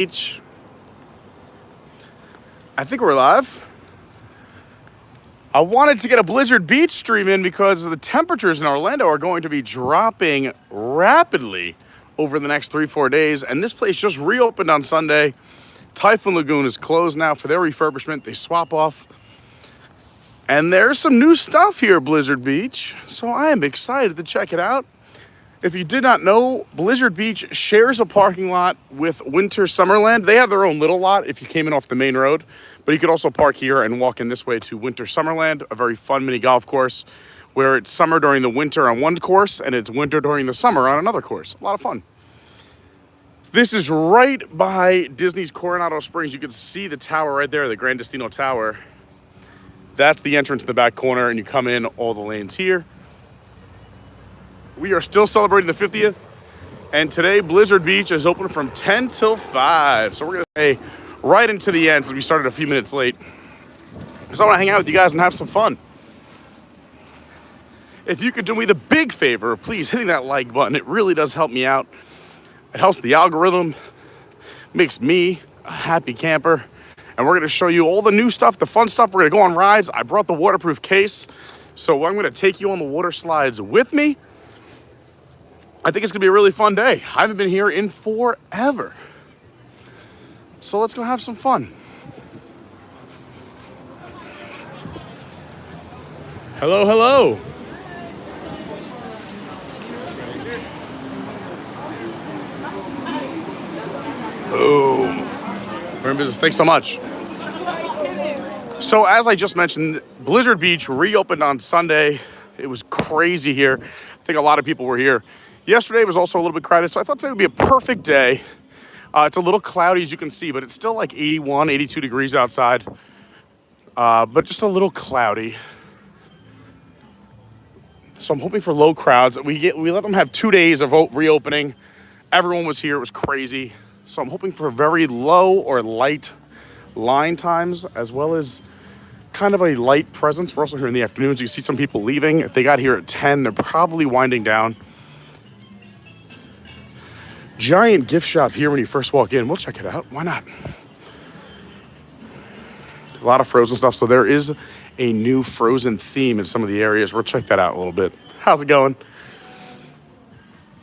Beach. I think we're live. I wanted to get a Blizzard Beach stream in because the temperatures in Orlando are going to be dropping rapidly over the next 3-4 days. And this place just reopened on Sunday. Typhoon Lagoon is closed now for their refurbishment. They swap off. And there's some new stuff here at Blizzard Beach. So I am excited to check it out. If you did not know, Blizzard Beach shares a parking lot with Winter Summerland. They have their own little lot if you came in off the main road, but you could also park here and walk in this way to Winter Summerland, a very fun mini golf course where it's summer during the winter on one course and it's winter during the summer on another course. A lot of fun. This is right by Disney's Coronado Springs. You can see the tower right there, the Gran Destino Tower. That's the entrance to the back corner, and you come in all the lanes here. We are still celebrating the 50th, and today Blizzard Beach is open from 10 till 5. So we're going to stay right into the end since we started a few minutes late. Because I want to hang out with you guys and have some fun. If you could do me the big favor, please hitting that like button. It really does help me out. It helps the algorithm, makes me a happy camper. And we're going to show you all the new stuff, the fun stuff. We're going to go on rides. I brought the waterproof case, so I'm going to take you on the water slides with me. I think it's gonna be a really fun day. I haven't been here in forever. So let's go have some fun. Hello, hello. Boom. We're in business, thanks so much. So as I just mentioned, Blizzard Beach reopened on Sunday. It was crazy here. I think a lot of people were here. Yesterday was also a little bit crowded, so I thought today would be a perfect day. It's a little cloudy, as you can see, but it's still like 81, 82 degrees outside. But just a little cloudy. So I'm hoping for low crowds. We let them have 2 days of reopening. Everyone was here. It was crazy. So I'm hoping for very low or light line times, as well as kind of a light presence. We're also here in the afternoons. You see some people leaving. If they got here at 10, they're probably winding down. Giant gift shop here when you first walk in. We'll check it out. Why not? A lot of Frozen stuff. So there is a new Frozen theme in some of the areas. We'll check that out a little bit. How's it going?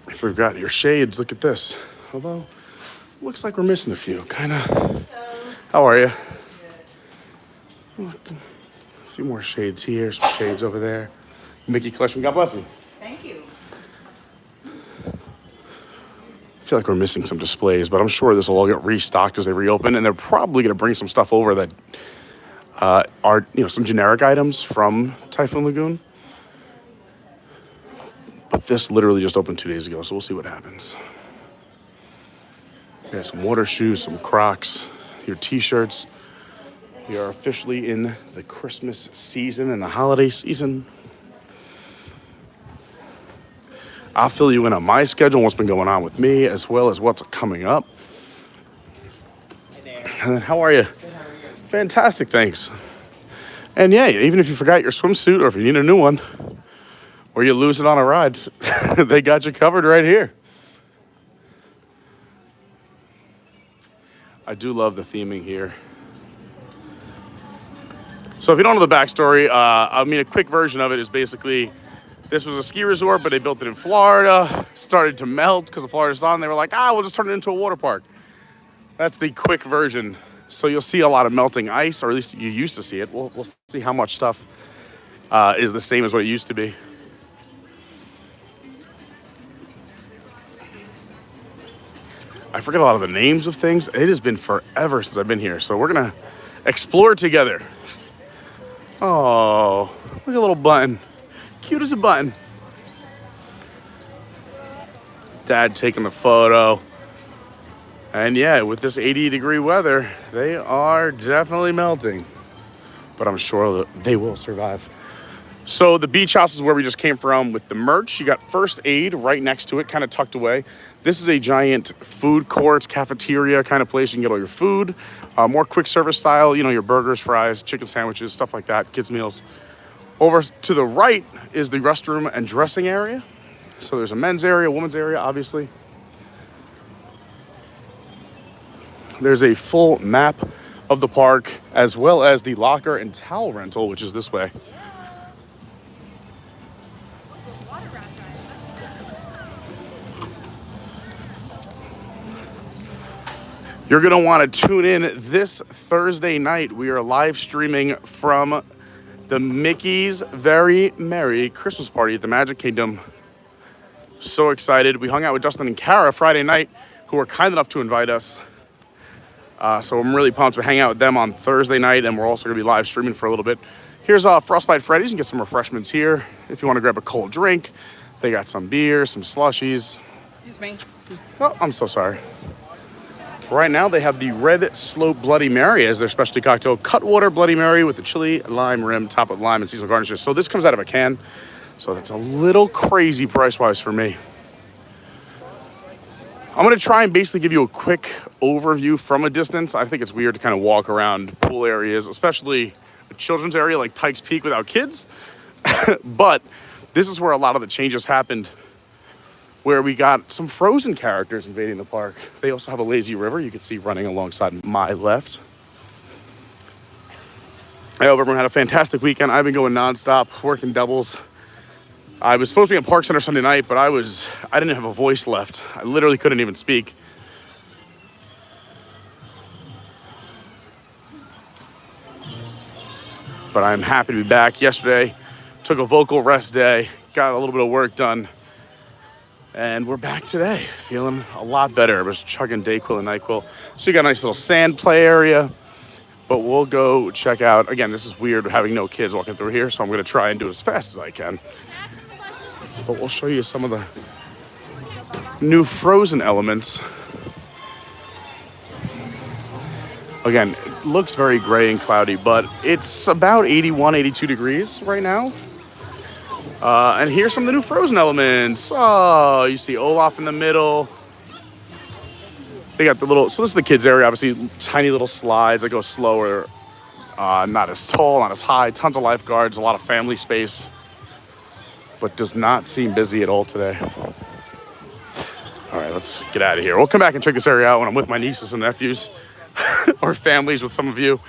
If we've got your shades, look at this. Although, looks like we're missing a few. Kind of. How are you? A few more shades here. Some shades over there. Mickey collection. God bless you. Thank you. I feel like we're missing some displays, but I'm sure this will all get restocked as they reopen, and they're probably going to bring some stuff over that are, some generic items from Typhoon Lagoon. But this literally just opened 2 days ago, so we'll see what happens. Yeah, some water shoes, some Crocs, your t-shirts. We are officially in the Christmas season and the holiday season. I'll fill you in on my schedule, what's been going on with me, as well as what's coming up. Hey there. And then, how are you? Good, how are you? Fantastic, thanks. And yeah, even if you forgot your swimsuit or if you need a new one, or you lose it on a ride, they got you covered right here. I do love the theming here. So if you don't know the backstory, a quick version of it is basically, this was a ski resort, but they built it in Florida. Started to melt because of Florida's on. They were like, we'll just turn it into a water park. That's the quick version. So you'll see a lot of melting ice, or at least you used to see it. We'll see how much stuff is the same as what it used to be. I forget a lot of the names of things. It has been forever since I've been here. So we're going to explore together. Oh, look at a little button. Cute as a button. Dad taking the photo. And yeah, with this 80-degree weather, they are definitely melting. But I'm sure that they will survive. So the beach house is where we just came from with the merch. You got first aid right next to it, kind of tucked away. This is a giant food court, cafeteria kind of place. You can get all your food. More quick service style, your burgers, fries, chicken sandwiches, stuff like that, kids' meals. Over to the right is the restroom and dressing area. So there's a men's area, women's area, obviously. there's a full map of the park, as well as the locker and towel rental, which is this way. You're going to want to tune in this Thursday night. We are live streaming from the Mickey's Very Merry Christmas Party at the Magic Kingdom. So excited. We hung out with Justin and Kara Friday night, who were kind enough to invite us. So I'm really pumped to hang out with them on Thursday night, and we're also going to be live streaming for a little bit. Here's Frostbite Freddy's. You can get some refreshments here if you want to grab a cold drink. They got some beer, some slushies. Excuse me. Oh, I'm so sorry. Right now, they have the Red Slope Bloody Mary as their specialty cocktail. Cutwater Bloody Mary with the chili lime rim, topped with lime and seasonal garnishes. So this comes out of a can. So that's a little crazy price-wise for me. I'm going to try and basically give you a quick overview from a distance. I think it's weird to kind of walk around pool areas, especially a children's area like Tykes Peak without kids. But this is where a lot of the changes happened, where we got some Frozen characters invading the park. They also have a lazy river you can see running alongside my left. I hope everyone had a fantastic weekend. I've been going nonstop, working doubles. I was supposed to be in Park Center Sunday night, but I didn't have a voice left. I literally couldn't even speak. But I'm happy to be back. Yesterday, took a vocal rest day, got a little bit of work done. And we're back today, feeling a lot better. I was chugging Dayquil and NyQuil. So you got a nice little sand play area. But we'll go check out. Again, this is weird having no kids walking through here, so I'm going to try and do it as fast as I can. But we'll show you some of the new Frozen elements. Again, it looks very gray and cloudy, but it's about 81, 82 degrees right now. And here's some of the new Frozen elements. Oh, you see Olaf in the middle. They got the little, so this is the kids area, obviously tiny little slides that go slower, not as tall, not as high, tons of lifeguards, a lot of family space, but does not seem busy at all today. All right, let's get out of here. We'll come back and check this area out when I'm with my nieces and nephews or families with some of you.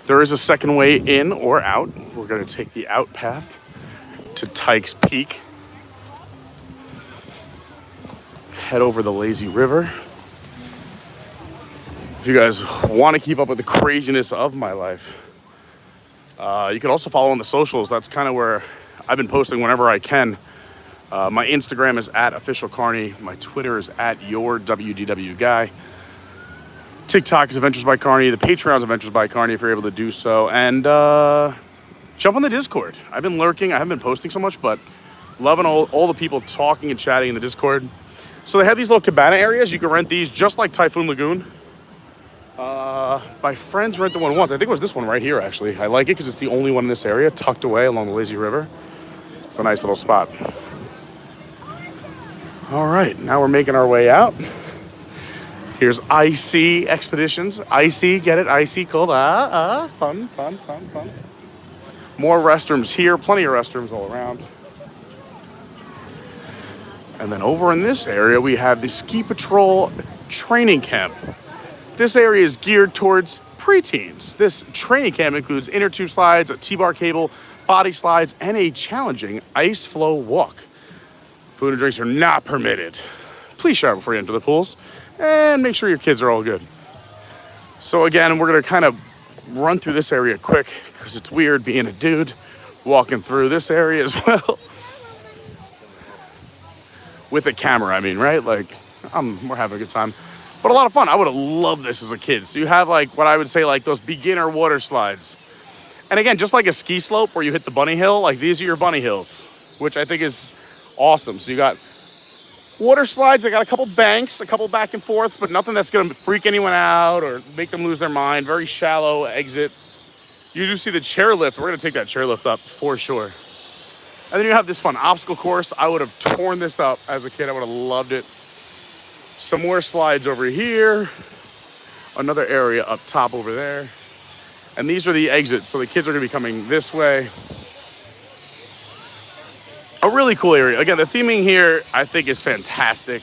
There is a second way in or out. We're going to take the out path to Tykes Peak. Head over the lazy river. If you guys want to keep up with the craziness of my life, you can also follow on the socials. That's kind of where I've been posting whenever I can. My Instagram is @officialcarney. My Twitter is @yourwdwguy. TikTok is Adventures by Carney. The Patreon is Adventures by Carney if you're able to do so. And jump on the Discord. I've been lurking. I haven't been posting so much, but loving all the people talking and chatting in the Discord. So they have these little cabana areas. You can rent these just like Typhoon Lagoon. My friends rented one once. I think it was this one right here, actually. I like it because it's the only one in this area, tucked away along the lazy river. It's a nice little spot. All right, now we're making our way out. Here's Icy Expeditions. Icy, get it? Icy, cold. Fun. More restrooms here. Plenty of restrooms all around. And then over in this area, we have the Ski Patrol Training Camp. This area is geared towards preteens. This training camp includes inner tube slides, a T-bar cable, body slides, and a challenging ice flow walk. Food and drinks are not permitted. Please shower before you enter the pools. And make sure your kids are all good. So again, we're going to kind of run through this area quick because it's weird being a dude walking through this area as well. With a camera, I mean, right? Like, we're having a good time. But a lot of fun. I would have loved this as a kid. So you have like what I would say like those beginner water slides. And again, just like a ski slope where you hit the bunny hill, like these are your bunny hills, which I think is awesome. So you got water slides, they got a couple banks, a couple back and forth, but nothing that's gonna freak anyone out or make them lose their mind. Very shallow exit. You do see the chairlift. We're gonna take that chairlift up for sure. And then you have this fun obstacle course. I would have torn this up as a kid. I would have loved it. Some more slides over here. Another area up top over there. And these are the exits. So the kids are gonna be coming this way. A really cool area. Again, the theming here I think is fantastic.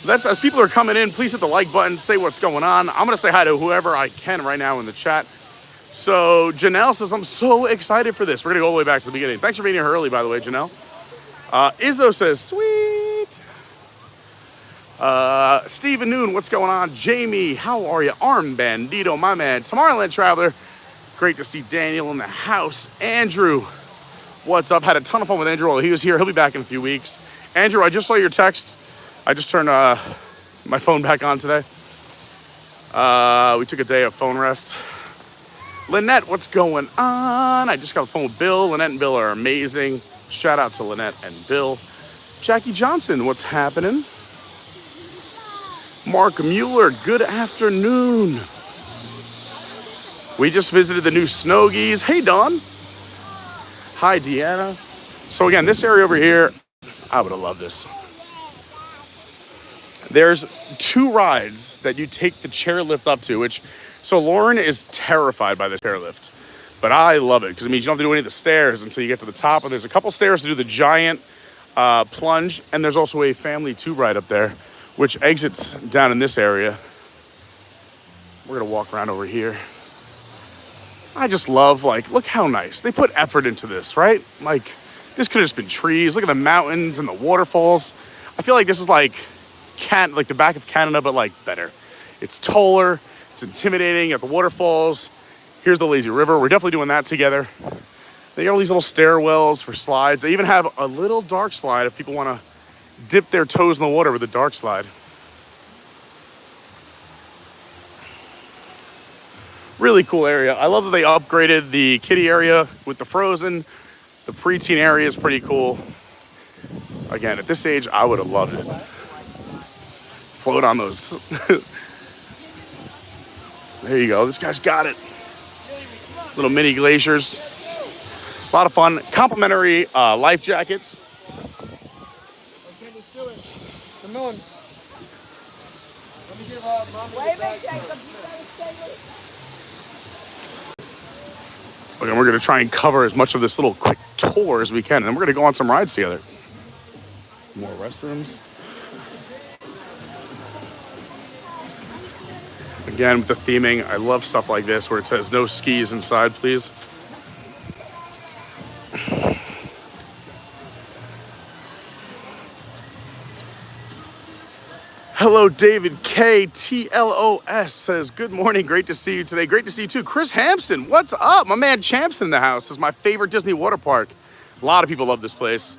That's, as people are coming in, please hit the like button, say what's going on. I'm gonna say hi to whoever I can right now in the chat. So Janelle says, I'm so excited for this. We're gonna go all the way back to the beginning. Thanks for being here early, by the way, Janelle. Izzo says, sweet. Stephen Noon, what's going on? Jamie, how are you? Armbandido, my man. Tomorrowland Traveler, great to see Daniel in the house. Andrew, what's up? Had a ton of fun with Andrew while he was here. He'll be back in a few weeks. Andrew, I just saw your text. I just turned my phone back on today. We took a day of phone rest. Lynette, what's going on? I just got a phone with Bill. Lynette and Bill are amazing. Shout out to Lynette and Bill. Jackie Johnson, what's happening? Mark Mueller, good afternoon. We just visited the new Snowgies. Hey, Dawn. Hi, Deanna. So again, this area over here, I would have loved this. There's 2 rides that you take the chairlift up to, so Lauren is terrified by the chairlift, but I love it because it means you don't have to do any of the stairs until you get to the top. And there's a couple stairs to do the giant plunge, and there's also a family tube ride up there, which exits down in this area. We're gonna walk around over here. I just love, like, look how nice. They put effort into this, right? Like, this could have just been trees. Look at the mountains and the waterfalls. I feel like this is like the back of Canada, but like better. It's taller, it's intimidating at the waterfalls. Here's the lazy river. We're definitely doing that together. They got all these little stairwells for slides. They even have a little dark slide if people want to dip their toes in the water with a dark slide. Really cool area. I love that they upgraded the kiddie area with the Frozen. The preteen area is pretty cool. Again, at this age, I would have loved it. Float on those. There you go. This guy's got it. Little mini glaciers. A lot of fun. Complimentary life jackets. Okay, let's do it. Come on. Let me give Mom Wait a minute, Jacob. You gotta stay with Okay, we're going to try and cover as much of this little quick tour as we can, and then we're going to go on some rides together. More restrooms. Again, with the theming, I love stuff like this where it says no skis inside, please. Hello, David K. TLOS says, good morning. Great to see you today. Great to see you too. Chris Hampson, what's up? My man Champson in the house. This is my favorite Disney water park. A lot of people love this place.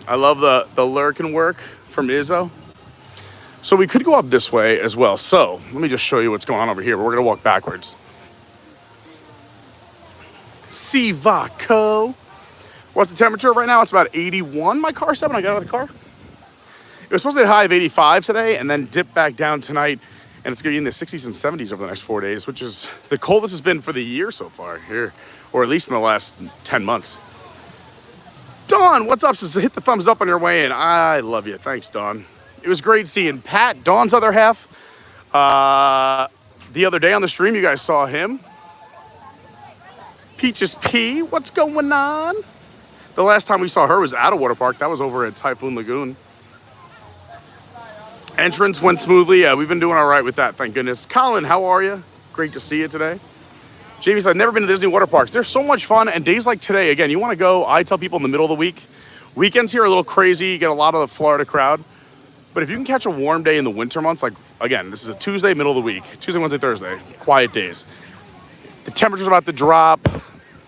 I love the lurkin work from Izzo. So we could go up this way as well. So let me just show you what's going on over here. We're going to walk backwards. Sivaco. What's the temperature right now? It's about 81. My car said when I got out of the car. It was supposed to hit a high of 85 today and then dip back down tonight. And it's going to be in the 60s and 70s over the next 4 days, which is the coldest it's been for the year so far here, or at least in the last 10 months. Dawn, what's up? Says hit the thumbs up on your way in. I love you. Thanks, Dawn. It was great seeing Pat, Dawn's other half. The other day on the stream, you guys saw him. Peaches P, what's going on? The last time we saw her was at a water park. That was over at Typhoon Lagoon. Entrance went smoothly. Yeah, we've been doing all right with that, thank goodness. Colin, how are you? Great to see you today. Jamie said, I've never been to Disney water parks. They're so much fun, and days like today, again, you want to go, I tell people in the middle of the week. Weekends here are a little crazy. You get a lot of the Florida crowd. But if you can catch a warm day in the winter months, like, again, this is a Tuesday, middle of the week. Tuesday, Wednesday, Thursday, quiet days. The temperature's about to drop.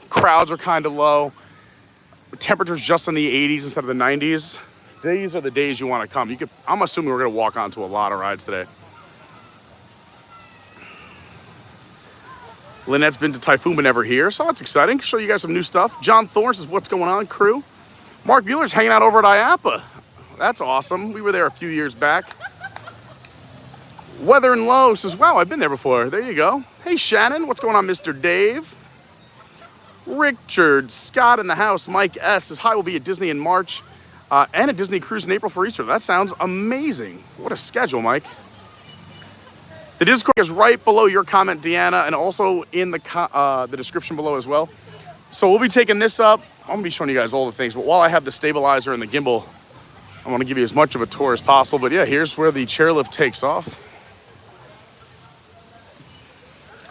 Crowds are kind of low. Temperatures just in the 80s instead of the 90s. These are the days you want to come. I'm assuming we're going to walk onto a lot of rides today. Lynette's been to Typhoon but never here, so that's exciting. Show you guys some new stuff. John Thorne says, what's going on, crew? Mark Mueller's hanging out over at IAPA. That's awesome. We were there a few years back. Weather and Low says, wow, I've been there before. There you go. Hey, Shannon, what's going on, Mr. Dave? Richard Scott in the house. Mike S says, hi, we'll be at Disney in March and a Disney cruise in April for Easter. That sounds amazing. What a schedule, Mike. The Discord is right below your comment, Deanna, and also in the description below as well. So we'll be taking this up. I'm gonna be showing you guys all the things, but while I have the stabilizer and the gimbal, I want to give you as much of a tour as possible. But yeah, here's where the chairlift takes off.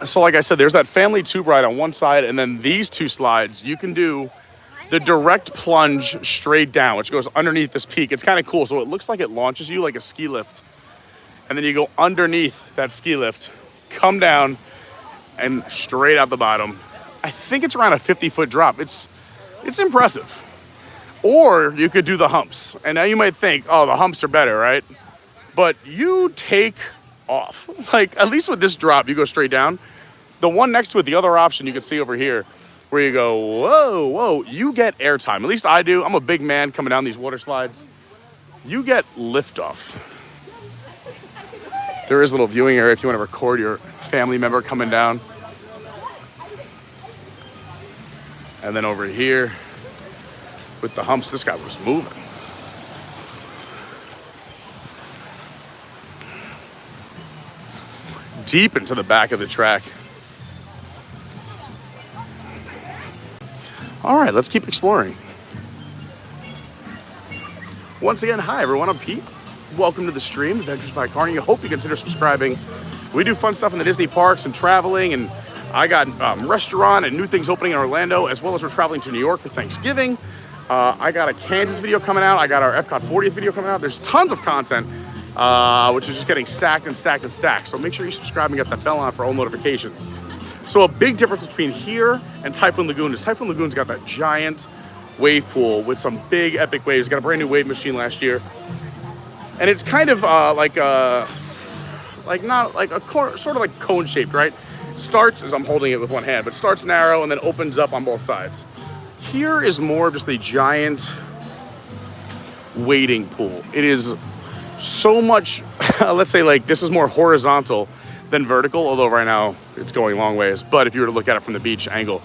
So like I said, there's that family tube ride on one side, and then these two slides, you can do the direct plunge straight down, which goes underneath this peak. It's kind of cool. So it looks like it launches you like a ski lift. And then you go underneath that ski lift, come down, and straight out the bottom. I think it's around a 50-foot drop. It's impressive. Or you could do the humps. And now you might think, oh, the humps are better, right? But you take off. Like, at least with this drop, you go straight down. The one next to it, the other option you can see over here, where you go, whoa, whoa, you get airtime. At least I do. I'm a big man coming down these water slides. You get liftoff. There is a little viewing area if you want to record your family member coming down. And then over here, with the humps, this guy was moving. Deep into the back of the track. All right, let's keep exploring. Once again, hi everyone, I'm Pete. Welcome to the stream, Adventures by Carney. I hope you consider subscribing. We do fun stuff in the Disney parks and traveling, and I got restaurant and new things opening in Orlando, as well as we're traveling to New York for Thanksgiving. I got a Kansas video coming out. I got our Epcot 40th video coming out. There's tons of content, which is just getting stacked and stacked and stacked. So make sure you subscribe and get that bell on for all notifications. So a big difference between here and Typhoon Lagoon is Typhoon Lagoon's got that giant wave pool with some big epic waves. Got a brand new wave machine last year. And it's kind of sort of like cone shaped, right? Starts, as I'm holding it with one hand, but starts narrow and then opens up on both sides. Here is more of just a giant wading pool. It is so much, let's say like this is more horizontal than vertical, although right now it's going long ways. But if you were to look at it from the beach angle.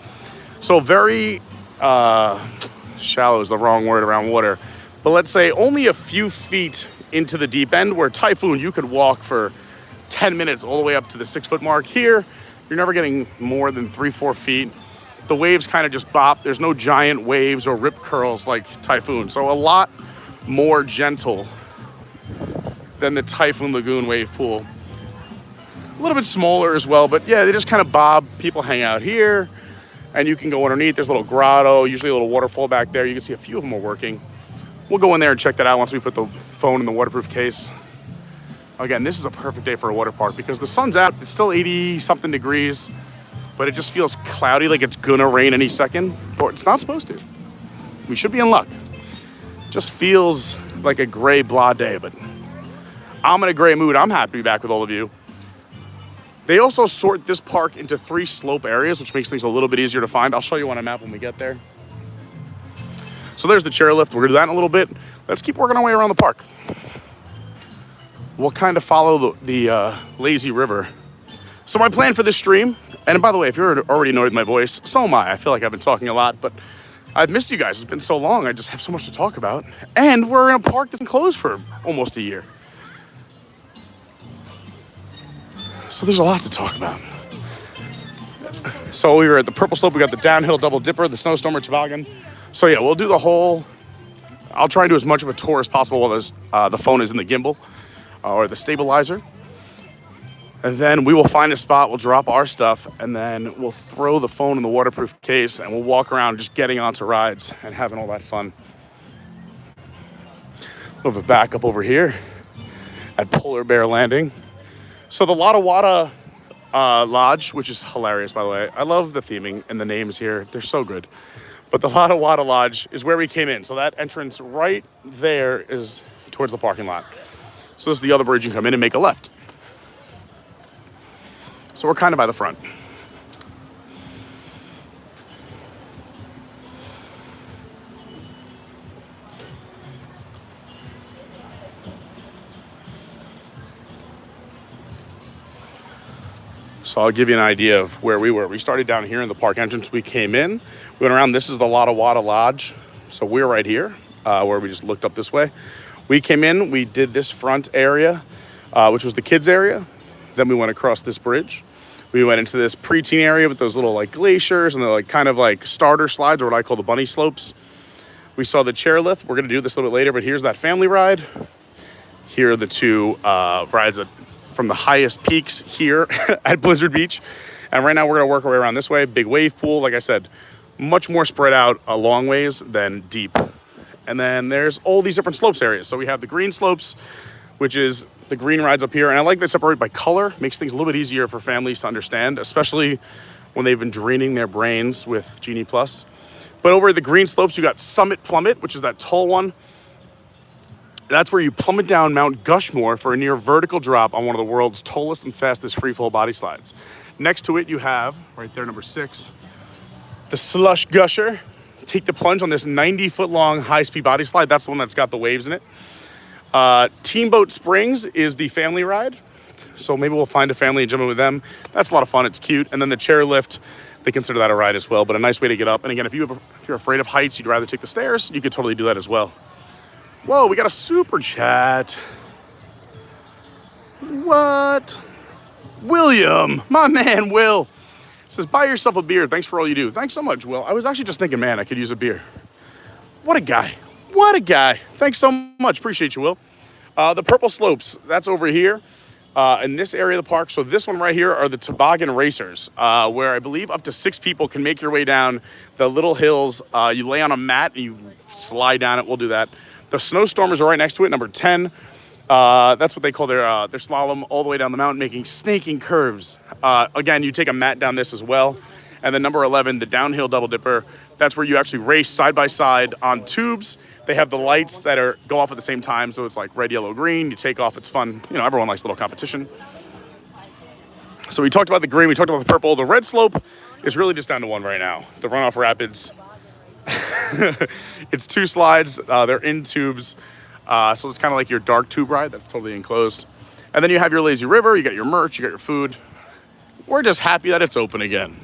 So very shallow is the wrong word around water. But let's say only a few feet into the deep end, where Typhoon, you could walk for 10 minutes all the way up to the 6-foot mark. Here, you're never getting more than 3-4 feet. The waves kind of just bop. There's no giant waves or rip curls like Typhoon. So a lot more gentle than the Typhoon Lagoon wave pool. A little bit smaller as well, but yeah, they just kind of bob. People hang out here, and you can go underneath. There's a little grotto, usually a little waterfall back there. You can see a few of them are working. We'll go in there and check that out once we put the phone in the waterproof case. Again, this is a perfect day for a water park because the sun's out. It's still 80-something degrees, but it just feels cloudy, like it's gonna rain any second, but it's not supposed to. We should be in luck. Just feels like a gray, blah day, but I'm in a great mood. I'm happy to be back with all of you. They also sort this park into 3 slope areas, which makes things a little bit easier to find. I'll show you on a map when we get there. So there's the chairlift. We're gonna do that in a little bit. Let's keep working our way around the park. We'll kind of follow the lazy river. So my plan for this stream, and by the way, if you're already annoyed with my voice, so am I. I feel like I've been talking a lot, but I've missed you guys. It's been so long. I just have so much to talk about. And we're in a park that's been closed for almost a year. So there's a lot to talk about. So we were at the Purple Slope. We got the downhill double dipper, the snowstormer toboggan. So yeah, we'll do the whole, I'll try and do as much of a tour as possible while the phone is in the gimbal or the stabilizer. And then we will find a spot, we'll drop our stuff, and then we'll throw the phone in the waterproof case and we'll walk around just getting onto rides and having all that fun. A little bit of backup over here at Polar Bear Landing. So the Lotta Wada Lodge, which is hilarious, by the way. I love the theming and the names here. They're so good. But the Lotta Wada Lodge is where we came in. So that entrance right there is towards the parking lot. So this is the other bridge you can come in and make a left. So we're kind of by the front. So I'll give you an idea of where we were. We started down here in the park entrance. We came in, we went around. This is the Lotta Wada Lodge. So we're right here where we just looked up this way. We came in, we did this front area, which was the kids area. Then we went across this bridge. We went into this preteen area with those little like glaciers and the like kind of like starter slides, or what I call the bunny slopes. We saw the chairlift. We're gonna do this a little bit later, but here's that family ride. Here are the two rides from the highest peaks here at Blizzard Beach. And right now we're gonna work our way around this way. Big wave pool, like I said, much more spread out a long ways than deep. And then there's all these different slopes areas. So we have the green slopes, which is the green rides up here. And I like they separate by color. Makes things a little bit easier for families to understand, especially when they've been draining their brains with Genie Plus. But over at the green slopes, you got Summit Plummet, which is that tall one. That's where you plummet down Mount Gushmore for a near vertical drop on one of the world's tallest and fastest freefall body slides. Next to it, you have, right there, number 6, the Slush Gusher. Take the plunge on this 90-foot-long high-speed body slide. That's the one that's got the waves in it. Teamboat Springs is the family ride. So maybe we'll find a family and jump in with them. That's a lot of fun. It's cute. And then the chairlift, they consider that a ride as well, but a nice way to get up. And again, if you're afraid of heights, you'd rather take the stairs, you could totally do that as well. Whoa, we got a super chat. What? William, my man, Will. Says, buy yourself a beer. Thanks for all you do. Thanks so much, Will. I was actually just thinking, man, I could use a beer. What a guy. What a guy. Thanks so much. Appreciate you, Will. The purple slopes, that's over here in this area of the park. So this one right here are the toboggan racers, where I believe up to 6 people can make your way down the little hills. You lay on a mat and you slide down it. We'll do that. The snowstormers are right next to it, number 10. That's what they call their slalom all the way down the mountain, making snaking curves. Again, you take a mat down this as well. And then number 11, the downhill double dipper. That's where you actually race side by side on tubes. They have the lights that go off at the same time, so it's like red, yellow, green. You take off, it's fun. You know, everyone likes a little competition. So we talked about the green, we talked about the purple. The red slope is really just down to one right now. The runoff rapids. It's 2 slides. They're in tubes. So it's kind of like your dark tube ride that's totally enclosed. And then you have your lazy river, you got your merch, you got your food. We're just happy that it's open again.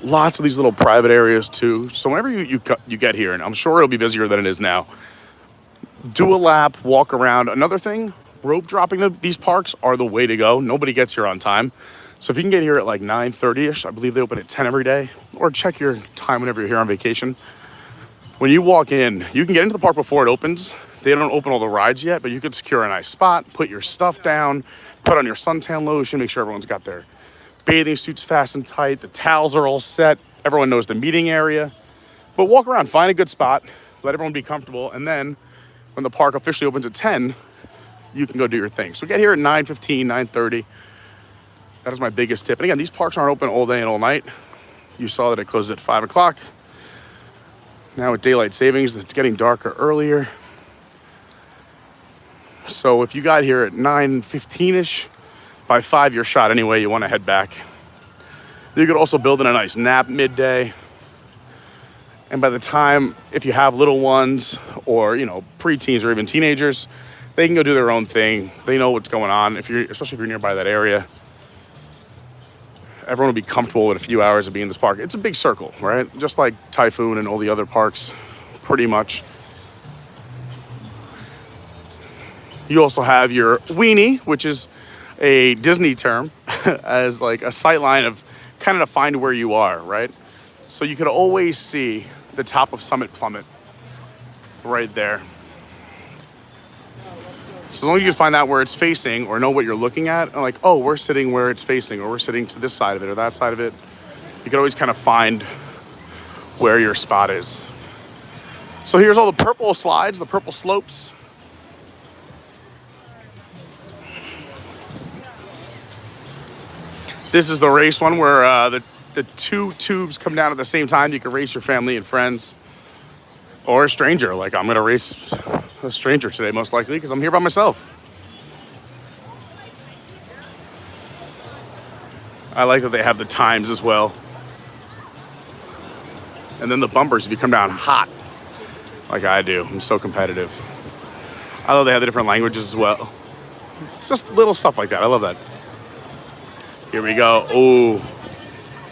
Lots of these little private areas too. So whenever you get here, and I'm sure it'll be busier than it is now, do a lap, walk around. Another thing, rope dropping these parks are the way to go. Nobody gets here on time. So if you can get here at like 9:30ish, I believe they open at 10 every day, or check your time whenever you're here on vacation. When you walk in, you can get into the park before it opens. They don't open all the rides yet, but you can secure a nice spot, put your stuff down, put on your suntan lotion, make sure everyone's got their bathing suits fast and tight. The towels are all set. Everyone knows the meeting area. But walk around, find a good spot, let everyone be comfortable, and then when the park officially opens at 10, you can go do your thing. So get here at 9:15, 9:30. That is my biggest tip. And again, these parks aren't open all day and all night. You saw that it closes at 5 o'clock. Now with daylight savings, it's getting darker earlier. So if you got here at 9:15ish, by 5 you're shot anyway, you want to head back. You could also build in a nice nap midday. And by the time, if you have little ones or, you know, preteens or even teenagers, they can go do their own thing. They know what's going on, especially if you're nearby that area. Everyone will be comfortable with a few hours of being in this park. It's a big circle, right? Just like Typhoon and all the other parks, pretty much. You also have your weenie, which is a Disney term, as like a sight line of kind of to find where you are, right? So you could always see the top of Summit Plummet right there. So as long as you find out where it's facing or know what you're looking at, and like, oh, we're sitting where it's facing, or we're sitting to this side of it or that side of it, you can always kind of find where your spot is. So here's all the purple slides, the purple slopes. This is the race one where the 2 tubes come down at the same time. You can race your family and friends or a stranger. Like I'm gonna race a stranger today, most likely, because I'm here by myself. I like that they have the times as well. And then the bumpers, if you come down hot, like I do. I'm so competitive. I love they have the different languages as well. It's just little stuff like that. I love that. Here we go. Oh,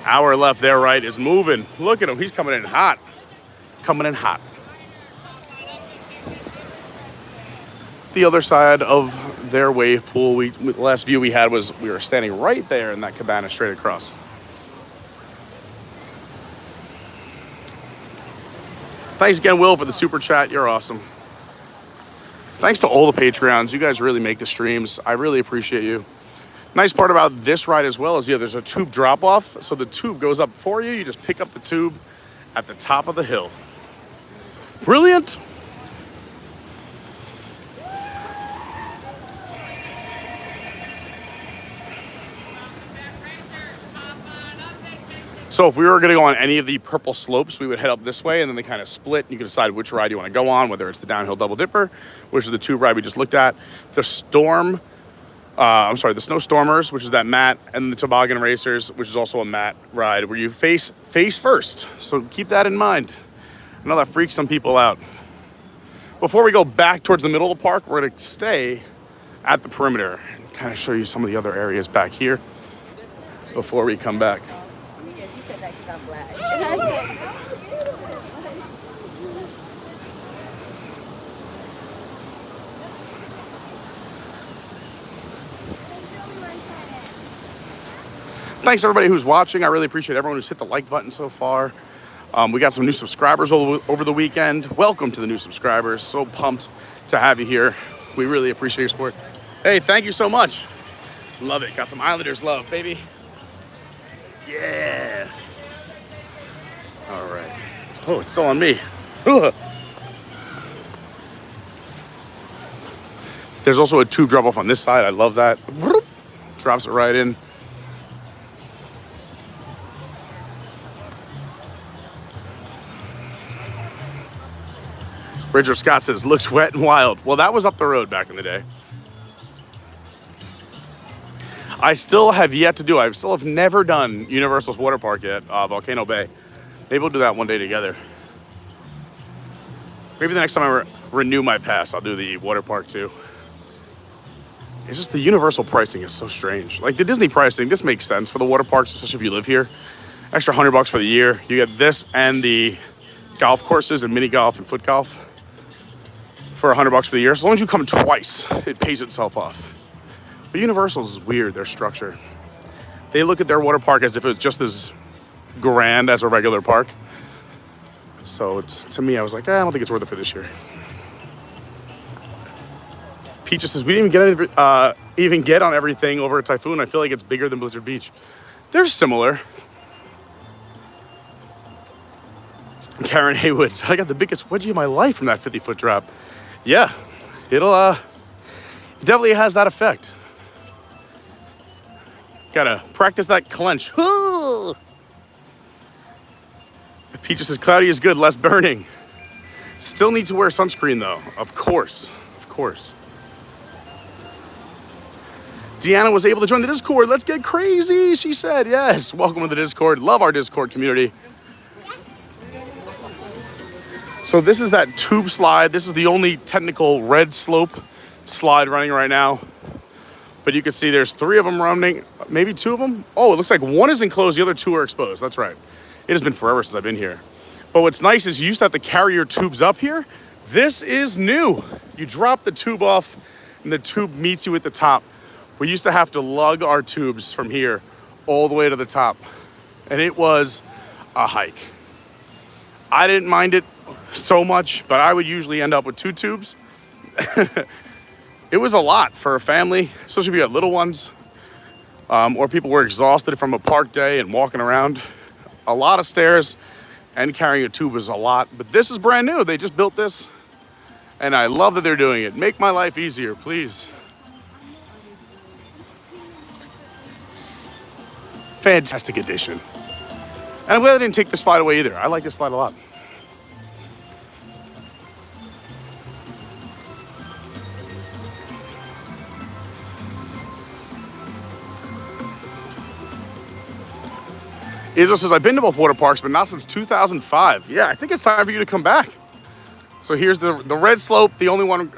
our left, their right is moving. Look at him. He's coming in hot. Coming in hot. the other side of their wave pool. The last view we had was we were standing right there in that cabana straight across. Thanks again, Will, for the super chat. You're awesome. Thanks to all the Patreons. You guys really make the streams. I really appreciate you. Nice part about this ride as well is, yeah, there's a tube drop off. So the tube goes up for you. You just pick up the tube at the top of the hill. Brilliant. So if we were going to go on any of the purple slopes, we would head up this way, and then they kind of split. You can decide which ride you want to go on, whether it's the downhill double dipper, which is the tube ride we just looked at, the snow stormers, which is that mat, and the toboggan racers, which is also a mat ride where you face first. So keep that in mind. I know that freaks some people out. Before we go back towards the middle of the park, we're going to stay at the perimeter and kind of show you some of the other areas back here before we come back. Thanks everybody who's watching. I really appreciate everyone who's hit the like button so far. We got some new subscribers over the weekend. Welcome to the new subscribers. So pumped to have you here. We really appreciate your support. Hey, thank you so much. Love it. Got some Islanders love, baby. Yeah. All right. Oh, it's still on me. Ugh. There's also a tube drop off on this side. I love that. Drops it right in. Richard Scott says, looks wet and wild. Well, that was up the road back in the day. I still have yet to do, I still have never done Universal's water park yet, Volcano Bay. Maybe we'll do that one day together. Maybe the next time I renew my pass, I'll do the water park too. It's just the Universal pricing is so strange. Like the Disney pricing, this makes sense for the water parks, especially if you live here. Extra $100 for the year. You get this and the golf courses and mini golf and foot golf for $100 for the year. As long as you come twice, it pays itself off. But Universal is weird, their structure. They look at their water park as if it was just as grand as a regular park. So to me, I was like, I don't think it's worth it for this year. Peach says, we didn't even get on everything over at Typhoon. I feel like it's bigger than Blizzard Beach. They're similar. Karen Haywood, I got the biggest wedgie of my life from that 50-foot drop. Yeah, it definitely has that effect. Gotta practice that clench. Peach says, cloudy is good, less burning. Still need to wear sunscreen though, of course. Deanna was able to join the Discord. Let's get crazy, she said. Yes, welcome to the Discord. Love our Discord community. So this is that tube slide. This is the only technical red slope slide running right now. But you can see there's 3 of them running, maybe 2 of them. Oh, it looks like 1 is enclosed, the other 2 are exposed. That's right. It has been forever since I've been here. But what's nice is you used to have to carry your tubes up here. This is new. You drop the tube off and the tube meets you at the top. We used to have to lug our tubes from here all the way to the top. And it was a hike. I didn't mind it so much, but I would usually end up with 2 tubes. It was a lot for a family, especially if you had little ones, or people were exhausted from a park day and walking around. A lot of stairs and carrying a tube was a lot, but this is brand new. They just built this, and I love that they're doing it. Make my life easier, please. Fantastic addition. And I'm glad they didn't take the slide away either. I like this slide a lot. Izzo says, I've been to both water parks, but not since 2005. Yeah, I think it's time for you to come back. So here's the red slope. The only one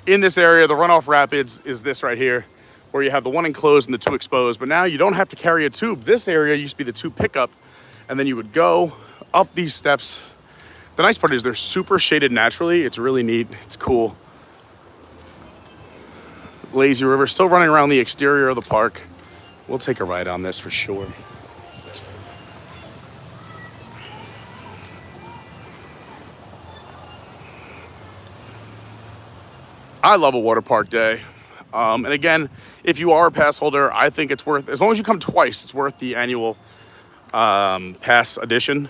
in this area, the runoff rapids, is this right here, where you have the 1 enclosed and the 2 exposed. But now you don't have to carry a tube. This area used to be the 2 pickup, and then you would go up these steps. The nice part is they're super shaded naturally. It's really neat. It's cool. lazy river, still running around the exterior of the park. We'll take a ride on this for sure. I love a water park day. And again, if you are a pass holder, I think it's worth, as long as you come twice, it's worth the annual pass edition.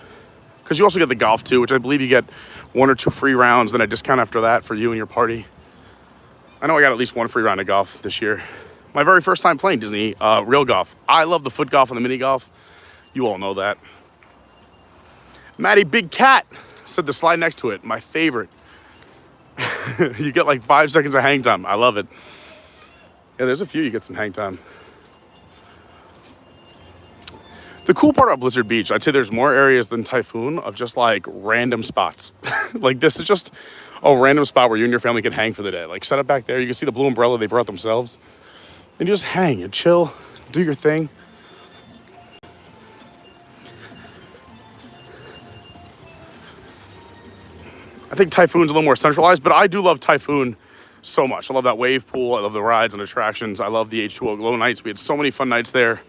Because you also get the golf too, which I believe you get 1 or 2 free rounds, then a discount after that for you and your party. I know I got at least 1 free round of golf this year. My very first time playing Disney real golf. I love the foot golf and the mini golf. You all know that. Maddie Big Cat said the slide next to it, my favorite. You get like 5 seconds of hang time. I love it. Yeah, there's a few you get some hang time. The cool part about Blizzard Beach, I'd say there's more areas than Typhoon of just like random spots. Like this is just a random spot where you and your family can hang for the day. Like set up back there, you can see the blue umbrella they brought themselves. And you just hang and chill, do your thing. I think Typhoon's a little more centralized, but I do love Typhoon so much. I love that wave pool. I love the rides and attractions. I love the H2O Glow nights. We had so many fun nights there.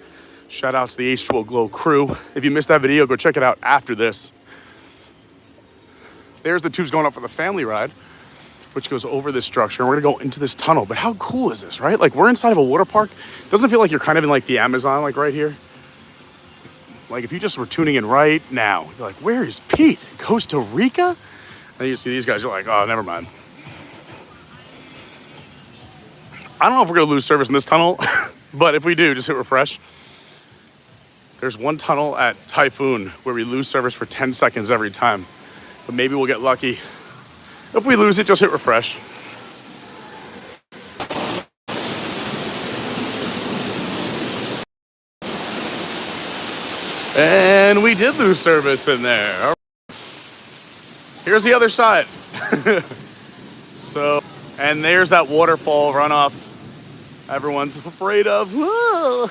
Shout out to the H2O Glow crew. If you missed that video, go check it out after this. There's the tubes going up for the family ride, which goes over this structure. And we're gonna go into this tunnel. But how cool is this, right? Like we're inside of a water park. Doesn't it feel like you're kind of in like the Amazon, like right here? Like if you just were tuning in right now, you're like, where is Pete? Costa Rica? And you see these guys, you're like, oh, never mind. I don't know if we're gonna lose service in this tunnel, but if we do, just hit refresh. There's one tunnel at Typhoon where we lose service for 10 seconds every time. But maybe we'll get lucky. If we lose it, just hit refresh. And we did lose service in there. All right. Here's the other side. So, and there's that waterfall runoff everyone's afraid of. Whoa.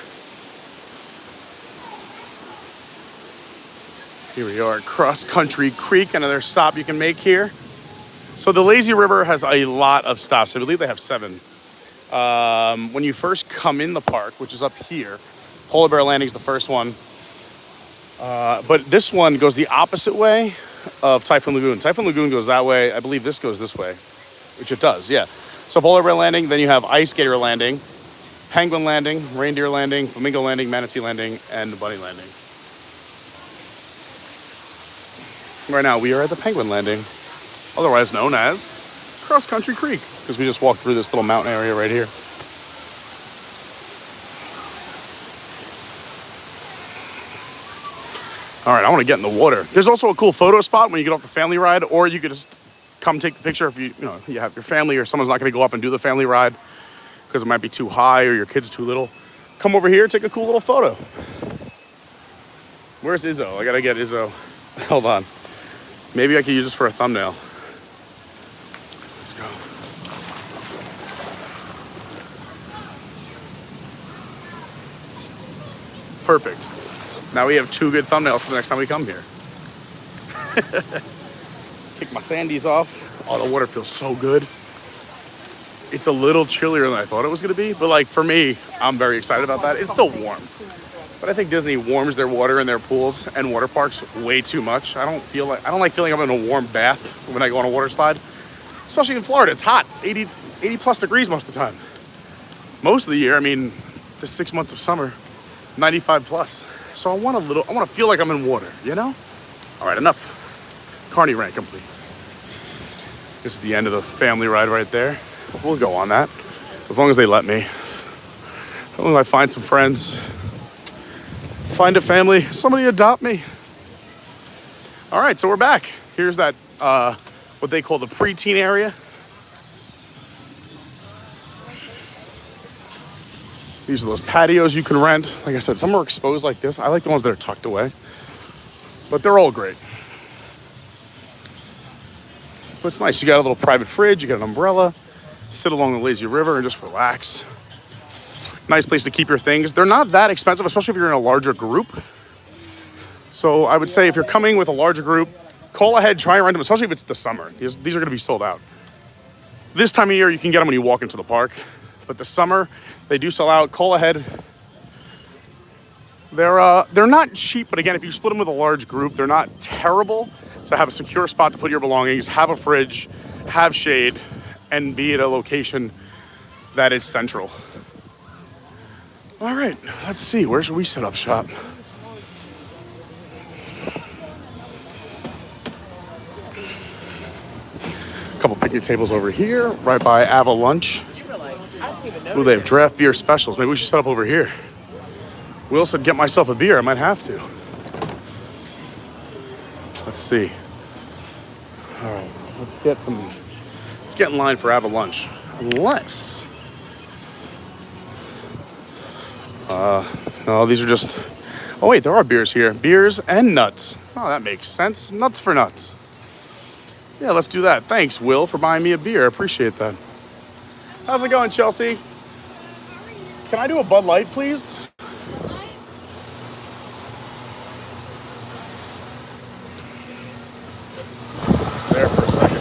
Here we are, Cross Country Creek, another stop you can make here. So the Lazy River has a lot of stops. I believe they have 7. When you first come in the park, which is up here, Polar Bear Landing is the first one. But this one goes the opposite way of Typhoon Lagoon. Typhoon Lagoon goes that way. I believe this goes this way, which it does, yeah. So Polar Bear Landing, then you have Ice Gator Landing, Penguin Landing, Reindeer Landing, Flamingo Landing, Manatee Landing, and Bunny Landing. Right now, we are at the Penguin Landing, otherwise known as Cross Country Creek, because we just walked through this little mountain area right here. All right, I want to get in the water. There's also a cool photo spot when you get off the family ride, or you could just come take the picture if you have your family or someone's not going to go up and do the family ride because it might be too high or your kid's too little. Come over here, take a cool little photo. Where's Izzo? I got to get Izzo. Hold on. Maybe I could use this for a thumbnail. Let's go. Perfect. Now we have 2 good thumbnails for the next time we come here. Kick my sandies off. Oh, the water feels so good. It's a little chillier than I thought it was gonna be, but like for me, I'm very excited about that. It's still warm. But I think Disney warms their water in their pools and water parks way too much. I don't like feeling I'm in a warm bath when I go on a water slide. Especially in Florida, it's hot. It's 80 plus degrees most of the time. Most of the year, I mean, the 6 months of summer, 95 plus. So I want to feel like I'm in water, you know? All right, enough. Carney rant complete. This is the end of the family ride right there. We'll go on that, as long as they let me. As long as I find some friends, find a family, somebody adopt me. All right, so we're back. Here's that, what they call the preteen area. These are those patios you can rent. Like I said, some are exposed like this. I like the ones that are tucked away, but they're all great. But it's nice. You got a little private fridge, you got an umbrella, sit along the lazy river and just relax. Nice place to keep your things. They're not that expensive, especially if you're in a larger group. So I would say if you're coming with a larger group, call ahead, try and rent them, especially if it's the summer. These are gonna be sold out. This time of year, you can get them when you walk into the park. But the summer, they do sell out. Call ahead. They're not cheap, but again, if you split them with a large group, they're not terrible. So have a secure spot to put your belongings, have a fridge, have shade, and be at a location that is central. All right, let's see. Where should we set up shop? A couple picnic tables over here, right by Ava Lunch. Ooh, they have draft beer specials. Maybe we should set up over here. Will said, get myself a beer. I might have to. Let's see. All right, let's get in line for Ava Lunch. Unless, no, these are just, oh wait, there are beers here. Beers and nuts. Oh, that makes sense. Nuts for nuts. Yeah, let's do that. Thanks, Will, for buying me a beer. I appreciate that. How's it going, Chelsea? Can I do a Bud Light, please? It's there for a second.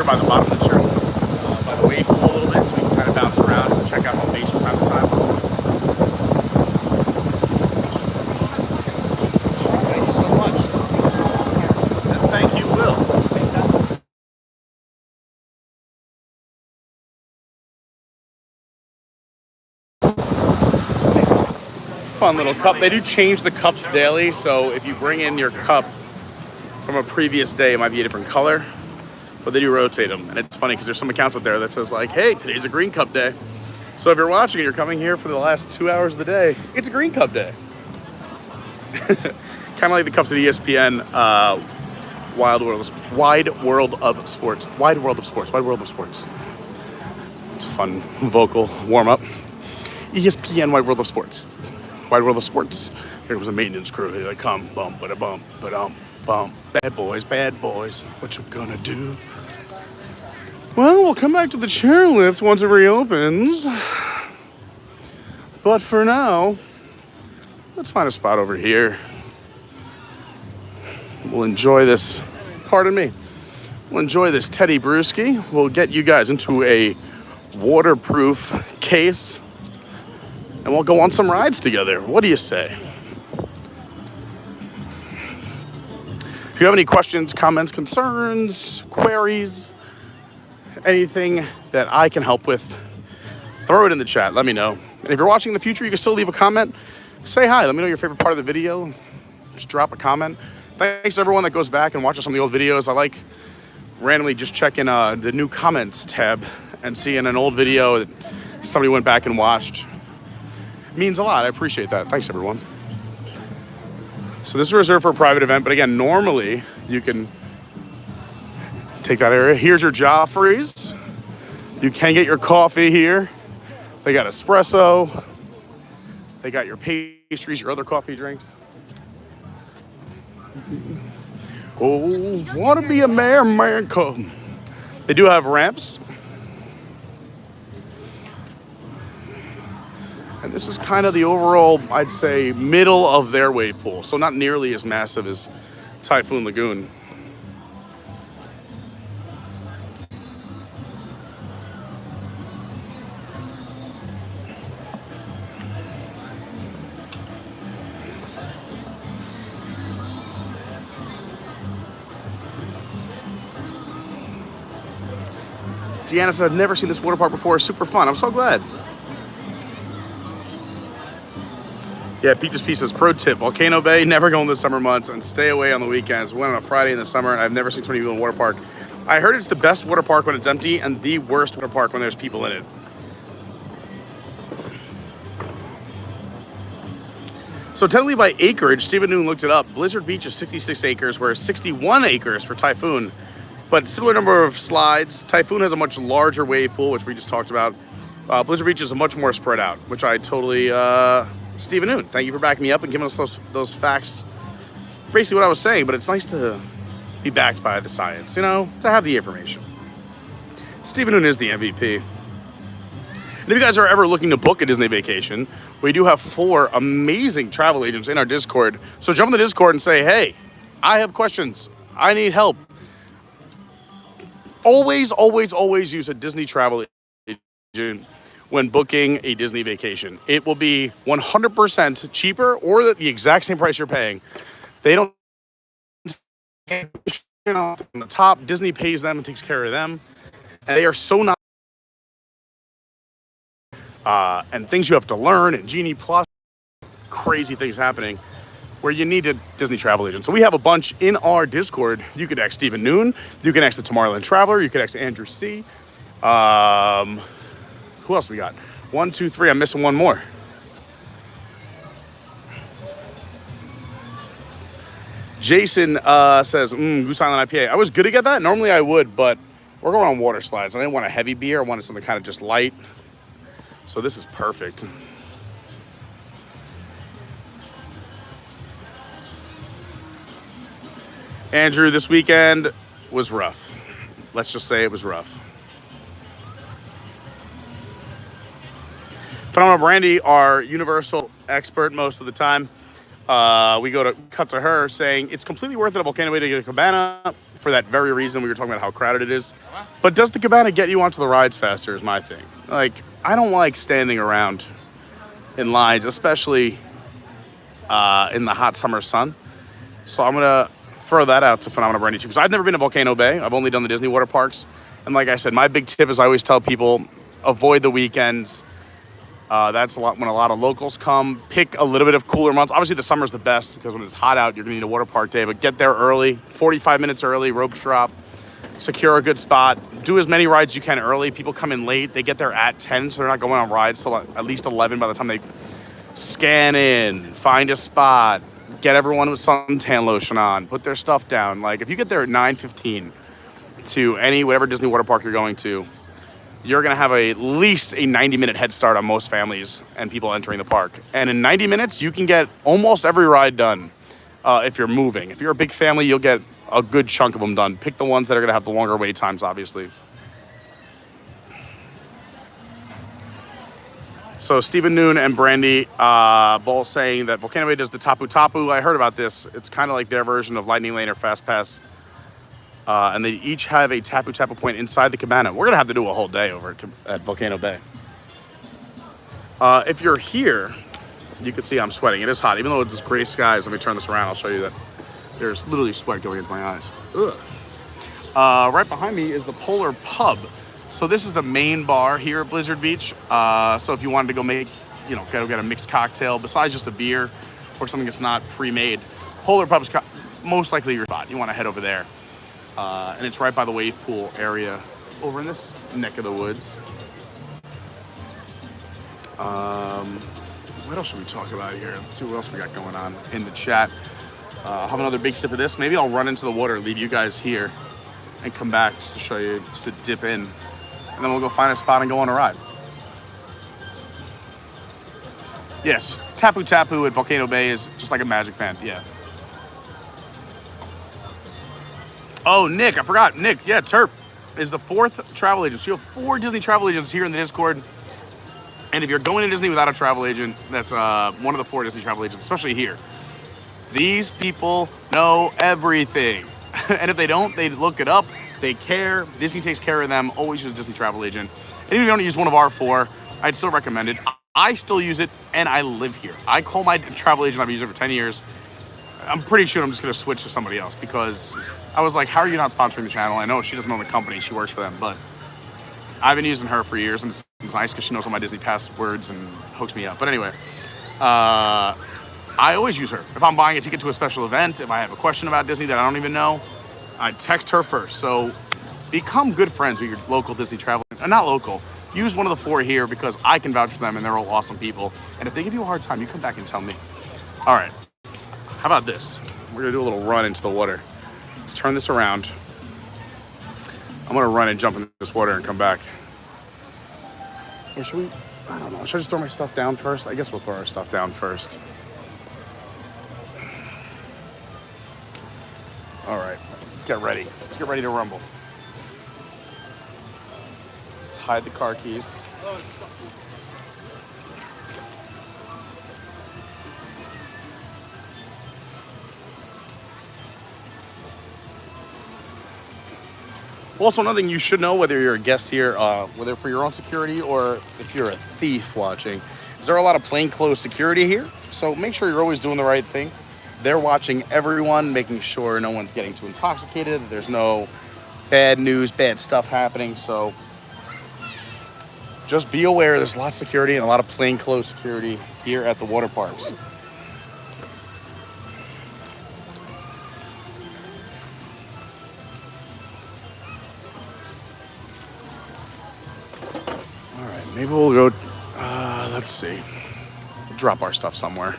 By the bottom of the shirt, by the wave pool a little bit, so we can kind of bounce around and check out home base from time to time. Thank you so much. And thank you, Will. Fun little cup. They do change the cups daily, so if you bring in your cup from a previous day, it might be a different color. But they do rotate them. And it's funny because there's some accounts out there that says like, hey, today's a green cup day. So if you're watching and you're coming here for the last 2 hours of the day, it's a green cup day. Kind of like the cups at ESPN, Wide World of Sports. It's a fun vocal warm up. ESPN Wide World of Sports. Wide World of Sports. Here was a maintenance crew. Here they come. Bum, ba-da-bum, ba-dum, bum. Bad boys. What you gonna do? Well, we'll come back to the chairlift once it reopens. But for now, let's find a spot over here. We'll enjoy this. Pardon me. We'll enjoy this Teddy Brewski. We'll get you guys into a waterproof case. And we'll go on some rides together. What do you say? If you have any questions, comments, concerns, queries, anything that I can help with, throw it in the chat. Let me know. And if you're watching in the future, you can still leave a comment. Say hi. Let me know your favorite part of the video. Just drop a comment. Thanks to everyone that goes back and watches some of the old videos. I like randomly just checking the new comments tab and seeing an old video that somebody went back and watched. It means a lot. I appreciate that. Thanks, everyone. So this is reserved for a private event, but again, normally you can take that area. Here's your Joffrey's. You can get your coffee here. They got espresso. They got your pastries, your other coffee drinks. Oh, wanna be a mayor, man, come. They do have ramps. And this is kind of the overall, I'd say, middle of their wave pool. So not nearly as massive as Typhoon Lagoon. Deanna said, I've never seen this water park before. Super fun. I'm so glad. Yeah, Peaches Piece says, pro tip, Volcano Bay, never go in the summer months and stay away on the weekends. We went on a Friday in the summer, and I've never seen so many people in the water park. I heard it's the best water park when it's empty and the worst water park when there's people in it. So technically by acreage, Stephen Noon looked it up. Blizzard Beach is 66 acres, whereas 61 acres for Typhoon. But similar number of slides. Typhoon has a much larger wave pool, which we just talked about. Blizzard Beach is a much more spread out, which I totally... Stephen Noon, thank you for backing me up and giving us those facts. Basically what I was saying, but it's nice to be backed by the science, you know, to have the information. Stephen Noon is the MVP. And if you guys are ever looking to book a Disney vacation, we do have 4 amazing travel agents in our Discord. So jump in the Discord and say, hey, I have questions. I need help. Always, always, always use a Disney travel agent when booking a Disney vacation. It will be 100% cheaper or the exact same price you're paying. They don't, you know, from the top, Disney pays them and takes care of them. And they are so not, and things you have to learn, and Genie Plus, crazy things happening where you need a Disney travel agent. So we have a bunch in our Discord. You could ask Stephen Noon. You can ask the Tomorrowland Traveler. You could ask Andrew C. Who else we got? 1, 2, 3. I'm missing one more. Jason says, Goose Island IPA. I was good to get that. Normally I would, but we're going on water slides. I didn't want a heavy beer. I wanted something kind of just light. So this is perfect. Andrew, this weekend was rough. Let's just say it was rough. Phenomenal Brandy, our universal expert most of the time. We go to cut to her saying it's completely worth it at Volcano Bay to get a cabana for that very reason. We were talking about how crowded it is. But does the cabana get you onto the rides faster is my thing. Like, I don't like standing around in lines, especially in the hot summer sun. So I'm going to throw that out to Phenomenal Brandy too, because I've never been to Volcano Bay. I've only done the Disney water parks. And like I said, my big tip is I always tell people, avoid the weekends. That's a lot when a lot of locals come. Pick a little bit of cooler months. Obviously, the summer's the best because when it's hot out, you're going to need a water park day. But get there early, 45 minutes early, rope drop, secure a good spot. Do as many rides as you can early. People come in late. They get there at 10, so they're not going on rides till at least 11 by the time they scan in, find a spot, get everyone with suntan lotion on, put their stuff down. Like, if you get there at 9:15 to whatever Disney water park you're going to, you're going to have at least a 90-minute head start on most families and people entering the park. And in 90 minutes, you can get almost every ride done if you're moving. If you're a big family, you'll get a good chunk of them done. Pick the ones that are going to have the longer wait times, obviously. So Stephen Noon and Brandy both saying that Volcano Bay does the Tapu Tapu. I heard about this. It's kind of like their version of Lightning Lane or Fast Pass. And they each have a Tapu Tapu point inside the cabana. We're going to have to do a whole day over at Volcano Bay. If you're here, you can see I'm sweating. It is hot. Even though it's gray skies, let me turn this around. I'll show you that there's literally sweat going into my eyes. Ugh. Right behind me is the Polar Pub. So this is the main bar here at Blizzard Beach. So if you wanted to go go get a mixed cocktail, besides just a beer or something that's not pre-made, Polar Pub is most likely your spot. You want to head over there. And it's right by the wave pool area over in this neck of the woods. What else should we talk about here? Let's see what else we got going on in the chat. I'll have another big sip of this. Maybe I'll run into the water, leave you guys here, and come back just to show you, just to dip in. And then we'll go find a spot and go on a ride. Yes, Tapu Tapu at Volcano Bay is just like a magic band, yeah. Oh, Nick, I forgot. Nick, yeah, Terp is the 4th travel agent. So you have 4 Disney travel agents here in the Discord. And if you're going to Disney without a travel agent, that's one of the 4 Disney travel agents, especially here. These people know everything. And if they don't, they look it up. They care. Disney takes care of them. Always use a Disney travel agent. And even if you don't use one of our 4, I'd still recommend it. I still use it, and I live here. I call my travel agent. I've used it for 10 years. I'm pretty sure I'm just going to switch to somebody else because I was like, how are you not sponsoring the channel? I know she doesn't own the company. She works for them, but I've been using her for years, and it's nice because she knows all my Disney passwords and hooks me up. But anyway, I always use her. If I'm buying a ticket to a special event, if I have a question about Disney that I don't even know, I text her first. So become good friends with your local Disney traveler. Not local. Use one of the 4 here because I can vouch for them and they're all awesome people. And if they give you a hard time, you come back and tell me. All right. How about this? We're going to do a little run into the water. Let's turn this around. I'm going to run and jump in this water and come back. Or should we? I don't know. Should I just throw my stuff down first? I guess we'll throw our stuff down first. All right. Let's get ready. Let's get ready to rumble. Let's hide the car keys. Also, another thing you should know, whether you're a guest here, whether for your own security or if you're a thief watching, is there are a lot of plainclothes security here. So make sure you're always doing the right thing. They're watching everyone, making sure no one's getting too intoxicated, that there's no bad news, bad stuff happening. So just be aware there's a lot of security and a lot of plainclothes security here at the water parks. Maybe we'll go, let's see, drop our stuff somewhere.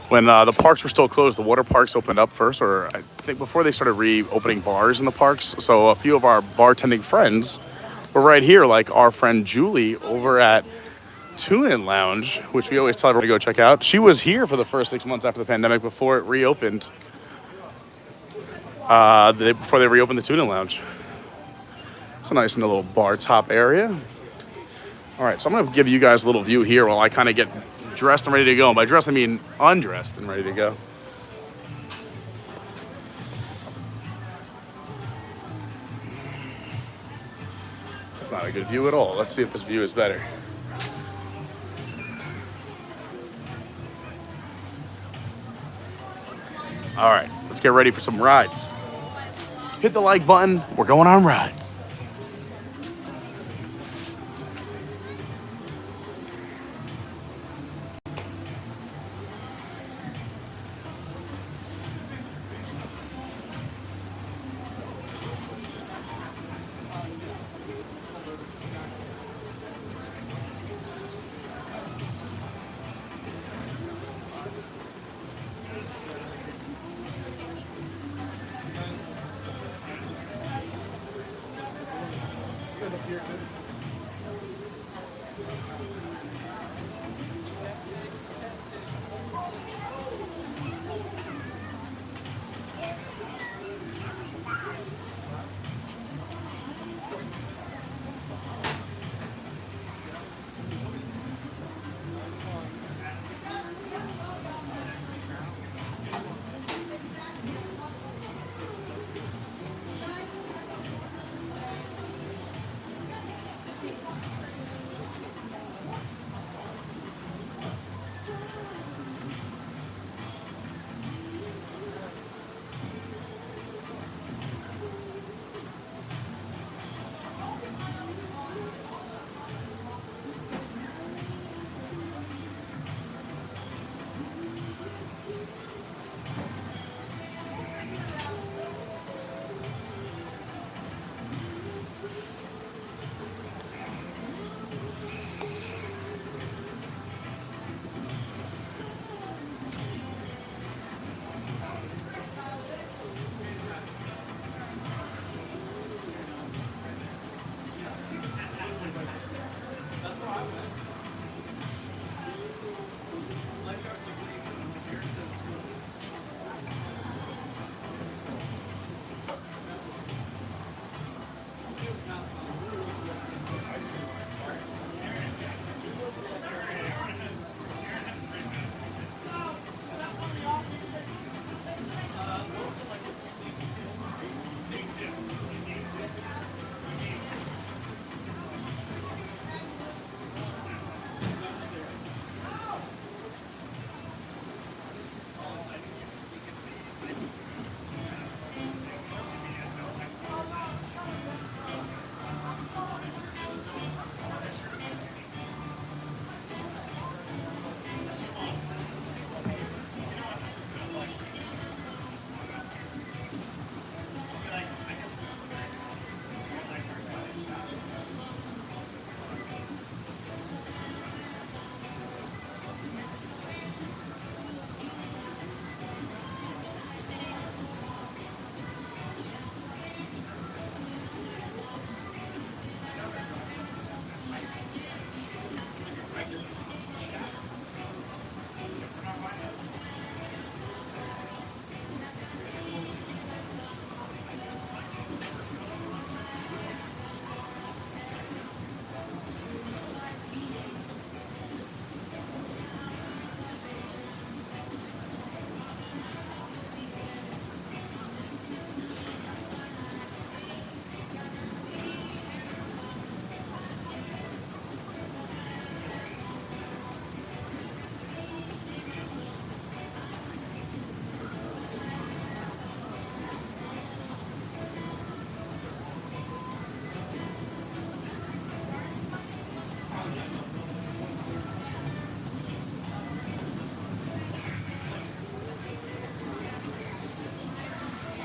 When the parks were still closed, the water parks opened up first, or I think before they started reopening bars in the parks. So a few of our bartending friends were right here, like our friend Julie over at Tune-In Lounge, which we always tell everyone to go check out. She was here for the first 6 months after the pandemic before it reopened. Before they reopened the Tune-In Lounge. It's a nice little bar top area. All right, so I'm gonna give you guys a little view here while I kind of get dressed and ready to go. And by dressed, I mean undressed and ready to go. That's not a good view at all. Let's see if this view is better. All right, let's get ready for some rides. Hit the like button. We're going on rides.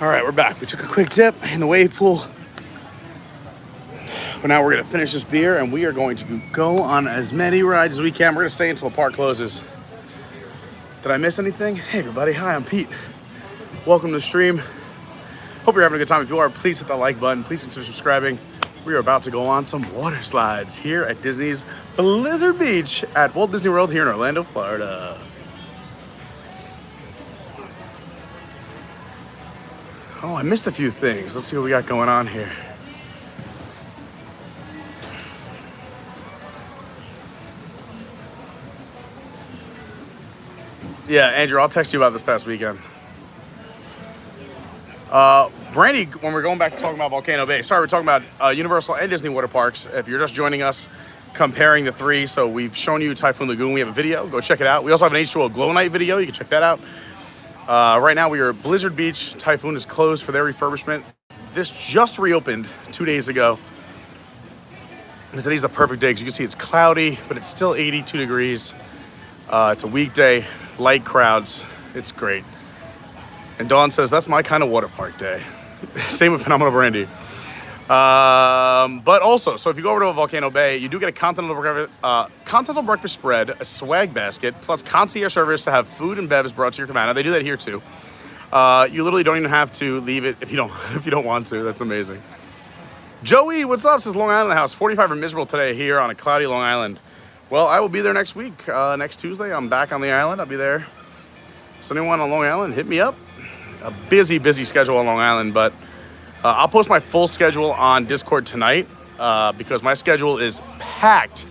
All right, we're back. We took a quick dip in the wave pool. But now we're gonna finish this beer and we are going to go on as many rides as we can. We're gonna stay until the park closes. Did I miss anything? Hey everybody, hi, I'm Pete. Welcome to the stream. Hope you're having a good time. If you are, please hit that like button. Please consider subscribing. We are about to go on some water slides here at Disney's Blizzard Beach at Walt Disney World here in Orlando, Florida. Oh, I missed a few things. Let's see what we got going on here. Yeah, Andrew, I'll text you about this past weekend. Brandy, when we're going back to talking about Volcano Bay, sorry, we're talking about Universal and Disney water parks. If you're just joining us, comparing the three, so we've shown you Typhoon Lagoon. We have a video. Go check it out. We also have an H2O Glow Night video. You can check that out. Right now, we are at Blizzard Beach. Typhoon is closed for their refurbishment. This just reopened 2 days ago. And today's the perfect day because you can see it's cloudy, but it's still 82 degrees. It's a weekday. Light crowds. It's great. And Dawn says, that's my kind of water park day. Same with Phenomenal Brandy. But also, so if you go over to Volcano Bay, you do get a continental breakfast spread, a swag basket, plus concierge service to have food and bevs brought to your cabana. They do that here too. You literally don't even have to leave it if you don't want to. That's amazing. Joey, what's up? Says Long Island House. 45 are miserable today here on a cloudy Long Island. Well, I will be there next week. Next Tuesday, I'm back on the island. I'll be there. So anyone on Long Island, hit me up. A busy schedule on Long Island, but I'll post my full schedule on Discord tonight because my schedule is packed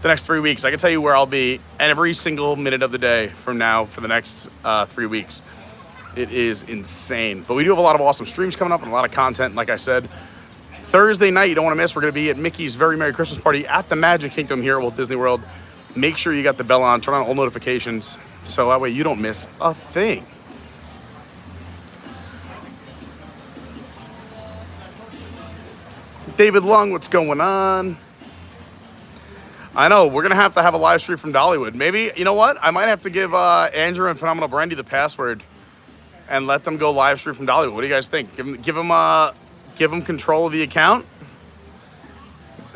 the next 3 weeks. I can tell you where I'll be every single minute of the day from now for the next 3 weeks. It is insane. But we do have a lot of awesome streams coming up and a lot of content. Like I said, Thursday night, you don't want to miss. We're going to be at Mickey's Very Merry Christmas Party at the Magic Kingdom here at Walt Disney World. Make sure you got the bell on, turn on all notifications, so that way you don't miss a thing. David Lung, what's going on? I know, we're going to have a live stream from Dollywood. Maybe, you know what? I might have to give Andrew and Phenomenal Brandy the password and let them go live stream from Dollywood. What do you guys think? Give them control of the account.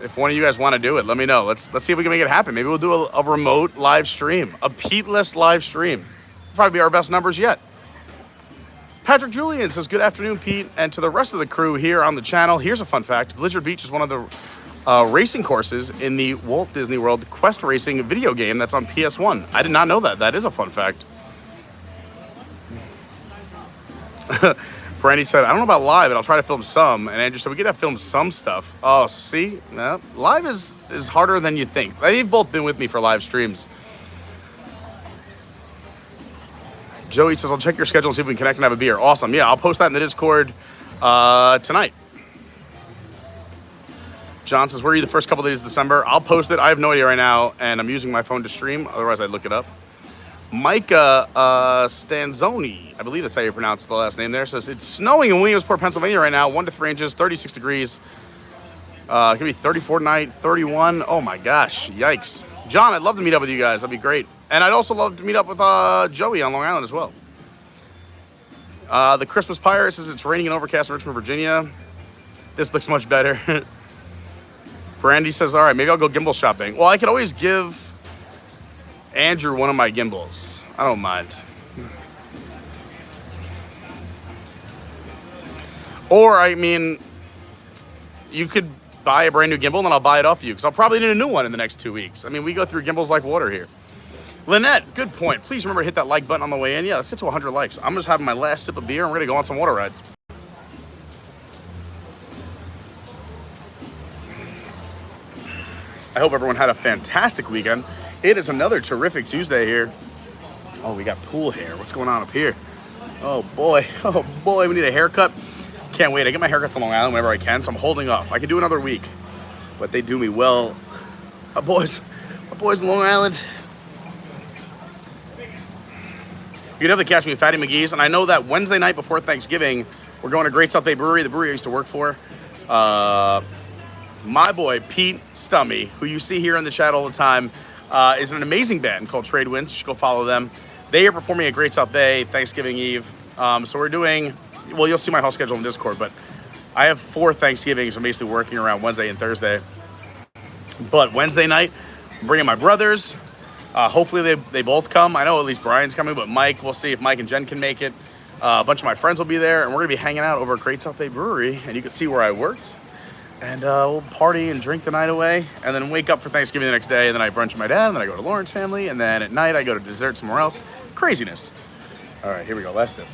If one of you guys want to do it, let me know. Let's see if we can make it happen. Maybe we'll do a remote live stream, a Pete-less live stream. Probably be our best numbers yet. Patrick Julian says, good afternoon, Pete, and to the rest of the crew here on the channel. Here's a fun fact. Blizzard Beach is one of the racing courses in the Walt Disney World Quest Racing video game that's on PS1. I did not know that. That is a fun fact. Brandy said, I don't know about live, but I'll try to film some. And Andrew said, we could have filmed some stuff. Oh, see? No, live is harder than you think. They've both been with me for live streams. Joey says, I'll check your schedule and see if we can connect and have a beer. Awesome. Yeah, I'll post that in the Discord tonight. John says, where are you the first couple days of December? I'll post it. I have no idea right now, and I'm using my phone to stream. Otherwise, I'd look it up. Micah Stanzoni, I believe that's how you pronounce the last name there, says, it's snowing in Williamsport, Pennsylvania right now, 1 to 3 inches, 36 degrees. It's going to be 34 tonight, 31. Oh my gosh, yikes. John, I'd love to meet up with you guys. That'd be great. And I'd also love to meet up with Joey on Long Island as well. The Christmas Pirate says it's raining and overcast in Richmond, Virginia. This looks much better. Brandy says, all right, maybe I'll go gimbal shopping. Well, I could always give Andrew one of my gimbals. I don't mind. Or, I mean, you could buy a brand new gimbal and then I'll buy it off you because I'll probably need a new one in the next 2 weeks. I mean, we go through gimbals like water here. Lynette, good point. Please remember to hit that like button on the way in. Yeah, let's get to 100 likes. I'm just having my last sip of beer and we're going to go on some water rides. I hope everyone had a fantastic weekend. It is another terrific Tuesday here. Oh, we got pool hair. What's going on up here? Oh boy, we need a haircut. Can't wait. I get my haircuts on Long Island whenever I can, so I'm holding off. I can do another week, but they do me well. My boys in Long Island. You can definitely catch me at Fatty McGee's, and I know that Wednesday night before Thanksgiving, we're going to Great South Bay Brewery, the brewery I used to work for. My boy, Pete Stummy, who you see here in the chat all the time, is an amazing band called Trade Winds. You should go follow them. They are performing at Great South Bay Thanksgiving Eve. So we're doing well, you'll see my whole schedule in Discord, but I have 4 Thanksgivings. I'm basically working around Wednesday and Thursday. But Wednesday night, I'm bringing my brothers. Hopefully they both come. I know at least Brian's coming, but Mike, we'll see if Mike and Jen can make it. A bunch of my friends will be there, and we're gonna be hanging out over at Great South Bay Brewery, and you can see where I worked. And we'll party and drink the night away, and then wake up for Thanksgiving the next day, and then I brunch with my dad, and then I go to Lauren's family, and then at night I go to dessert somewhere else. Craziness. All right, here we go, last sip.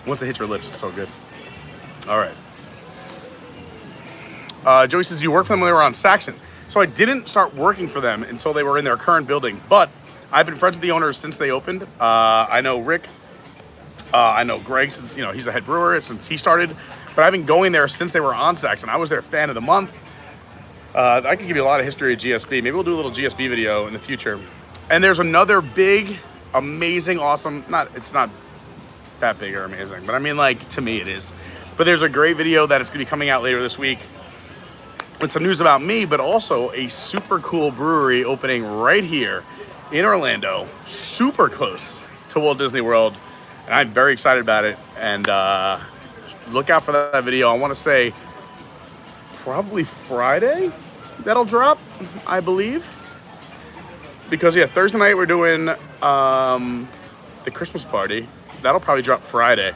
Once it hits your lips, it's so good. All right. Joey says, you work for them when they were on Saxon. So I didn't start working for them until they were in their current building, but I've been friends with the owners since they opened. I know Rick. I know Greg since, he's the head brewer since he started. But I've been going there since they were on Saxon. I was their fan of the month. I can give you a lot of history of GSB. Maybe we'll do a little GSB video in the future. And there's another big, amazing, awesome, it's not that big or amazing, but I mean, like, to me it is. But there's a great video that is going to be coming out later this week with some news about me, but also a super cool brewery opening right here in Orlando, super close to Walt Disney World, and I'm very excited about it. And look out for that video. I want to say probably Friday that'll drop, I believe, because yeah, Thursday night we're doing the Christmas party. That'll probably drop Friday.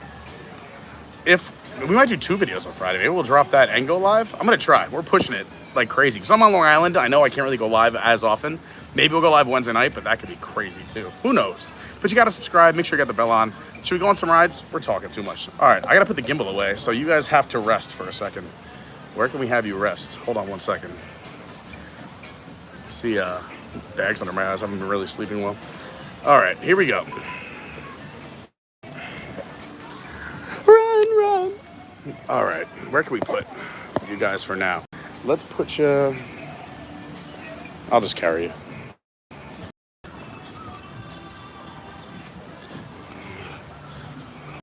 If we might do 2 videos on Friday, maybe we'll drop that and go live. I'm gonna try. We're pushing it like crazy because I'm on Long Island. I know I can't really go live as often. Maybe we'll go live Wednesday night, but that could be crazy too. Who knows? But you gotta subscribe. Make sure you got the bell on. Should we go on some rides? We're talking too much. All right, I gotta put the gimbal away, so you guys have to rest for a second. Where can we have you rest? Hold on one second. See, bags under my eyes. I haven't been really sleeping well. All right, here we go. Run. All right, where can we put you guys for now? Let's put you, I'll just carry you.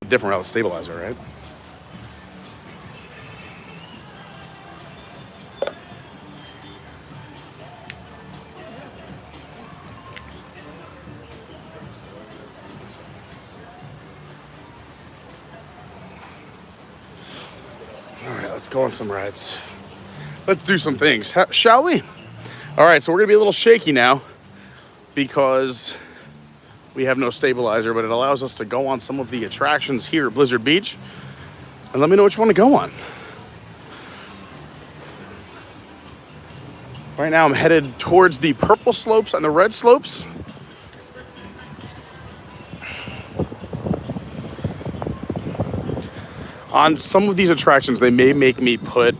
Different route stabilizer, right? Let's go on some rides. Let's do some things, shall we? All right, so we're gonna be a little shaky now because we have no stabilizer, but it allows us to go on some of the attractions here at Blizzard Beach. And let me know which one to go on. Right now I'm headed towards the purple slopes and the red slopes. On some of these attractions, they may make me put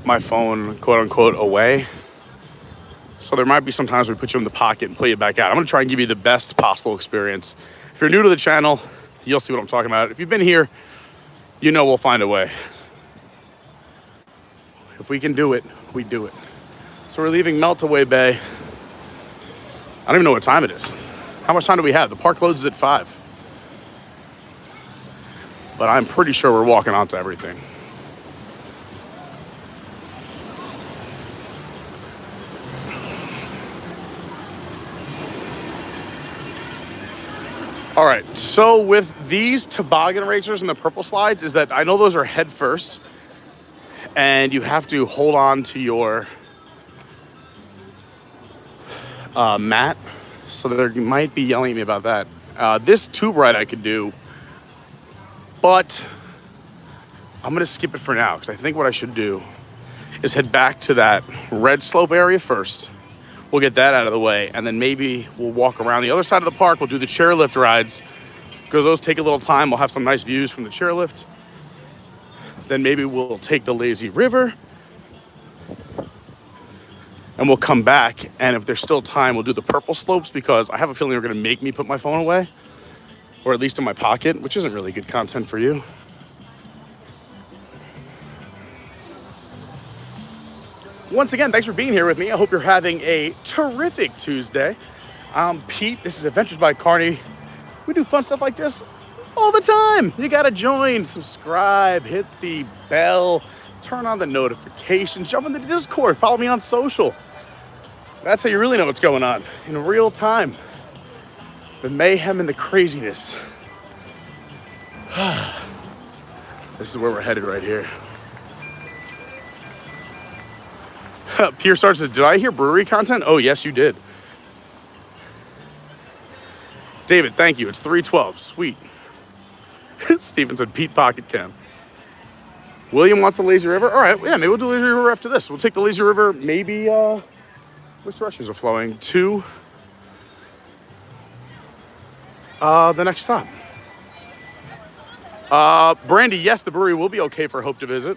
my phone, quote unquote, away. So there might be some times we put you in the pocket and pull you back out. I'm gonna try and give you the best possible experience. If you're new to the channel, you'll see what I'm talking about. If you've been here, you know we'll find a way. If we can do it, we do it. So we're leaving Meltaway Bay. I don't even know what time it is. How much time do we have? The park closes at 5. But I'm pretty sure we're walking onto everything. All right, so with these toboggan racers and the purple slides is that I know those are head first and you have to hold on to your mat. So they might be yelling at me about that. This tube ride I could do, but I'm gonna skip it for now because I think what I should do is head back to that red slope area first. We'll get that out of the way, and then maybe we'll walk around the other side of the park. We'll do the chairlift rides because those take a little time. We'll have some nice views from the chairlift. Then maybe we'll take the lazy river and we'll come back, and if there's still time, we'll do the purple slopes because I have a feeling they're gonna make me put my phone away, or at least in my pocket, which isn't really good content for you. Once again, thanks for being here with me. I hope you're having a terrific Tuesday. I'm Pete. This is Adventures by Carney. We do fun stuff like this all the time. You gotta join, subscribe, hit the bell, turn on the notifications, jump into the Discord, follow me on social. That's how you really know what's going on in real time. The mayhem and the craziness. This is where we're headed right here. Pierre starts to, did I hear brewery content? Oh, yes, you did. David, thank you. It's 312. Sweet. Steven said Pete Pocket Cam. William wants the Lazy River. All right, yeah, maybe we'll do Lazy River after this. We'll take the Lazy River, maybe, which directions are flowing? To the next stop. Brandy, yes, the brewery will be okay for Hope to visit.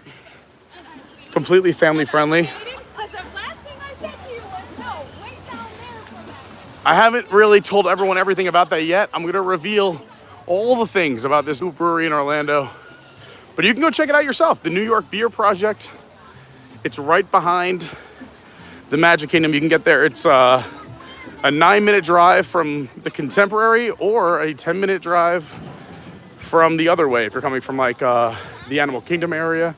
Completely family friendly. I haven't really told everyone everything about that yet. I'm gonna reveal all the things about this new brewery in Orlando. But you can go check it out yourself. The New York Beer Project. It's right behind the Magic Kingdom. You can get there. It's a 9-minute drive from the Contemporary or a 10-minute drive from the other way if you're coming from like the Animal Kingdom area.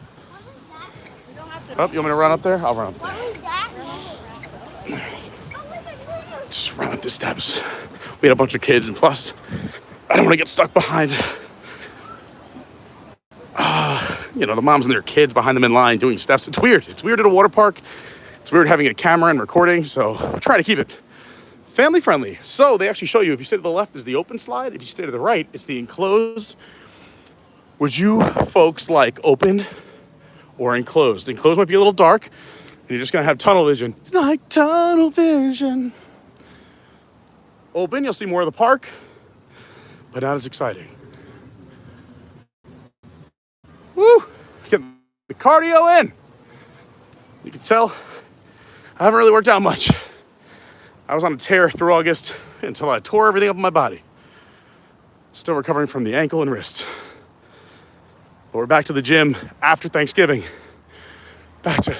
Oh, you want me to run up there? I'll run up there. Just run up the steps. We had a bunch of kids, and plus, I don't want to get stuck behind, you know, the moms and their kids behind them in line doing steps. It's weird. It's weird at a water park. It's weird having a camera and recording, so we're trying to keep it family friendly. So they actually show you, if you stay to the left, is the open slide. If you stay to the right, it's the enclosed. Would you folks like open or enclosed? Enclosed might be a little dark, and you're just gonna have tunnel vision. Like tunnel vision. Open, you'll see more of the park, but not as exciting. Woo! Get the cardio in. You can tell I haven't really worked out much. I was on a tear through August until I tore everything up in my body. Still recovering from the ankle and wrist. But we're back to the gym after Thanksgiving. Back to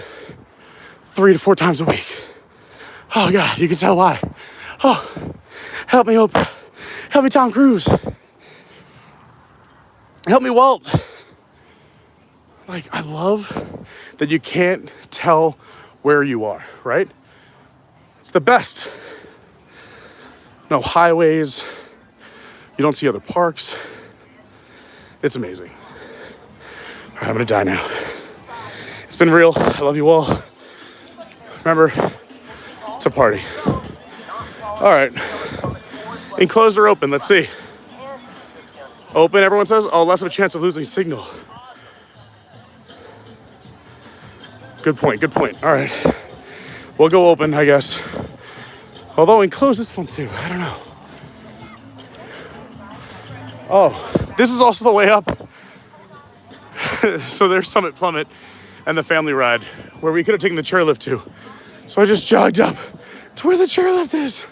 3 to 4 times a week. Oh God, you can tell why. Oh, help me, Oprah. Help me, Tom Cruise. Help me, Walt. Like, I love that you can't tell where you are, right? It's the best. No highways. You don't see other parks. It's amazing. All right, I'm gonna die now. It's been real. I love you all. Remember, it's a party. All right. Enclosed or open? Let's see. Open, everyone says? Oh, less of a chance of losing signal. Good point, good point. All right. We'll go open, I guess. Although enclosed is fun too. I don't know. Oh, this is also the way up. So there's Summit Plummet and the family ride where we could have taken the chairlift to. So I just jogged up to where the chairlift is.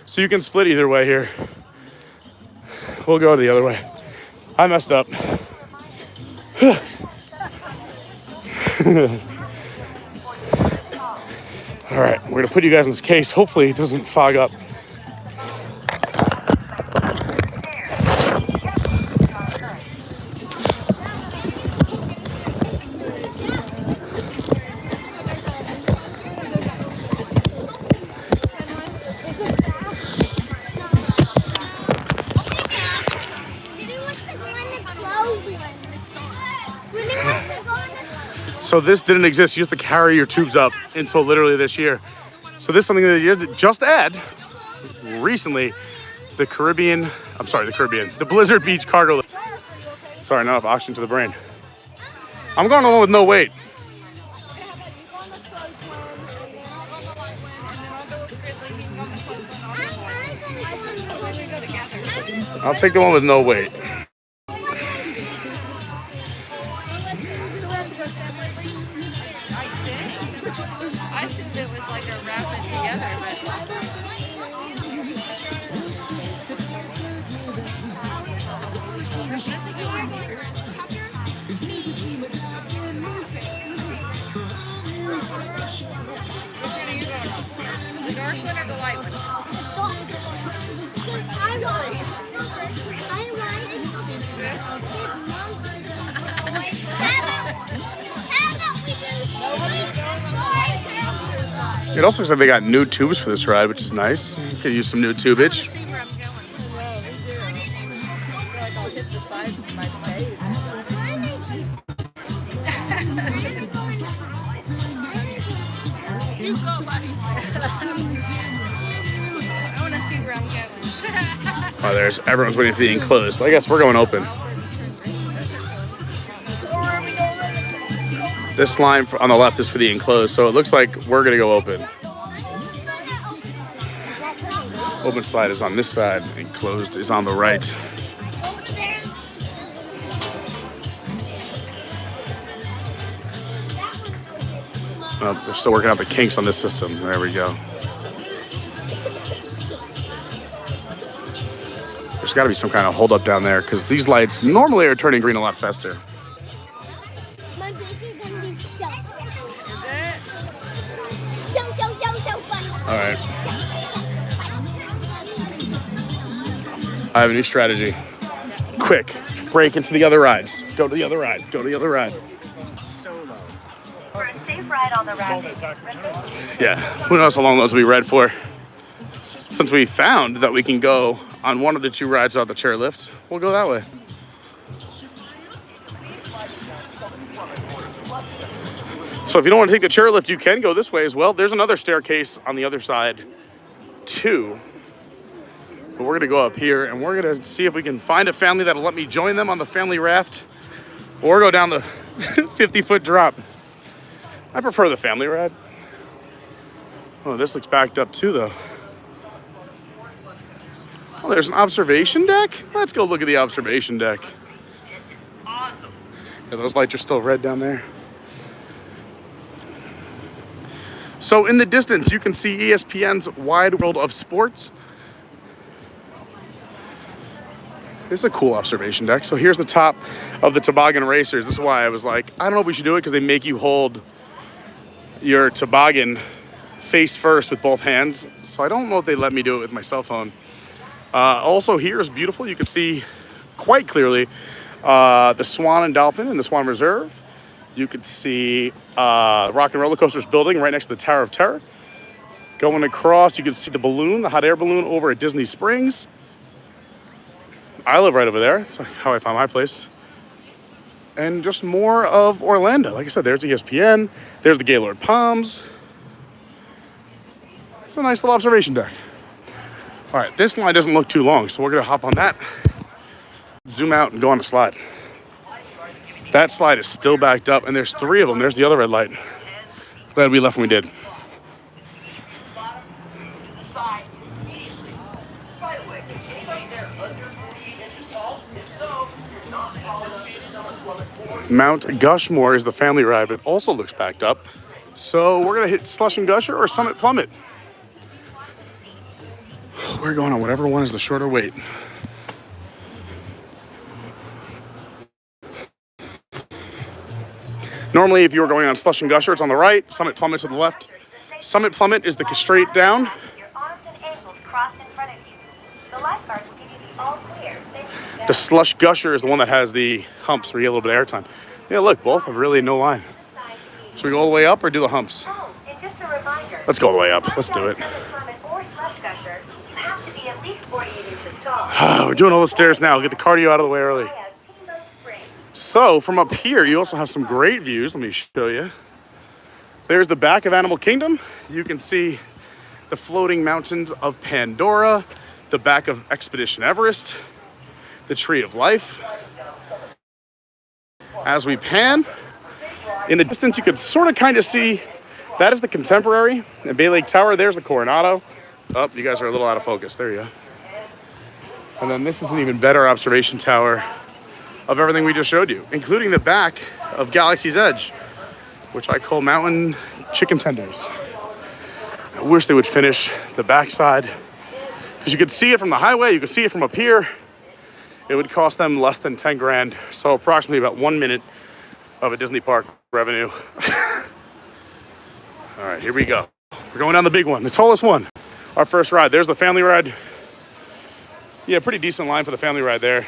So you can split either way here. We'll go the other way. I messed up. All right, we're gonna put you guys in this case. Hopefully it doesn't fog up. So this didn't exist. You have to carry your tubes up until literally this year. So this is something that you just add recently, the Blizzard Beach cargo lift. Sorry, now I have oxygen to the brain. I'm going along with no weight. I'll take the one with no weight. I assumed it was like a wrap it together, but which one are you going on? The dark one or the light one? It also looks like they got new tubes for this ride, which is nice. You could use some new tubage. See where I'm going. No, me too. I feel like I'll hit the side of my face. You go, buddy. I want to see where I'm going. Oh, there's everyone's waiting for the enclosed. I guess we're going open. This line on the left is for the enclosed, so it looks like we're gonna go open. Open slide is on this side, enclosed is on the right. Oh, they're still working out the kinks on this system. There we go. There's got to be some kind of holdup down there because these lights normally are turning green a lot faster. My baby's gonna be so Is it? so fun. All right. I have a new strategy. Quick, break into the other rides. Go to the other ride. Go to the other ride. For a safe ride on the ride. Yeah, who knows how long those will be red for. Since we found that we can go on one of the two rides without the chairlift, we'll go that way. So if you don't want to take the chairlift, you can go this way as well. There's another staircase on the other side too. But we're gonna go up here and we're gonna see if we can find a family that'll let me join them on the family raft or go down the 50-foot drop. I prefer the family ride. Oh, this looks backed up too though. Oh, there's an observation deck? Let's go look at the observation deck. Yeah, those lights are still red down there. So in the distance, you can see ESPN's Wide World of Sports. This is a cool observation deck. So here's the top of the toboggan racers. This is why I was like, I don't know if we should do it because they make you hold your toboggan face first with both hands. So I don't know if they let me do it with my cell phone. Also here is beautiful. You can see quite clearly the Swan and Dolphin in the Swan Reserve. You could see Rock and Roller Coasters building right next to the Tower of Terror. Going across, you can see the balloon, the hot air balloon over at Disney Springs. I live right over there. That's how I found my place. And just more of Orlando. Like I said, there's ESPN. There's the Gaylord Palms. It's a nice little observation deck. All right, this line doesn't look too long, so we're gonna hop on that, zoom out and go on the slide. That slide is still backed up, and there's three of them. There's the other red light. Glad we left when we did. Mount Gushmore is the family ride, but also looks backed up. So we're gonna hit Slush and Gusher or Summit Plummet. We're going on whatever one is the shorter wait. Normally, if you were going on Slush and Gusher, it's on the right, Summit Plummet to the left. Summit Plummet is the straight down. Your arms and ankles crossed in front of you. The lifeguards will give you the all clear. The Slush Gusher is the one that has the humps where you get a little bit of airtime. Yeah, look, both have really no line. Should we go all the way up or do the humps? Oh, and just a reminder. Let's go all the way up. Let's do it. We're doing all the stairs now. Get the cardio out of the way early. So from up here, you also have some great views. Let me show you. There's the back of Animal Kingdom. You can see the floating mountains of Pandora, the back of Expedition Everest, the Tree of Life. As we pan, in the distance, you could sort of kind of see that is the Contemporary and Bay Lake Tower. There's the Coronado. Oh, you guys are a little out of focus. There you go. And then this is an even better observation tower of everything we just showed you, including the back of Galaxy's Edge, which I call mountain chicken tenders. I wish they would finish the backside because you could see it from the highway, you could see it from up here. It would cost them less than 10 grand, so approximately about 1 minute of a Disney park revenue. All right, here we go. We're going down the big one, the tallest one. Our first ride. There's the family ride. Yeah, pretty decent line for the family ride there.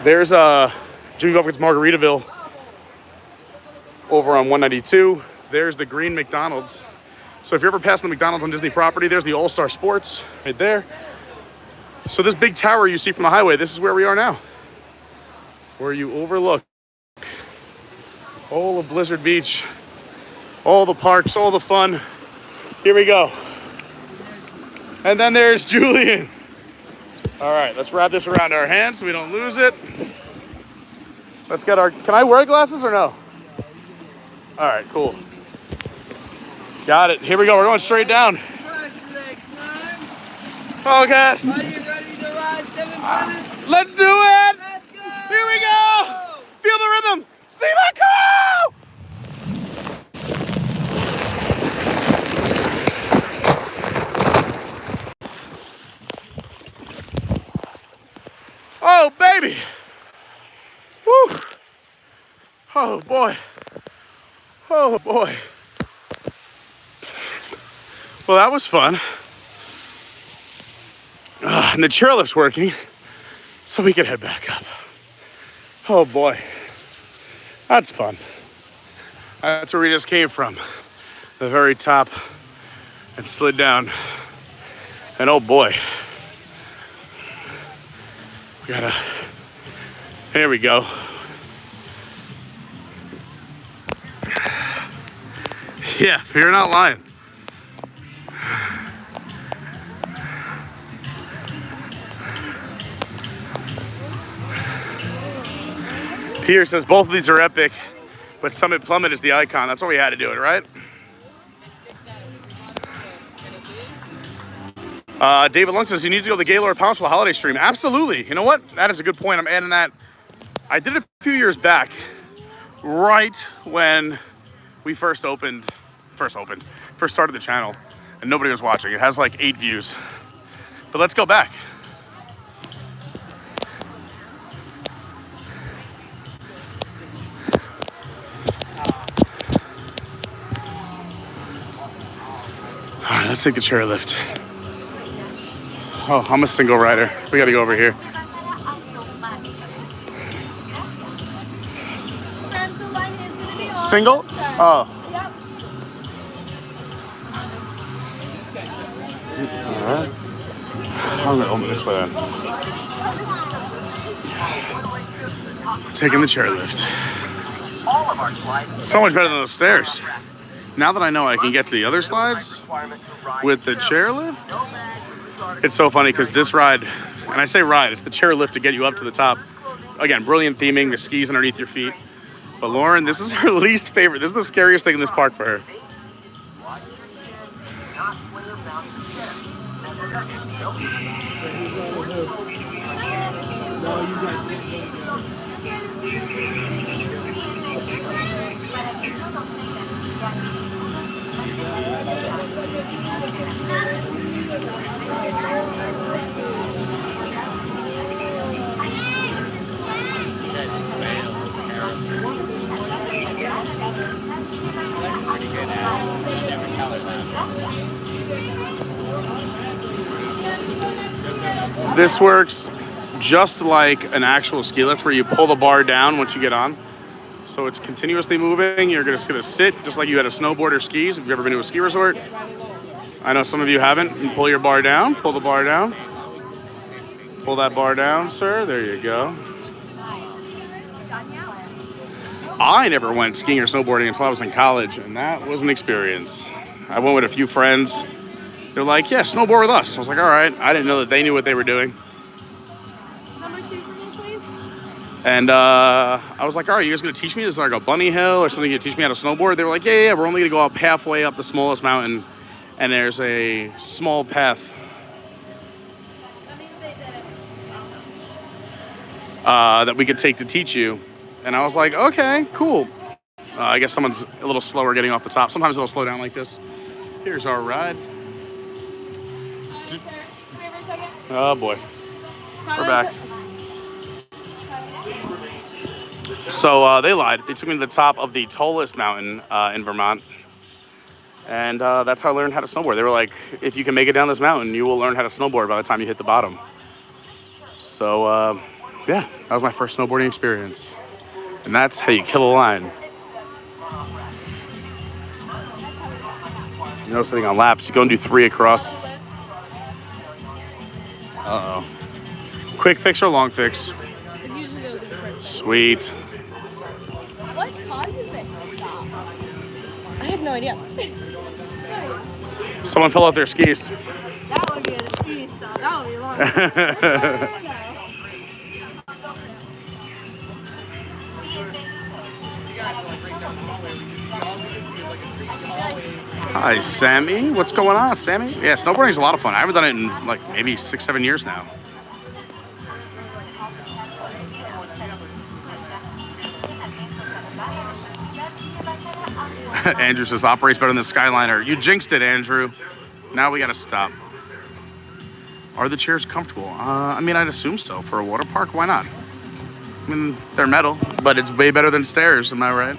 There's Jimmy Buffett's Margaritaville. over on 192. There's the green McDonald's. So if you're ever passing the McDonald's on Disney property, there's the All-Star Sports right there. So this big tower you see from the highway, this is where we are now, where you overlook all of Blizzard Beach, all the parks, all the fun. Here we go. And then there's Julian. All right, let's wrap this around our hands so we don't lose it. Let's get our, can I wear glasses or no? All right, cool. Got it. Here we go. We're going straight down. Oh, God. Are you ready to ride 7 minutes? Let's do it. Let's go! Here we go. Feel the rhythm. See that go! Oh, baby. Woo. Oh, boy. Oh, boy. Well, that was fun. And the chairlift's working, so we can head back up. Oh, boy. That's fun. That's where we just came from. The very top and slid down. And oh, boy. We gotta, here we go. Yeah, you're not lying. Pierre says both of these are epic, but Summit Plummet is the icon. That's why we had to do it, right? David Lung says you need to go to the Gaylord Palms for the holiday stream. Absolutely. You know what? That is a good point. I'm adding that. I did it a few years back, right when we first started the channel, and nobody was watching. It has like 8 views. But let's go back. All right, let's take the chairlift. Oh, I'm a single rider. We gotta go over here. Single? Oh. Alright. I'm gonna open this way then. Taking the chairlift. So much better than those stairs. Now that I know I can get to the other slides with the chairlift, it's so funny because this ride, and I say ride, it's the chairlift to get you up to the top. Again, brilliant theming, the skis underneath your feet. But Lauren, this is her least favorite. This is the scariest thing in this park for her. This works just like an actual ski lift where you pull the bar down once you get on. So it's continuously moving. You're just gonna sit just like you had a snowboard or skis. Have you ever been to a ski resort? I know some of you haven't. You pull your bar down, pull the bar down. Pull that bar down, sir. There you go. I never went skiing or snowboarding until I was in college, and that was an experience. I went with a few friends. They're like, yeah, snowboard with us. I was like, all right. I didn't know that they knew what they were doing. Number 2 for me, please. And I was like, all right, you guys gonna teach me this like a bunny hill or something to teach me how to snowboard? They were like, yeah, we're only gonna go up halfway up the smallest mountain, and there's a small path that we could take to teach you. And I was like, okay, cool. I guess someone's a little slower getting off the top. Sometimes it'll slow down like this. Here's our ride. Oh boy, we're back. So they lied. They took me to the top of the tallest mountain in Vermont. And that's how I learned how to snowboard. They were like, if you can make it down this mountain, you will learn how to snowboard by the time you hit the bottom. So yeah, that was my first snowboarding experience. And that's how you kill a line. No sitting on laps. You go and do 3 across. Uh-oh. Quick fix or long fix? It usually goes in quick. Sweet. What causes it to stop? I have no idea. Someone fell out their skis. That would be an excuse, though. That would be long. Hi, Sammy. What's going on, Sammy? Yeah, snowboarding's a lot of fun. I haven't done it in like maybe 6-7 years now. Andrew says operates better than the Skyliner. You jinxed it, Andrew. Now we gotta stop. Are the chairs comfortable? I mean, I'd assume so. For a water park, why not? I mean, they're metal, but it's way better than stairs, am I right?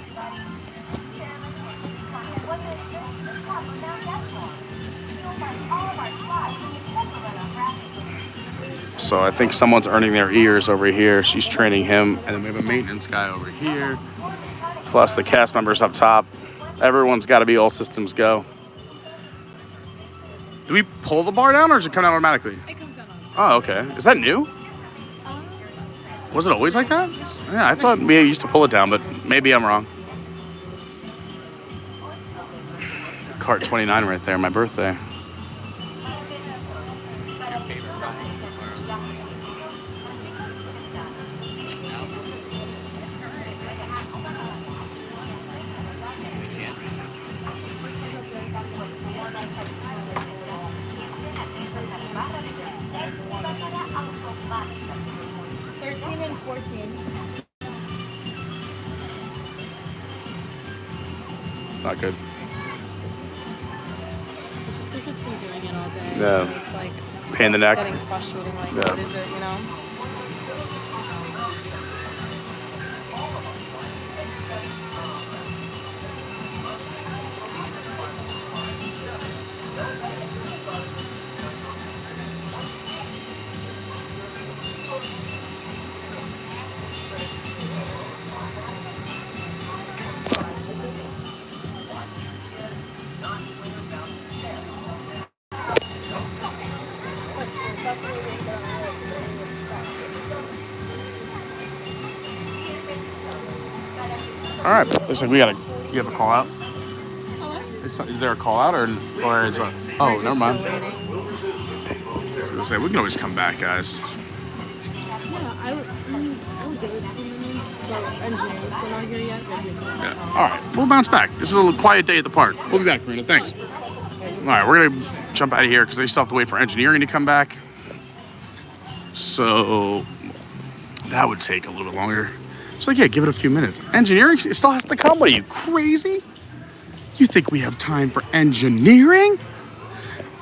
So I think someone's earning their ears over here. She's training him, and then we have a maintenance guy over here. Plus the cast members up top. Everyone's got to be all systems go. Do we pull the bar down, or does it come down automatically? It comes down on. Oh, okay. Is that new? Was it always like that? Yeah, I thought we used to pull it down, but maybe I'm wrong. Cart 29 right there, my birthday. Not good. It's just because it's been doing it all day. Yeah. So it's like Pain in the neck. getting frustrating. Like, Yeah. what is it, you know? All right, looks like we gotta. You have a call out? Hello? Is there a call out or is it? Oh, never mind. I was gonna say we can always come back, guys. Yeah, I would give it 2 minutes, but engineering's still not here yet. Yeah. All right, we'll bounce back. This is a quiet day at the park. We'll be back, Karina. Thanks. All right, we're gonna jump out of here because they still have to wait for engineering to come back. So that would take a little bit longer. So yeah, give it a few minutes. Engineering still has to come. What are you, crazy? You think we have time for engineering?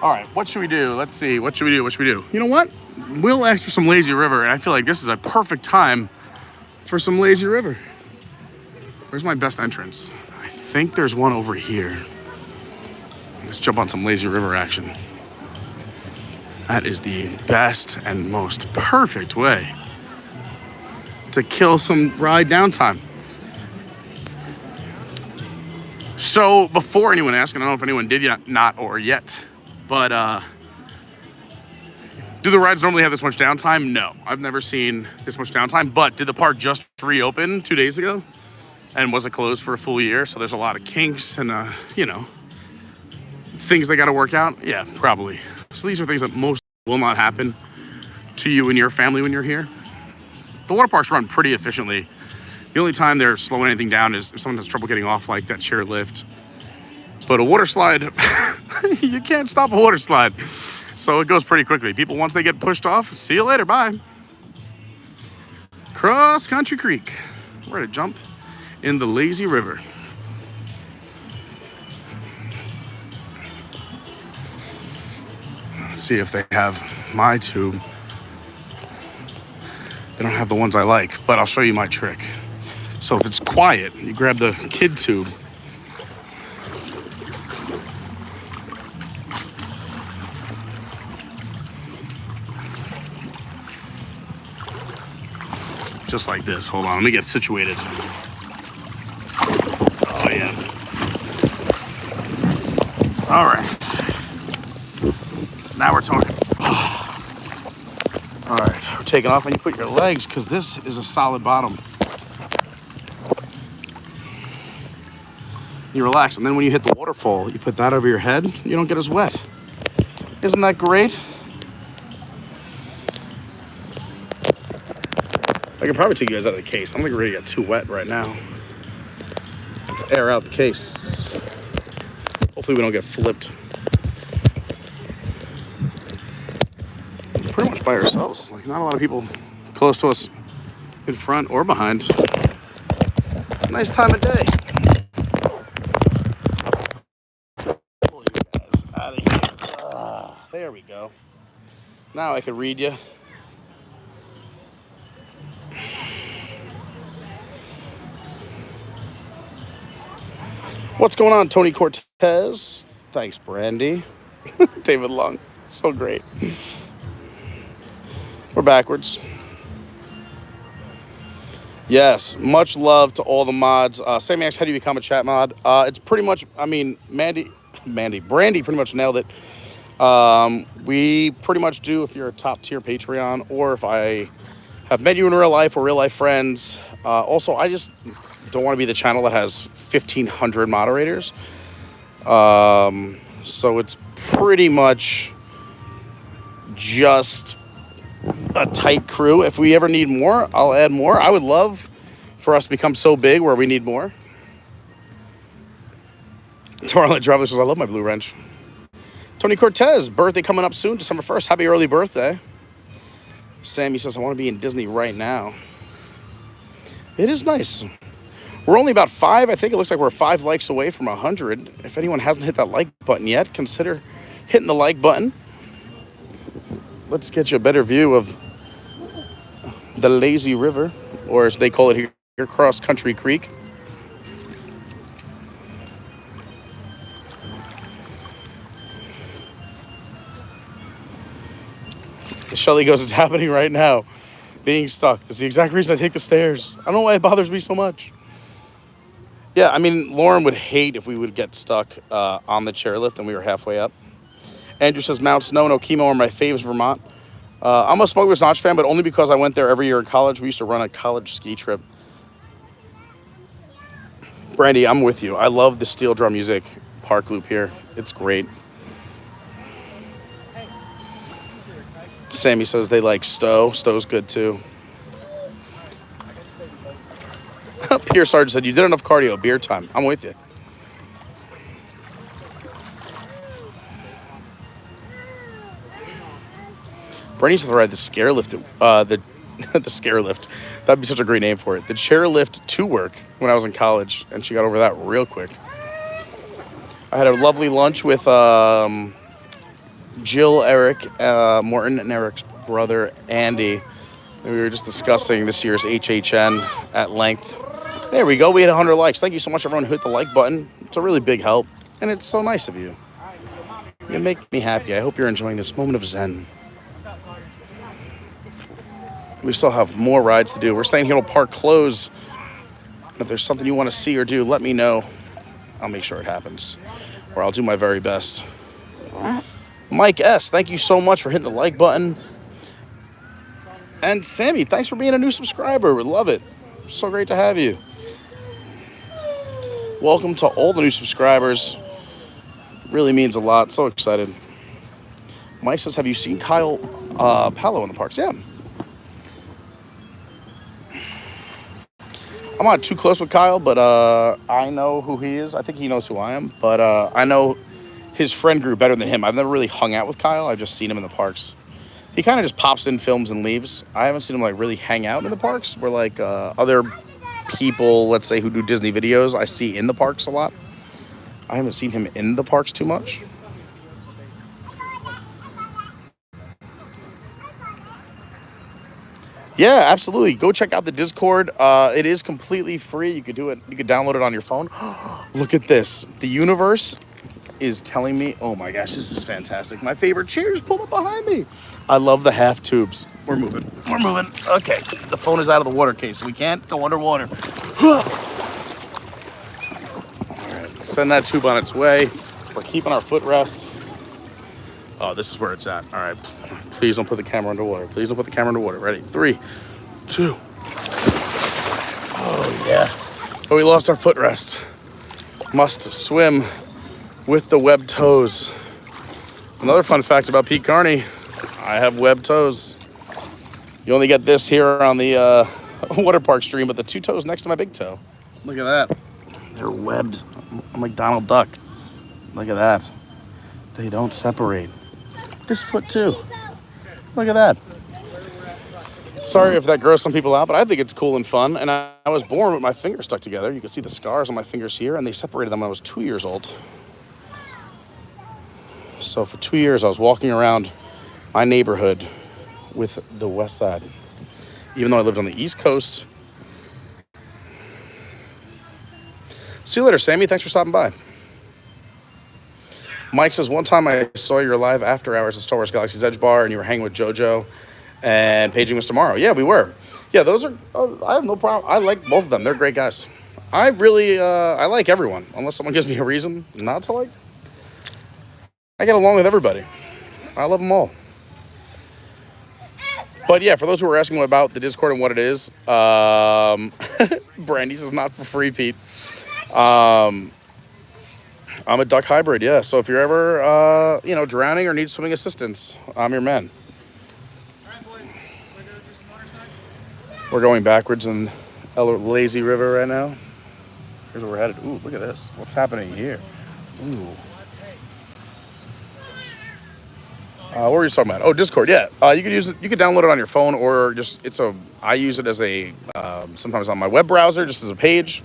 All right, what should we do? Let's see. What should we do? What should we do? You know what? We'll ask for some lazy river, and I feel like this is a perfect time for some lazy river. Where's my best entrance? I think there's one over here. Let's jump on some lazy river action. That is the best and most perfect way to kill some ride downtime. So before anyone asks, and I don't know if anyone did yet, not or yet, but do the rides normally have this much downtime? No, I've never seen this much downtime, but did the park just reopen 2 days ago? And was it closed for a full year? So there's a lot of kinks and, you know, things they gotta work out? Yeah, probably. So these are things that most will not happen to you and your family when you're here. The water parks run pretty efficiently. The only time they're slowing anything down is if someone has trouble getting off, like that chairlift. But a water slide, you can't stop a water slide. So it goes pretty quickly. People, once they get pushed off, see you later, bye. Cross Country Creek. We're gonna jump in the lazy river. Let's see if they have my tube. They don't have the ones I like, but I'll show you my trick. So if it's quiet, you grab the kid tube. Just like this. Hold on, let me get situated. Oh yeah. All right. Now we're talking. All right, we're taking off and you put your legs because this is a solid bottom. You relax, and then when you hit the waterfall, you put that over your head, you don't get as wet. Isn't that great? I can probably take you guys out of the case. I don't think we're gonna get too wet right now. Let's air out the case. Hopefully we don't get flipped. Pretty much by ourselves. Like, not a lot of people close to us in front or behind. Nice time of day. Pull you guys out of here. There we go. Now I can read you. What's going on, Tony Cortez? Thanks, Brandy. David Long. So great. We're backwards. Yes, much love to all the mods. Sammy asks, how do you become a chat mod? It's pretty much, I mean, Brandy pretty much nailed it. We pretty much do if you're a top tier Patreon, or if I have met you in real life or real life friends. Also, I just don't want to be the channel that has 1,500 moderators. So it's pretty much just a tight crew. If we ever need more, I'll add more. I would love for us to become so big where we need more. Tomorrowland Traveler says, I love my blue wrench. Tony Cortez, birthday coming up soon, December 1st. Happy early birthday. Sammy says, I want to be in Disney right now. It is nice. We're only about 5. I think it looks like we're 5 likes away from 100. If anyone hasn't hit that like button yet, consider hitting the like button. Let's get you a better view of the lazy river, or as they call it here, Cross Country Creek. Shelly goes, it's happening right now. Being stuck. That's the exact reason I take the stairs. I don't know why it bothers me so much. Yeah, I mean, Lauren would hate if we would get stuck on the chairlift and we were halfway up. Andrew says, Mount Snow and Okemo are my faves, Vermont. I'm a Smuggler's Notch fan, but only because I went there every year in college. We used to run a college ski trip. Brandy, I'm with you. I love the steel drum music park loop here. It's great. Sammy says they like Stowe. Stowe's good too. Pierre Sargent said, you did enough cardio. Beer time. I'm with you. Brandy needs to ride the scare lift. The scare lift. That'd be such a great name for it. The chairlift to work when I was in college, and she got over that real quick. I had a lovely lunch with Jill, Eric, Morton, and Eric's brother, Andy. And we were just discussing this year's HHN at length. There we go. We had 100 likes. Thank you so much, everyone who hit the like button. It's a really big help, and it's so nice of you. You make me happy. I hope you're enjoying this moment of zen. We still have more rides to do. We're staying here till park close. If there's something you want to see or do, let me know. I'll make sure it happens, or I'll do my very best. Mike S., thank you so much for hitting the like button. And Sammy, thanks for being a new subscriber. We love it. So great to have you. Welcome to all the new subscribers. Really means a lot. So excited. Mike says, have you seen Kyle Palo in the parks? Yeah. I'm not too close with Kyle, but I know who he is. I think he knows who I am. But I know his friend group better than him. I've never really hung out with Kyle. I've just seen him in the parks. He kind of just pops in, films, and leaves. I haven't seen him like really hang out in the parks where like other people, let's say, who do Disney videos, I see in the parks a lot. I haven't seen him in the parks too much. Yeah, absolutely. Go check out the Discord. It is completely free. You could do it. You could download it on your phone. Look at this. The universe is telling me, oh my gosh, this is fantastic. My favorite chair is pulled up behind me. I love the half tubes. We're moving. We're moving. Okay. The phone is out of the water case. So we can't go underwater. All right. Send that tube on its way. We're keeping our footrest. Oh, this is where it's at. All right. Please don't put the camera underwater. Please don't put the camera underwater. Ready? 3, 2. Oh, yeah. But we lost our footrest. Must swim with the webbed toes. Another fun fact about Pete Carney, I have webbed toes. You only get this here on the water park stream, but the 2 toes next to my big toe. Look at that. They're webbed. I'm like Donald Duck. Look at that. They don't separate. This foot too. Look at that. Sorry if that grossed some people out, but I think it's cool and fun. And I was born with my fingers stuck together. You can see the scars on my fingers here, and they separated them when I was 2 years old. So for 2 years, I was walking around my neighborhood with the west side. Even though I lived on the East Coast. See you later, Sammy. Thanks for stopping by. Mike says, one time I saw your live after hours at Star Wars Galaxy's Edge Bar, and you were hanging with JoJo and Paging was tomorrow. Yeah, we were. Yeah, those are, I have no problem. I like both of them. They're great guys. I really, I like everyone, unless someone gives me a reason not to like. I get along with everybody. I love them all. But yeah, for those who are asking about the Discord and what it is, Brandy's is not for free, Pete. I'm a duck hybrid, yeah. So if you're ever, drowning or need swimming assistance, I'm your man. All right, boys. We're going to do some water signs. We're going backwards in El Lazy River right now. Here's where we're headed. Ooh, look at this. What's happening here? Ooh. What were you talking about? Oh, Discord, yeah. You could use it. You could download it on your phone, or just I use it as a sometimes on my web browser, just as a page.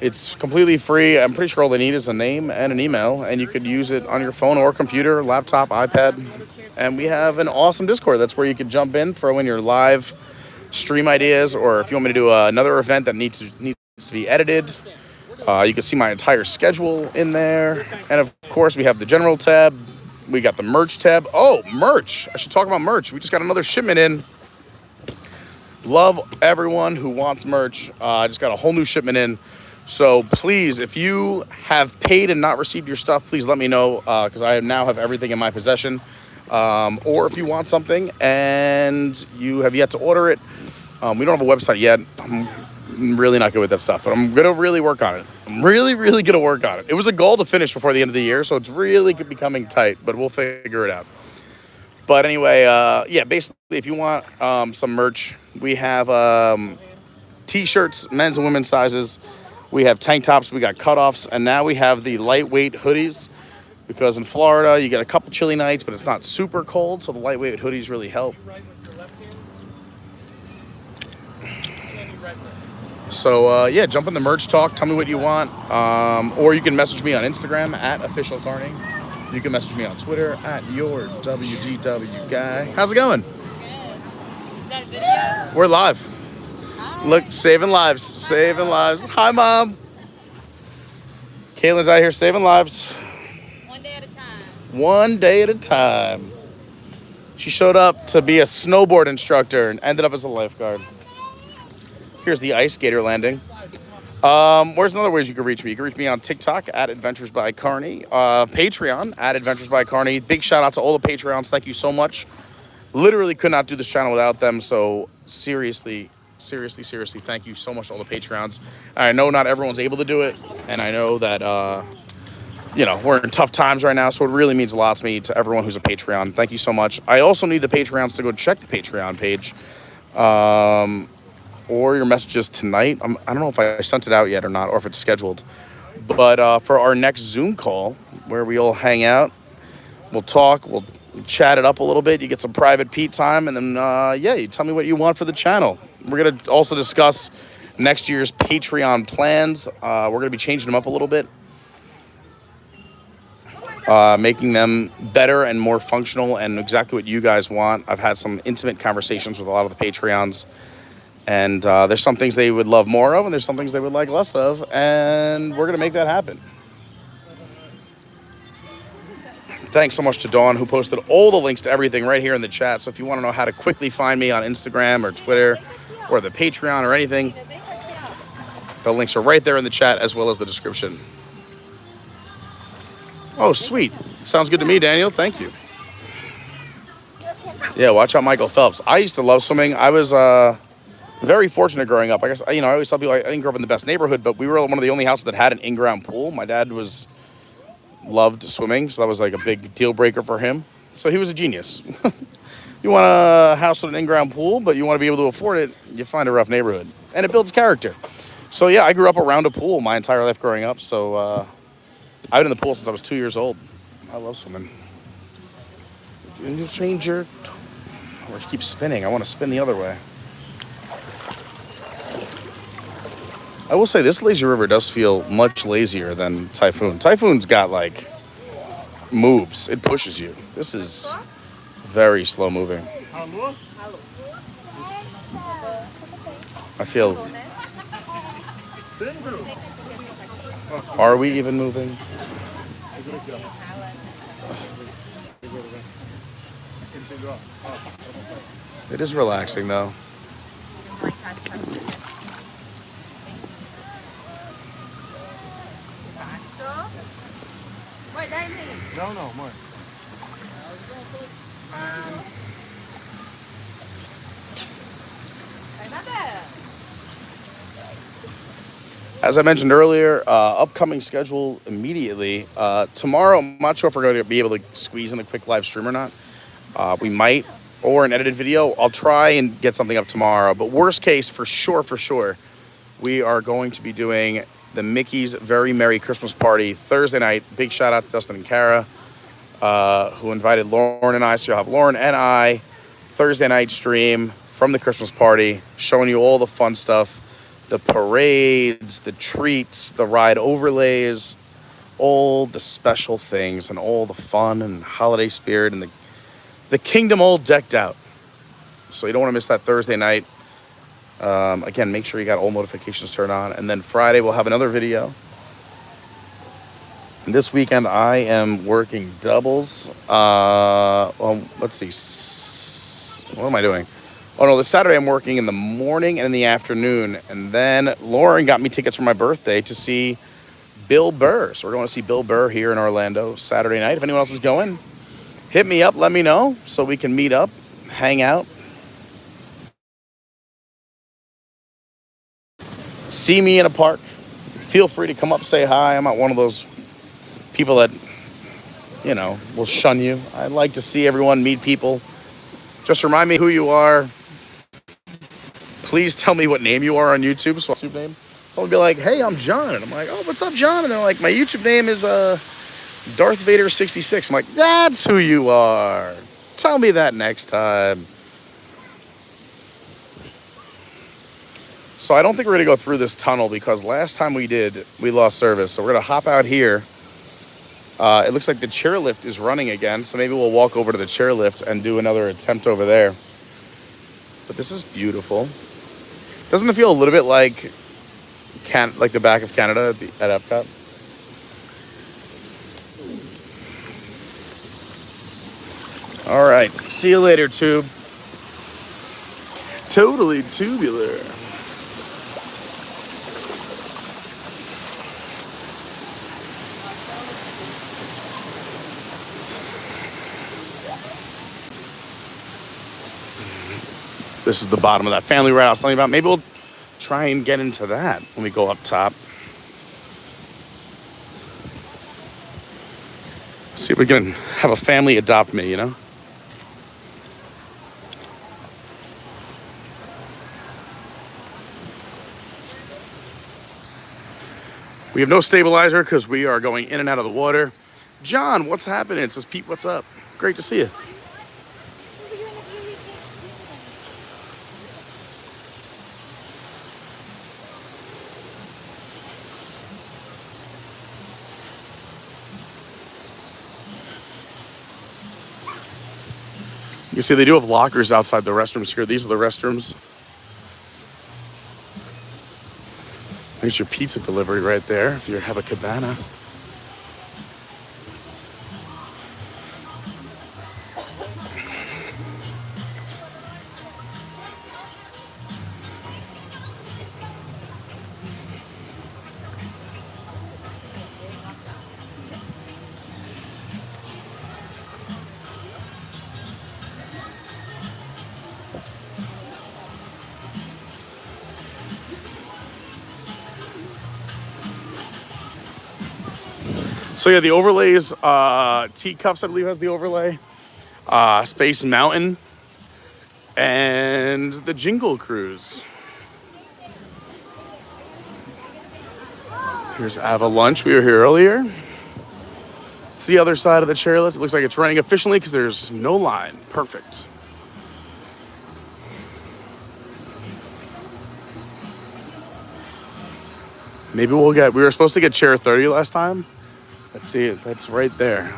It's completely free. I'm pretty sure all they need is a name and an email, and you could use it on your phone or computer, laptop, iPad. And we have an awesome Discord. That's where you could jump in, throw in your live stream ideas, or if you want me to do another event that needs to be edited, you can see my entire schedule in there. And of course, we have the general tab. We got the merch tab. Oh, merch. I should talk about merch. We just got another shipment in. Love everyone who wants merch. I just got a whole new shipment in. So please, if you have paid and not received your stuff, please let me know, because I now have everything in my possession. Or if you want something and you have yet to order it, we don't have a website yet. I'm really not good with that stuff, but I'm going to really work on it. I'm really, really going to work on it. It was a goal to finish before the end of the year, so it's really becoming tight, but we'll figure it out. But anyway, yeah, basically, if you want some merch, we have T-shirts, men's and women's sizes. We have tank tops, we got cutoffs, and now we have the lightweight hoodies, because in Florida, you get a couple chilly nights, but it's not super cold, so the lightweight hoodies really help. So, yeah, jump in the merch talk. Tell me what you want. Or you can message me on Instagram at @officialcarney. You can message me on Twitter at @yourWDW guy. How's it going? Good. Is that a video? We're live. Look, saving lives. Saving lives. Hi, Mom. Caitlin's out here saving lives. One day at a time. One day at a time. She showed up to be a snowboard instructor and ended up as a lifeguard. Here's the ice skater landing. Where's another ways you can reach me? You can reach me on TikTok at Adventures by Carney. Patreon at Adventures by Carney. Big shout out to all the Patreons. Thank you so much. Literally could not do this channel without them. So seriously, thank you so much to all the Patreons. I know not everyone's able to do it. And I know that, we're in tough times right now. So it really means a lot to me, to everyone who's a Patreon. Thank you so much. I also need the Patreons to go check the Patreon page. Or your messages tonight. I don't know if I sent it out yet or not, or if it's scheduled. But for our next Zoom call, where we all hang out, we'll talk, we'll chat it up a little bit. You get some private Pete time, and then, you tell me what you want for the channel. We're going to also discuss next year's Patreon plans. We're going to be changing them up a little bit. Making them better and more functional and exactly what you guys want. I've had some intimate conversations with a lot of the Patreons. And there's some things they would love more of, and there's some things they would like less of, and we're going to make that happen. Thanks so much to Dawn, who posted all the links to everything right here in the chat. So if you want to know how to quickly find me on Instagram or Twitter or the Patreon or anything, the links are right there in the chat as well as the description. Oh, sweet. Sounds good to me, Daniel. Thank you. Yeah, watch out, Michael Phelps. I used to love swimming. I was very fortunate growing up. I guess, I always tell people I didn't grow up in the best neighborhood, but we were one of the only houses that had an in-ground pool. My dad loved swimming, so that was like a big deal breaker for him. So he was a genius. You want a house with an in-ground pool, but you want to be able to afford it, you find a rough neighborhood. And it builds character. So yeah, I grew up around a pool my entire life growing up, so I've been in the pool since I was 2 years old. I love swimming. Stranger. Or keep spinning. I want to spin the other way. I will say this lazy river does feel much lazier than Typhoon. Typhoon's got like moves. It pushes you. This is very slow moving. I feel. Are we even moving? It is relaxing though. No, more. As I mentioned earlier, upcoming schedule immediately. Tomorrow, I'm not sure if we're going to be able to squeeze in a quick live stream or not. We might, or an edited video. I'll try and get something up tomorrow. But worst case, for sure, we are going to be doing the Mickey's Very Merry Christmas Party Thursday night. Big shout out to Dustin and Kara, who invited Lauren and I. So you'll have Lauren and I Thursday night stream from the Christmas party, showing you all the fun stuff. The parades, the treats, the ride overlays, all the special things and all the fun and holiday spirit and the kingdom all decked out. So you don't want to miss that Thursday night. Again, make sure you got all notifications turned on. And then Friday we'll have another video. And this weekend I am working doubles. Let's see. What am I doing? Oh no, this Saturday I'm working in the morning and in the afternoon. And then Lauren got me tickets for my birthday to see Bill Burr. So we're going to see Bill Burr here in Orlando Saturday night. If anyone else is going, hit me up, let me know so we can meet up, hang out. See me in a park. Feel free to come up, say hi. I'm not one of those people that, will shun you. I like to see everyone, meet people. Just remind me who you are. Please tell me what name you are on YouTube. So YouTube name. Someone will be like, hey, I'm John. And I'm like, oh, what's up, John? And they're like, my YouTube name is Darth Vader 66. I'm like, that's who you are. Tell me that next time. So I don't think we're going to go through this tunnel because last time we did, we lost service. So we're going to hop out here. It looks like the chairlift is running again. So maybe we'll walk over to the chairlift and do another attempt over there. But this is beautiful. Doesn't it feel a little bit like the back of Canada at Epcot? All right. See you later, tube. Totally tubular. This is the bottom of that family ride I was telling you about. Maybe we'll try and get into that when we go up top. See if we can have a family adopt me, We have no stabilizer because we are going in and out of the water. John, what's happening? It says, Pete, what's up? Great to see you. You see, they do have lockers outside the restrooms here. These are the restrooms. There's your pizza delivery right there if you have a cabana. So yeah, the overlays, Teacups, I believe, has the overlay. Space Mountain. And the Jingle Cruise. Here's Ava Lunch. We were here earlier. It's the other side of the chairlift. It looks like it's running efficiently because there's no line. Perfect. Maybe we'll get, we were supposed to get chair 30 last time. Let's see it. That's right there.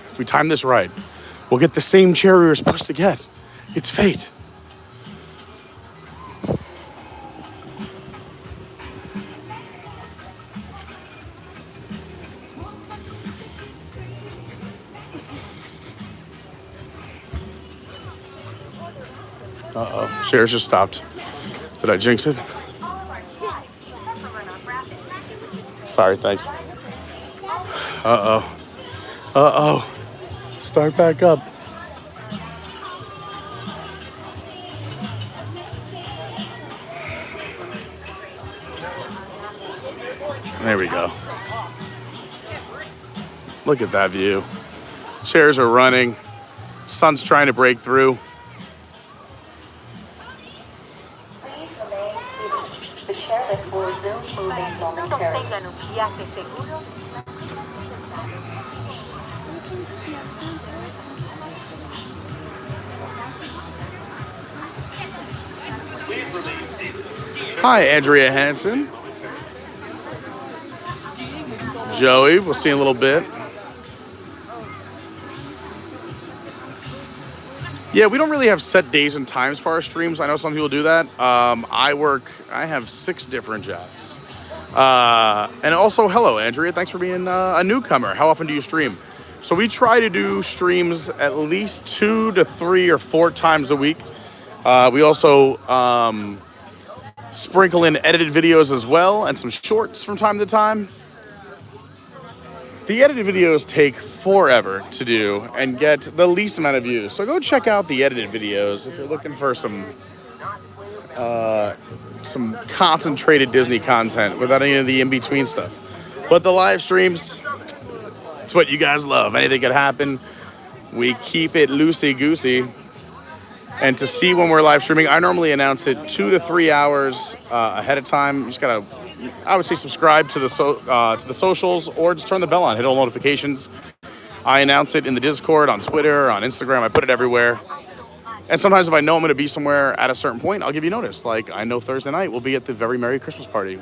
If we time this right, we'll get the same chair we were supposed to get. It's fate. Uh-oh, shares just stopped. Did I jinx it? Sorry, thanks. Uh-oh. Uh-oh. Start back up. There we go. Look at that view. Chairs are running. Sun's trying to break through. The chairlift will resume moving momentarily. Hi, Andrea Hansen. Joey, we'll see in a little bit. Yeah, we don't really have set days and times for our streams. I know some people do that. I have 6 different jobs. And also, hello, Andrea. Thanks for being a newcomer. How often do you stream? So we try to do streams at least 2 to 3 or 4 times a week. We also sprinkle in edited videos as well and some shorts from time to time. The edited videos take forever to do and get the least amount of views. So go check out the edited videos if you're looking for some concentrated Disney content without any of the in-between stuff. But the live streams, it's what you guys love. Anything could happen. We keep it loosey-goosey. And to see when we're live streaming, I normally announce it 2 to 3 hours ahead of time. You just gotta, I would say, subscribe to the socials or just turn the bell on, hit all notifications. I announce it in the Discord, on Twitter, on Instagram. I put it everywhere. And sometimes if I know I'm going to be somewhere at a certain point, I'll give you notice. Like, I know Thursday night we'll be at the Very Merry Christmas Party.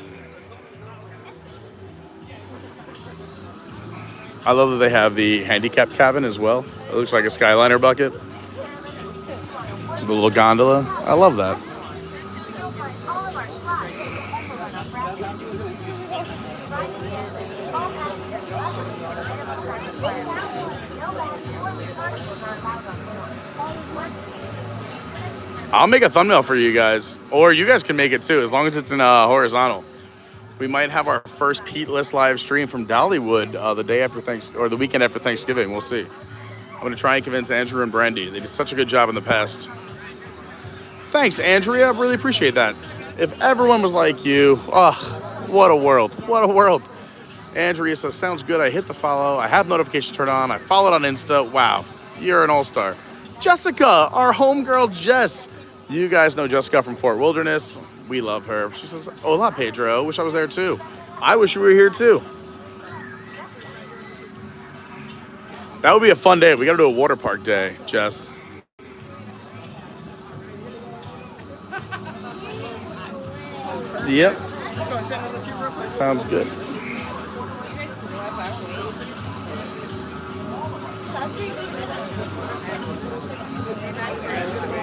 I love that they have the handicap cabin as well. It looks like a Skyliner bucket. The little gondola. I love that. I'll make a thumbnail for you guys, or you guys can make it too, as long as it's in horizontal. We might have our first Pete-less live stream from Dollywood the day after the weekend after Thanksgiving. We'll see. I'm gonna try and convince Andrew and Brandy. They did such a good job in the past. Thanks, Andrea. I really appreciate that. If everyone was like you, oh, what a world. What a world. Andrea says, sounds good. I hit the follow. I have notifications turned on. I followed on Insta. Wow, you're an all-star. Jessica, our homegirl Jess. You guys know Jessica from Fort Wilderness. We love her. She says, hola, Pedro. Wish I was there too. I wish you were here too. That would be a fun day. We got to do a water park day, Jess. Yep. Sounds good.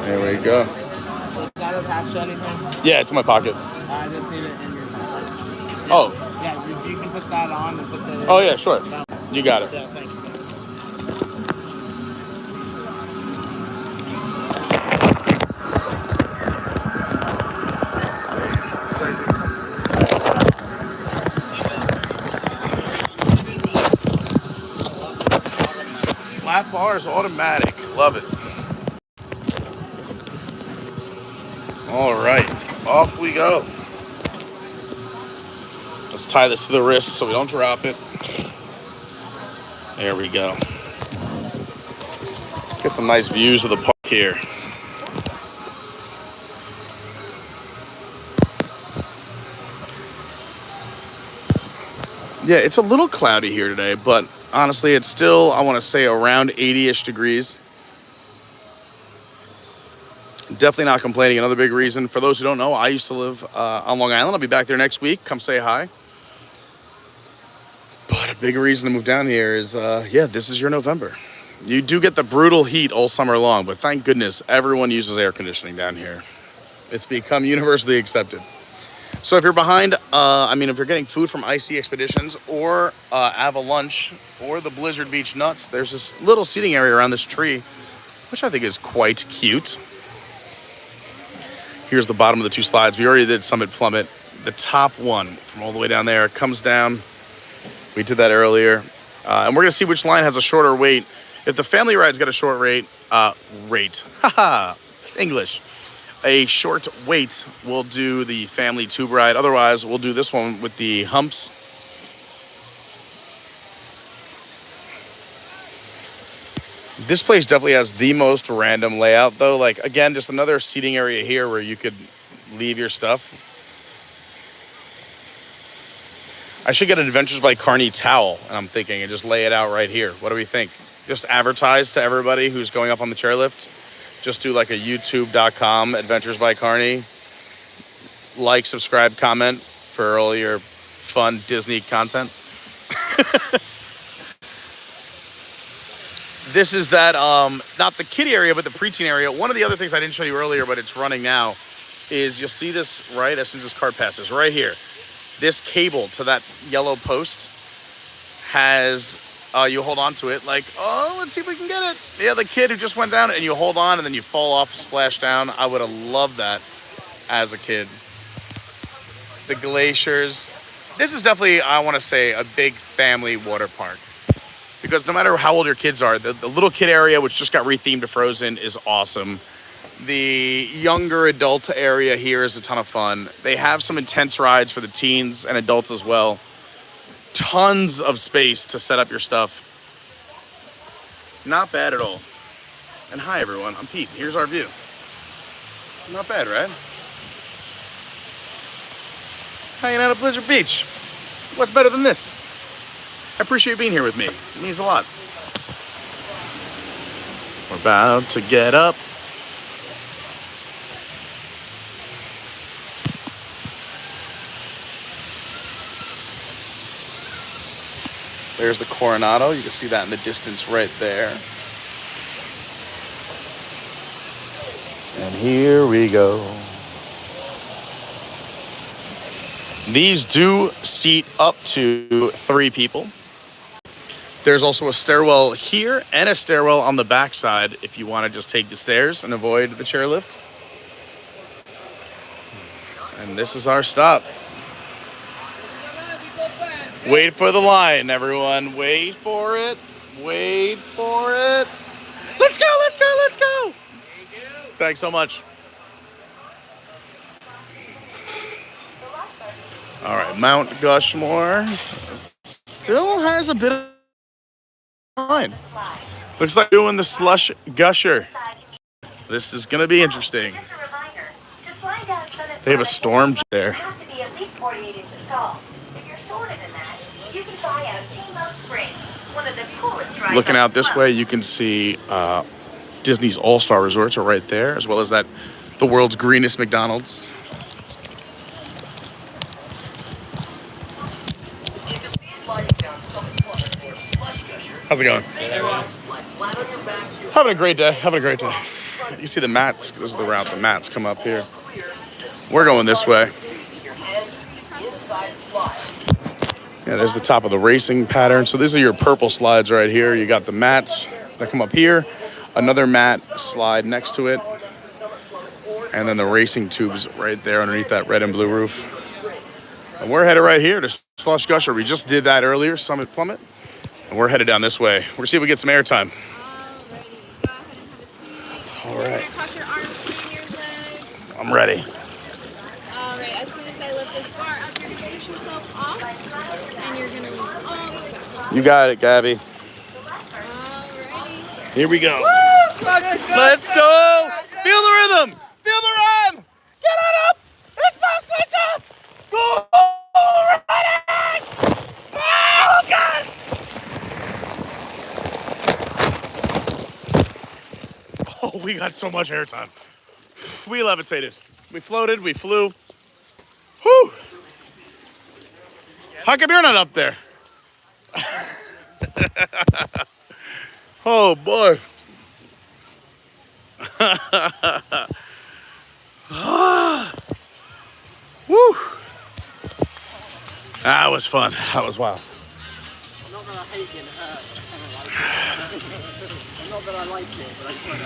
There we go. Is that attached to anything? Yeah, it's in my pocket. I just need it in your pocket. Oh. Yeah, if you can put that on and put the... Oh, yeah, sure. You got it. Yeah, thanks. Flat bars, automatic. Love it. All right, off we go. Let's tie this to the wrist so we don't drop it. There we go. Get some nice views of the park here. Yeah, it's a little cloudy here today, but honestly, it's still, I want to say, around 80-ish degrees. Definitely not complaining. Another big reason, for those who don't know, I used to live on Long Island. I'll be back there next week. Come say hi. But a big reason to move down here is, yeah, this is your November. You do get the brutal heat all summer long, but thank goodness everyone uses air conditioning down here. It's become universally accepted. So if you're behind, if you're getting food from Icy Expeditions or Ava Lunch or the Blizzard Beach Nuts, there's this little seating area around this tree, which I think is quite cute. Here's the bottom of the two slides. We already did Summit Plummet. The top one from all the way down there comes down. We did that earlier. And we're going to see which line has a shorter wait. If the family ride's got a short English. A short wait, we'll do the family tube ride. Otherwise, we'll do this one with the humps. This place definitely has the most random layout, though. Like, again, just another seating area here where you could leave your stuff. I should get an Adventures by Carney towel, and I'm thinking, and just lay it out right here. What do we think? Just advertise to everybody who's going up on the chairlift. Just do like a youtube.com Adventures by Carney. Like, subscribe, comment for all your fun Disney content. This is that, not the kiddie area, but the preteen area. One of the other things I didn't show you earlier, but it's running now, is you'll see this right as soon as this car passes, right here. This cable to that yellow post has, you hold on to it like, oh, let's see if we can get it. Yeah, the kid who just went down, and you hold on, and then you fall off, splash down. I would have loved that as a kid. The glaciers. This is definitely, I want to say, a big family water park. Because no matter how old your kids are, the little kid area, which just got rethemed to Frozen, is awesome. The younger adult area here is a ton of fun. They have some intense rides for the teens and adults as well. Tons of space to set up your stuff. Not bad at all. And hi, everyone. I'm Pete. Here's our view. Not bad, right? Hanging out at Blizzard Beach. What's better than this? I appreciate you being here with me. It means a lot. We're about to get up. There's the Coronado. You can see that in the distance right there. And here we go. These do seat up to 3 people. There's also a stairwell here and a stairwell on the backside if you want to just take the stairs and avoid the chairlift. And this is our stop. Wait for the line, everyone. Wait for it. Wait for it. Let's go, let's go, let's go. Thanks so much. All right, Mount Gushmore still has a bit of line. Looks like doing the slush gusher. This is going to be interesting. They have a storm there. Looking out this way, you can see Disney's All-Star Resorts are right there, as well as that the world's greenest McDonald's. How's it going? Having a great day. Having a great day. You see the mats. This is the route the mats come up here. We're going this way. Yeah, there's the top of the racing pattern. So these are your purple slides right here. You got the mats that come up here. Another mat slide next to it. And then the racing tubes right there underneath that red and blue roof. And we're headed right here to Slush Gusher. We just did that earlier, Summit Plummet. And we're headed down this way. We're see if we get some airtime. Alrighty, go ahead and have a seat. All right. You're gonna cross your arms between your legs. I'm ready. Alright, as soon as I lift this bar up, you're gonna push yourself off, and you're gonna lean all the way back. You got it, Gabby. Here we go. Woo! Let's go. Feel the rhythm. Feel the rhyme. Get on up. It's my switch up. Go. Ready. Oh, God. Oh, we got so much airtime. We levitated. We floated. We flew. Whew. How come you're not up there? Oh, boy. Woo. That was fun. That was wild. I'm not gonna hate getting hurt. I'm not that I like it, but I just find it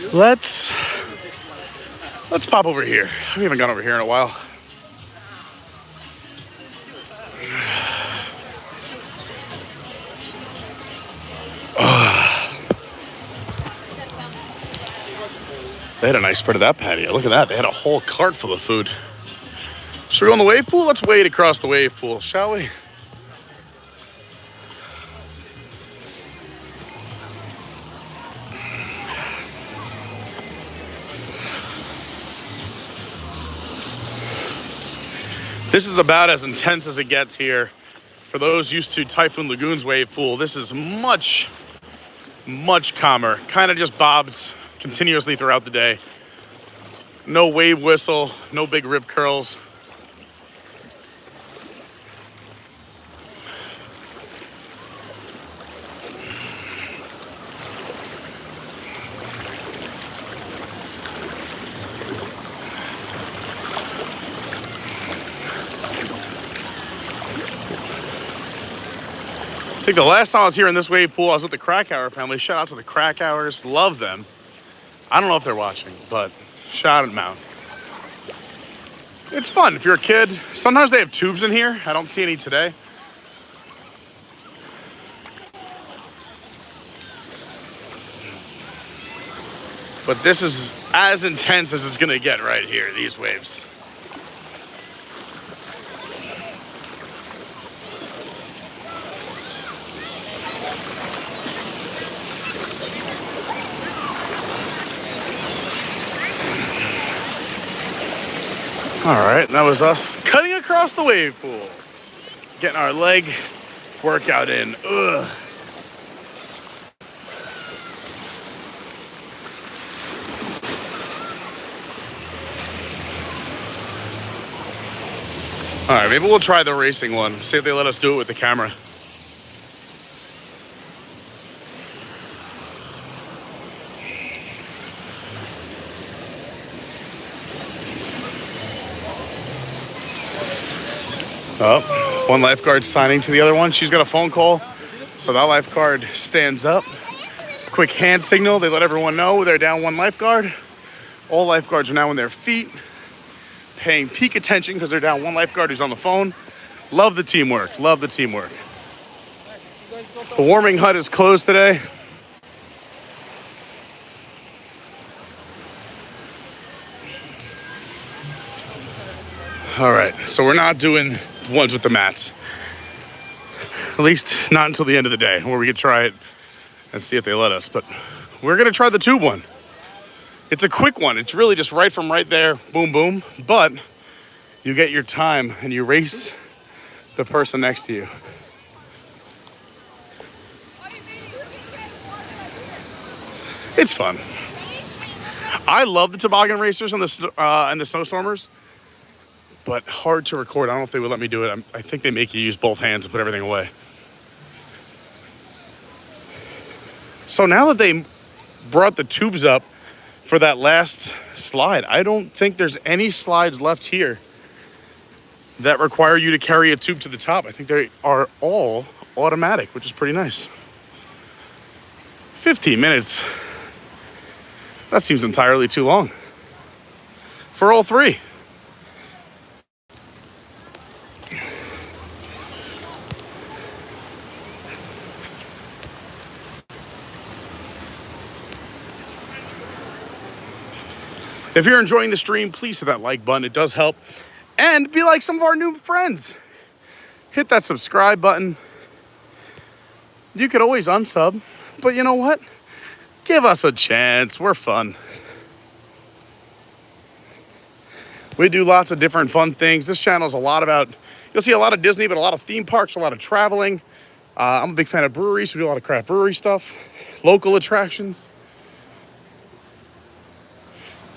like Let's pop over here. We haven't gone over here in a while. They had a nice spread of that patio. Look at that. They had a whole cart full of food. Should we go in the wave pool? Let's wade across the wave pool, shall we? This is about as intense as it gets here. For those used to Typhoon Lagoon's wave pool, this is much, much calmer. Kind of just bobs continuously throughout the day. No wave whistle, no big rip curls. I think the last time I was here in this wave pool, I was with the Krakauer family. Shout out to the Krakauers, love them. I don't know if they're watching, but shout them out. It's fun if you're a kid. Sometimes they have tubes in here. I don't see any today. But this is as intense as it's gonna get right here, these waves. All right, that was us cutting across the wave pool. Getting our leg workout in. Ugh. All right, maybe we'll try the racing one. See if they let us do it with the camera. Oh, one lifeguard signing to the other one. She's got a phone call, so that lifeguard stands up. Quick hand signal. They let everyone know they're down one lifeguard. All lifeguards are now on their feet, paying peak attention because they're down one lifeguard who's on the phone. Love the teamwork. Love the teamwork. The warming hut is closed today. All right, so we're not doing ones with the mats. At least not until the end of the day, where we could try it and see if they let us. But we're gonna try the tube one. It's a quick one. It's really just right from right there, boom, boom. But you get your time and you race the person next to you. It's fun. I love the toboggan racers and the snowstormers, but hard to record. I don't know if they would let me do it. I think they make you use both hands and put everything away. So now that they brought the tubes up for that last slide, I don't think there's any slides left here that require you to carry a tube to the top. I think they are all automatic, which is pretty nice. 15 minutes. That seems entirely too long for all three. If you're enjoying the stream, please hit that like button. It does help. And be like some of our new friends. hit that subscribe button. You could always unsub, but you know what? Give us a chance. We're fun. We do lots of different fun things. This channel is a lot about, you'll see a lot of Disney, but a lot of theme parks, a lot of traveling. I'm a big fan of breweries. We do a lot of craft brewery stuff, local attractions.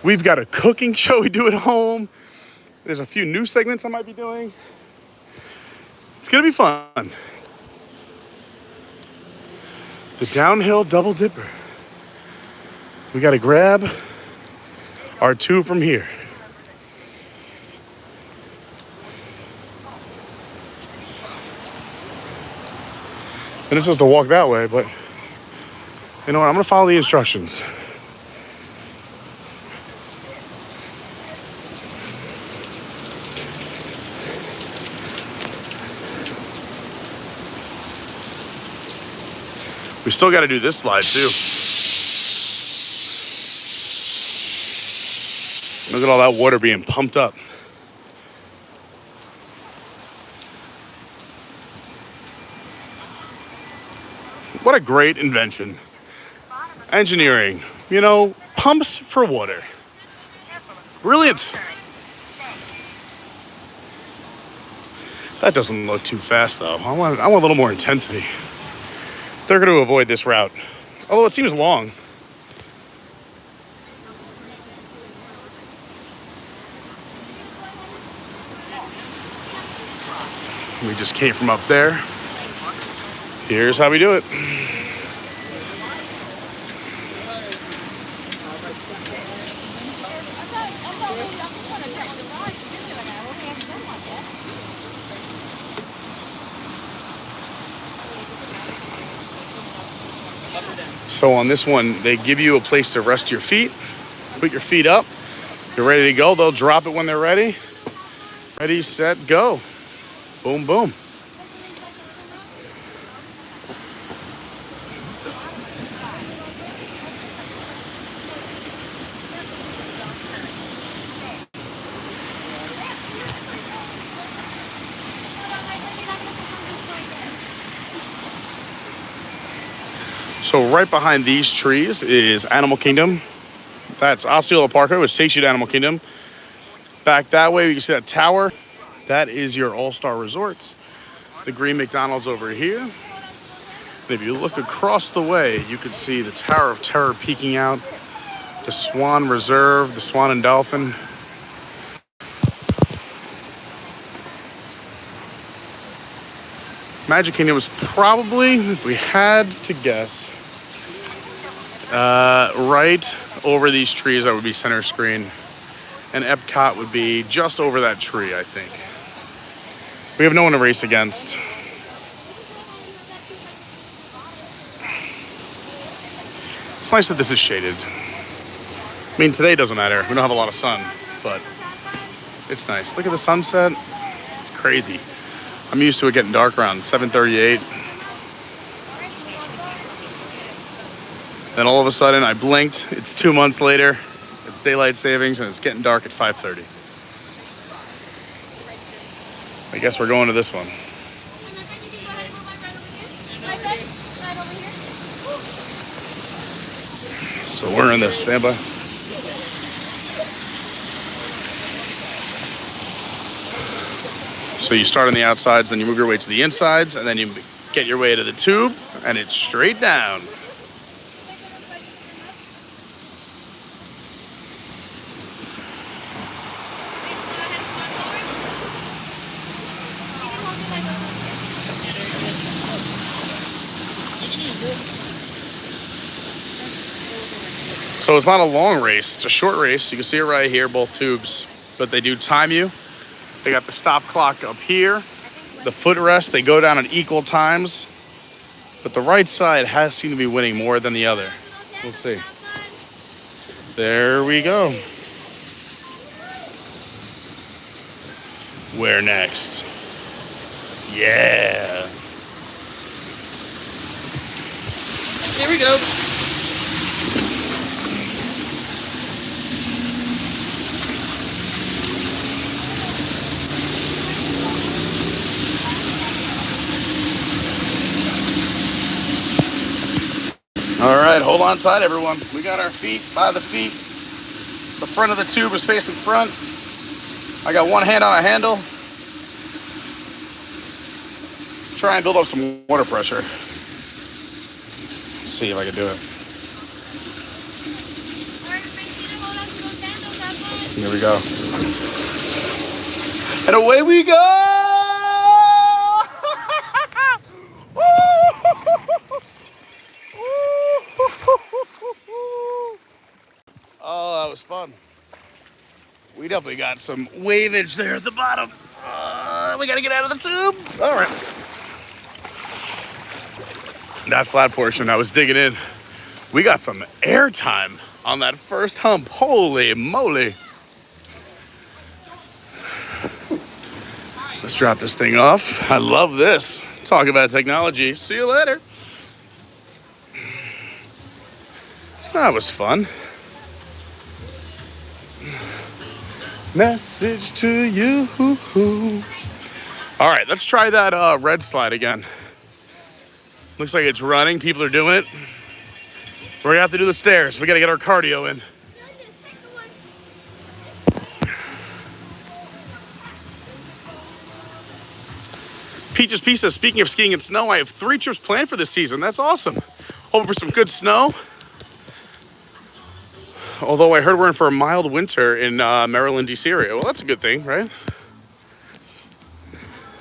We've got a cooking show we do at home. There's a few new segments I might be doing. It's gonna be fun. The downhill double dipper. We gotta grab our tube from here. And it says to walk that way, but you know what? I'm gonna follow the instructions. We still got to do this slide too. Look at all that water being pumped up. What a great invention. Engineering, you know, pumps for water. Brilliant. That doesn't look too fast though. I want a little more intensity. They're going to avoid this route, although it seems long. We just came from up there. Here's how we do it. So on this one, they give you a place to rest your feet. Put your feet up. You're ready to go. They'll drop it when they're ready. Ready, set, go. Boom, boom. So right behind these trees is Animal Kingdom. That's Osceola Parkway, which takes you to Animal Kingdom. Back that way, you can see that tower. That is your All-Star Resorts. The green McDonald's over here. And if you look across the way, you can see the Tower of Terror peeking out. The Swan Reserve, the Swan and Dolphin. Magic Kingdom was probably, if we had to guess, right over these trees. That would be center screen. And Epcot would be just over that tree, I think. We have no one to race against. It's nice that this is shaded. I mean, today doesn't matter. We don't have a lot of sun, but it's nice. Look at the sunset. It's crazy. I'm used to it getting dark around 7:38. Then all of a sudden I blinked. It's 2 months later. It's daylight savings and it's getting dark at 5:30. I guess we're going to this one. So we're in this. Stand by. So you start on the outsides, then you move your way to the insides, and then you get your way to the tube, and it's straight down. So it's not a long race, it's a short race. You can see it right here, both tubes, but they do time you. They got the stop clock up here, the footrest, they go down at equal times, but the right side has seemed to be winning more than the other. We'll see. There we go. Where next? Yeah. Here we go. All right, hold on tight, everyone. We got our feet by the feet. The front of the tube is facing front. I got one hand on a handle. Try and build up some water pressure. Let's see if I can do it. Here we go. And away we go! Oh, that was fun. We definitely got some waveage there at the bottom. We gotta get out of the tube. All right. That flat portion, I was digging in. We got some air time on that first hump. Holy moly. Let's drop this thing off. I love this. Talk about technology. See you later. That was fun. Message to you. All right, let's try that red slide again. Looks like it's running. People are doing it. We're gonna have to do the stairs. We gotta get our cardio in. Peaches Pizza, speaking of skiing and snow, I have 3 trips planned for this season. That's awesome. Hoping for some good snow. Although I heard we're in for a mild winter in Maryland, DC area. Well, that's a good thing, right?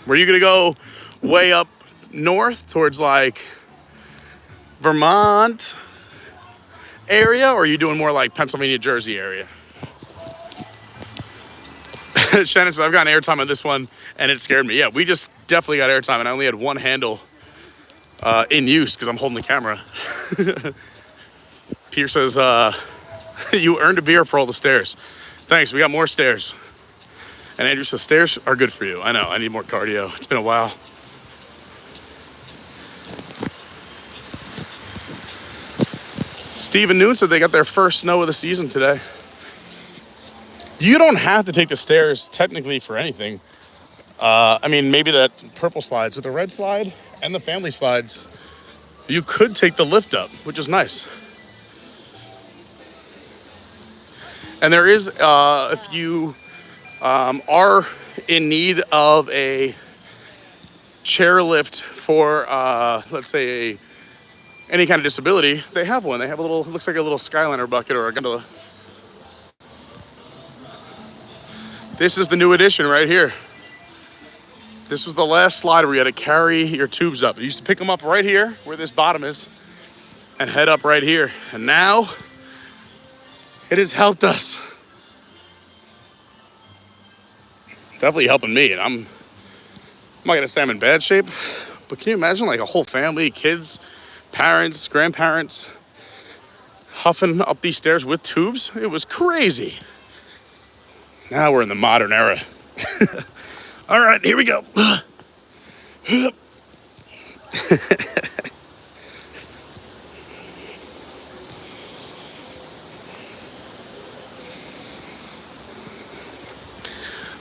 Were you gonna go way up north towards like Vermont area, or are you doing more like Pennsylvania, Jersey area? Shannon says, I've gotten airtime on this one and it scared me. Yeah, we just definitely got airtime and I only had one handle in use because I'm holding the camera. Peter says, you earned a beer for all the stairs. Thanks, we got more stairs. And Andrew says, stairs are good for you. I know, I need more cardio. It's been a while. Steve and Noon said they got their first snow of the season today. You don't have to take the stairs technically for anything. I mean, maybe that purple slides, with the red slide and the family slides, you could take the lift up, which is nice. And there is, if you are in need of a chairlift for, let's say, any kind of disability, they have one. They have a little, looks like a little Skyliner bucket or a gondola. This is the new edition right here. This was the last slide where you had to carry your tubes up. You used to pick them up right here where this bottom is and head up right here. And now it has helped us. Definitely helping me. And I'm not gonna say I'm in bad shape, but can you imagine like a whole family, kids, parents, grandparents, huffing up these stairs with tubes? It was crazy. Now we're in the modern era. All right, here we go.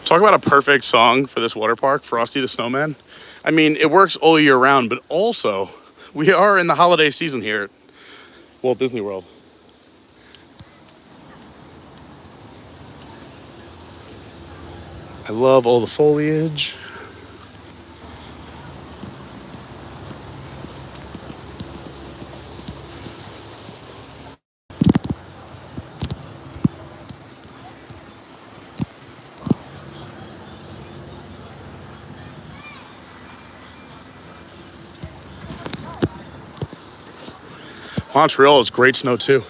Talk about a perfect song for this water park, Frosty the Snowman. I mean, it works all year round, but also we are in the holiday season here at Walt Disney World. I love all the foliage. Montreal is great snow too.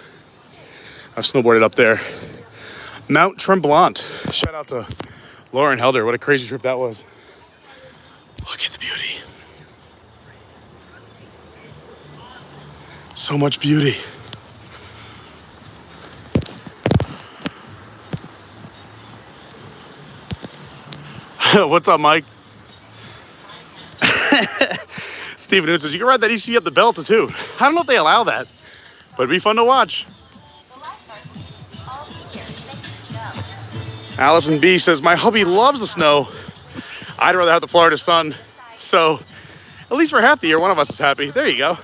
I've snowboarded up there. Mount Tremblant. Shout out to Lauren Helder. What a crazy trip that was. Look at the beauty. So much beauty. What's up, Mike? Steven Noon says, you can ride that ECV up the Belta too. I don't know if they allow that, but it'd be fun to watch. Allison B says, my hubby loves the snow. I'd rather have the Florida sun. So at least for half the year, one of us is happy. There you go.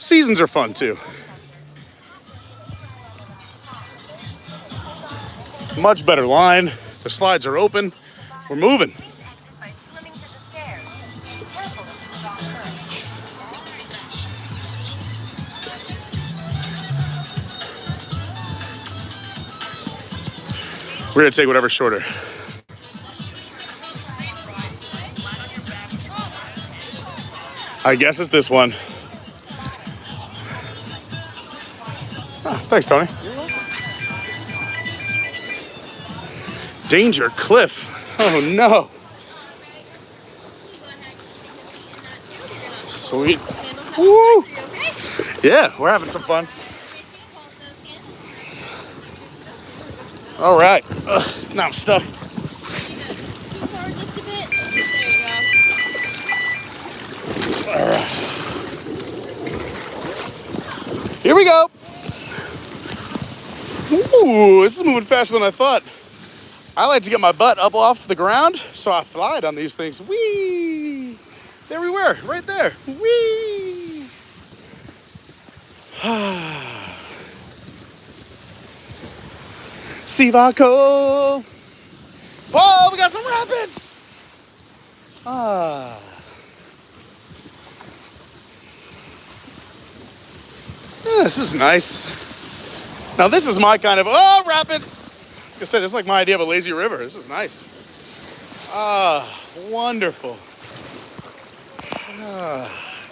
Seasons are fun too. Much better line. The slides are open. We're moving. Please exit by swimming to the stairs. Be careful of the strong current. We're gonna take whatever's shorter. I guess it's this one. Ah, thanks, Tony. Danger cliff. Oh no. Sweet. Woo! Yeah, we're having some fun. All right. Now I'm stuck. Here we go. Ooh, this is moving faster than I thought. I like to get my butt up off the ground, so I fly on these things. Whee! There we were, right there. Whee! Sivako! Oh, we got some rapids! Yeah, this is nice. Now this is my kind of, rapids! I was gonna say, this is like my idea of a lazy river. This is nice. Wonderful.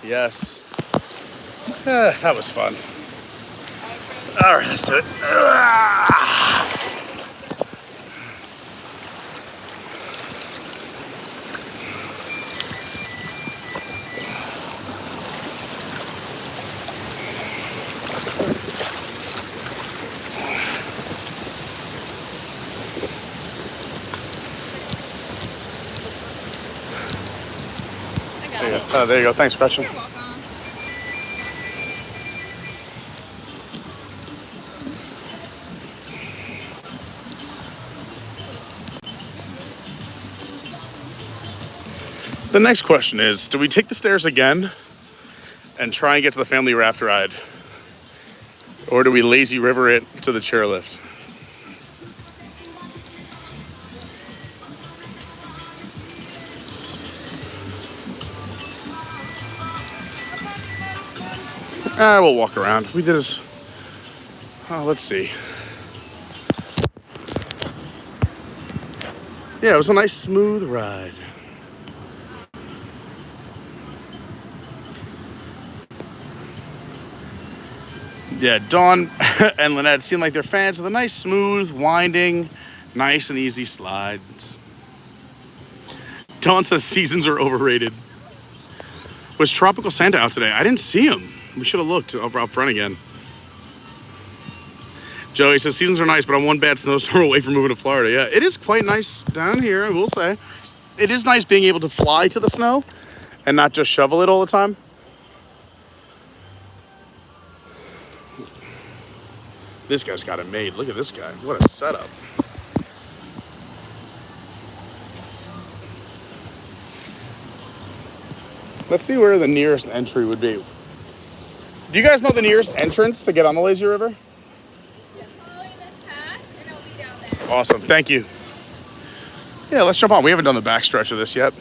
Yes. That was fun. All right, let's do it. There you go. Thanks, Gretchen. You're welcome. The next question is, do we take the stairs again and try and get to the family raft ride? Or do we lazy river it to the chairlift? We'll walk around. We did this. Oh, let's see. Yeah, it was a nice smooth ride. Yeah, Dawn and Lynette seem like they're fans of the nice, smooth, winding, nice and easy slides. Dawn says seasons are overrated. Was Tropical Santa out today? I didn't see him. We should have looked over up front again. Joey says seasons are nice, but I'm one bad snowstorm away from moving to Florida. Yeah, it is quite nice down here, I will say. It is nice being able to fly to the snow and not just shovel it all the time. This guy's got it made. Look at this guy. What a setup. Let's see where the nearest entry would be. Do you guys know the nearest entrance to get on the lazy river? Following this path, and it'll be down there. Awesome. Thank you. Yeah, let's jump on. We haven't done the back stretch of this yet.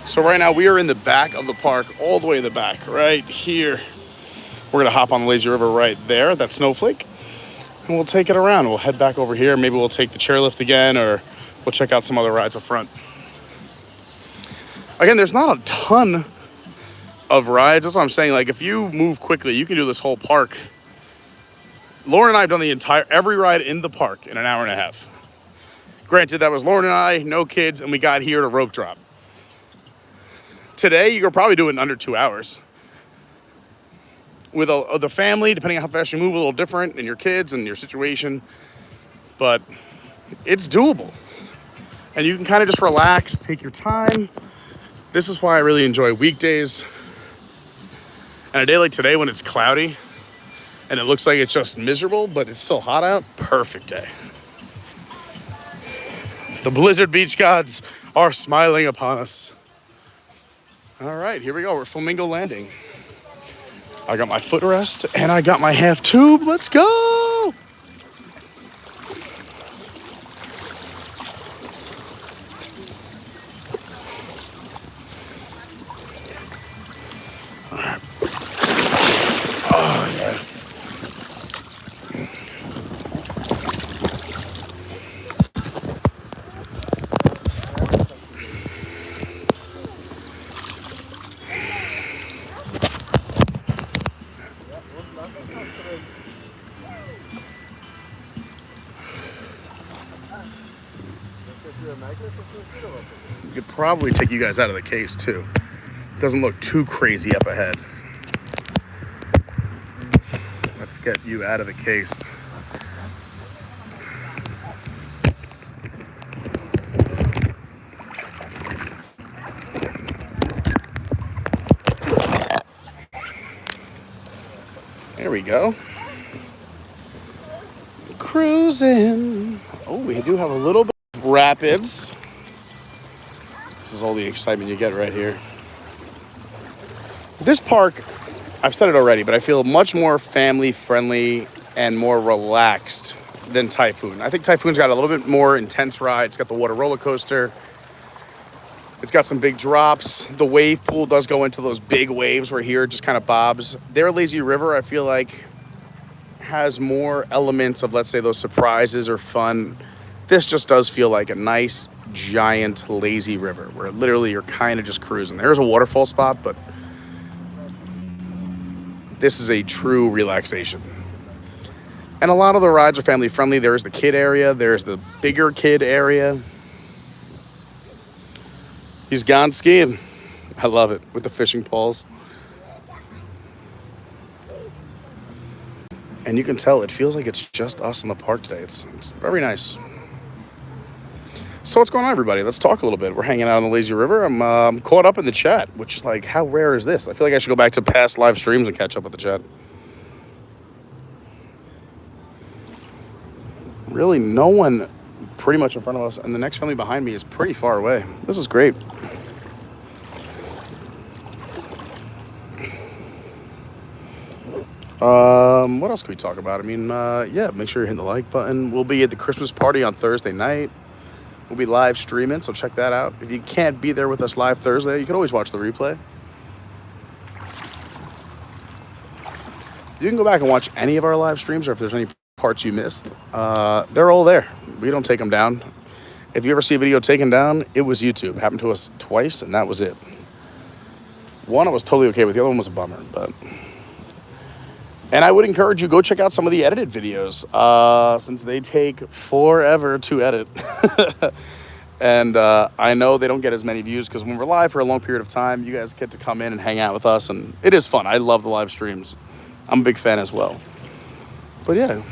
So right now we are in the back of the park, all the way in the back, right here. We're gonna hop on the lazy river right there, that snowflake, and we'll take it around. We'll head back over here. Maybe we'll take the chairlift again, or we'll check out some other rides up front. Again, there's not a ton of rides. That's what I'm saying. Like, if you move quickly, you can do this whole park. Lauren and I have done every ride in the park in an hour and a half. Granted, that was Lauren and I, no kids, and we got here to rope drop. Today, you could probably do it in under 2 hours. With the family, depending on how fast you move, a little different, and your kids and your situation. But it's doable. And you can kind of just relax, take your time. This is why I really enjoy weekdays. And a day like today when it's cloudy and it looks like it's just miserable, but it's still hot out, perfect day. The Blizzard Beach gods are smiling upon us. All right, here we go. We're Flamingo Landing. I got my footrest and I got my half tube. Let's go. Oh, yeah. Could probably take you guys out of the case too. Doesn't look too crazy up ahead. Let's get you out of the case. There we go. Cruising. Oh, we do have a little bit of rapids. This is all the excitement you get right here. This park, I've said it already, but I feel much more family friendly and more relaxed than Typhoon. I think Typhoon's got a little bit more intense ride. It's got the water roller coaster. It's got some big drops. The wave pool does go into those big waves where here it just kind of bobs. Their lazy river, I feel like, has more elements of, let's say, those surprises or fun. This just does feel like a nice, giant, lazy river where literally you're kind of just cruising. There's a waterfall spot, but this is a true relaxation. And a lot of the rides are family friendly. There's the kid area. There's the bigger kid area. He's gone skiing. I love it with the fishing poles. And you can tell it feels like it's just us in the park today. It's very nice. So what's going on, everybody? Let's talk a little bit. We're hanging out on the lazy river. I'm caught up in the chat, which is like, how rare is this? I feel like I should go back to past live streams and catch up with the chat. Really, no one pretty much in front of us, and the next family behind me is pretty far away. This is great. What else can we talk about? I mean, yeah, make sure you're hitting the like button. We'll be at the Christmas party on Thursday night. We'll be live streaming, so check that out. If you can't be there with us live Thursday, you can always watch the replay. You can go back and watch any of our live streams, or if there's any parts you missed, they're all there. We don't take them down. If you ever see a video taken down, it was YouTube. It happened to us twice, and that was it. One I was totally okay with. The other one was a bummer, but... And I would encourage you, go check out some of the edited videos, since they take forever to edit. And I know they don't get as many views because when we're live for a long period of time, you guys get to come in and hang out with us, and it is fun. I love the live streams. I'm a big fan as well. But yeah,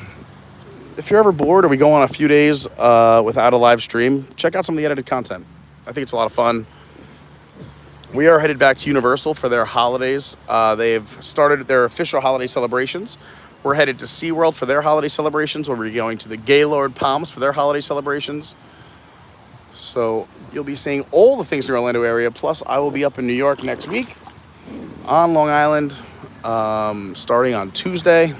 if you're ever bored or we go on a few days without a live stream, check out some of the edited content. I think it's a lot of fun. We are headed back to Universal for their holidays. They've started their official holiday celebrations. We're headed to SeaWorld for their holiday celebrations. We'll be going to the Gaylord Palms for their holiday celebrations. So you'll be seeing all the things in the Orlando area. Plus, I will be up in New York next week on Long Island, starting on Tuesday.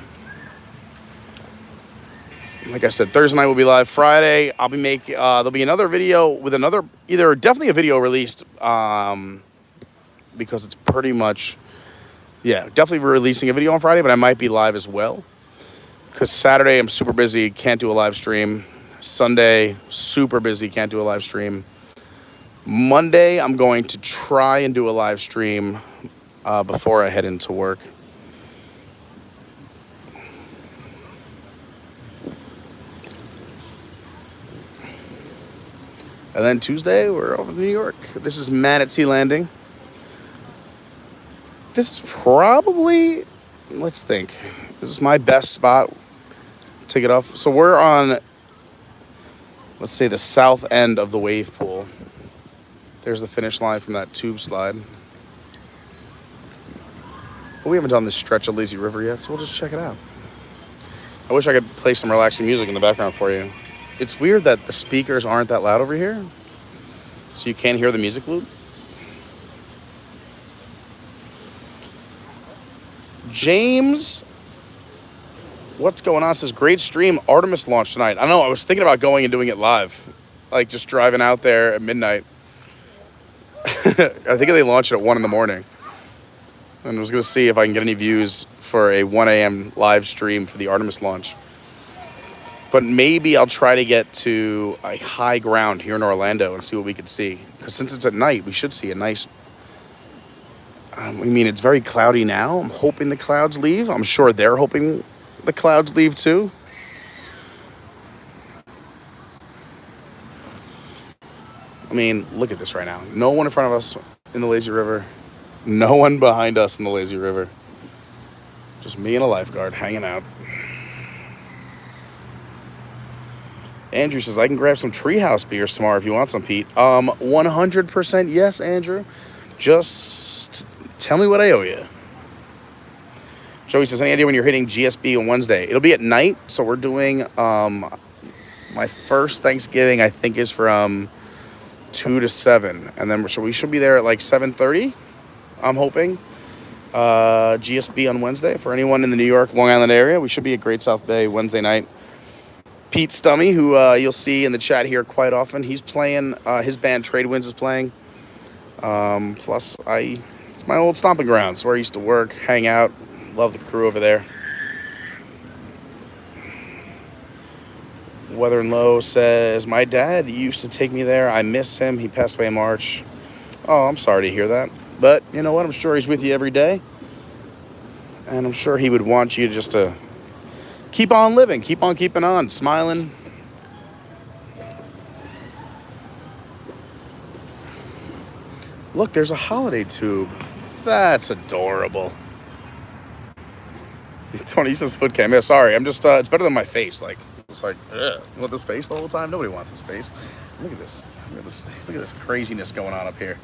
Like I said, Thursday night will be live. Friday, I'll be making, there'll be another video with another, definitely a video released, because it's pretty much, yeah, definitely releasing a video on Friday, but I might be live as well. Because Saturday, I'm super busy, can't do a live stream. Sunday, super busy, can't do a live stream. Monday, I'm going to try and do a live stream before I head into work. And then Tuesday, we're over to New York. This is Manatee Landing. This is probably, let's think. This is my best spot. Take it off. So we're on, let's say, the south end of the wave pool. There's the finish line from that tube slide. But we haven't done this stretch of lazy river yet, so we'll just check it out. I wish I could play some relaxing music in the background for you. It's weird that the speakers aren't that loud over here, so you can't hear the music loop. James, what's going on? Says great stream. Artemis launch tonight. I don't know. I was thinking about going and doing it live, like just driving out there at midnight. I think they launch it at 1 in the morning, and I was gonna see if I can get any views for a 1 a.m. live stream for the Artemis launch. But maybe I'll try to get to a high ground here in Orlando and see what we can see. Because since it's at night, we should see a nice. I mean, it's very cloudy now. I'm hoping the clouds leave. I'm sure they're hoping the clouds leave too. I mean, look at this right now. No one in front of us in the lazy river. No one behind us in the lazy river. Just me and a lifeguard hanging out. Andrew says, I can grab some Treehouse beers tomorrow if you want some, Pete. 100% yes, Andrew. Just tell me what I owe you. Joey says, any idea when you're hitting GSB on Wednesday? It'll be at night, so we're doing my first Thanksgiving, I think, is from 2 to 7. And then so we should be there at like 7:30, I'm hoping. GSB on Wednesday. For anyone in the New York, Long Island area, we should be at Great South Bay Wednesday night. Pete Stummy, who you'll see in the chat here quite often, he's playing. His band Trade Winds is playing. Plus, it's my old stomping grounds where I used to work, hang out. Love the crew over there. Weather and Low says, my dad used to take me there. I miss him. He passed away in March. Oh, I'm sorry to hear that. But you know what? I'm sure he's with you every day. And I'm sure he would want you just to keep on living, keep on keeping on, smiling. Look, there's a holiday tube. That's adorable. Tony says foot cam. Yeah, sorry, I'm just, it's better than my face. Like, it's like, ugh. You want this face the whole time? Nobody wants this face. Look at this. Look at this craziness going on up here.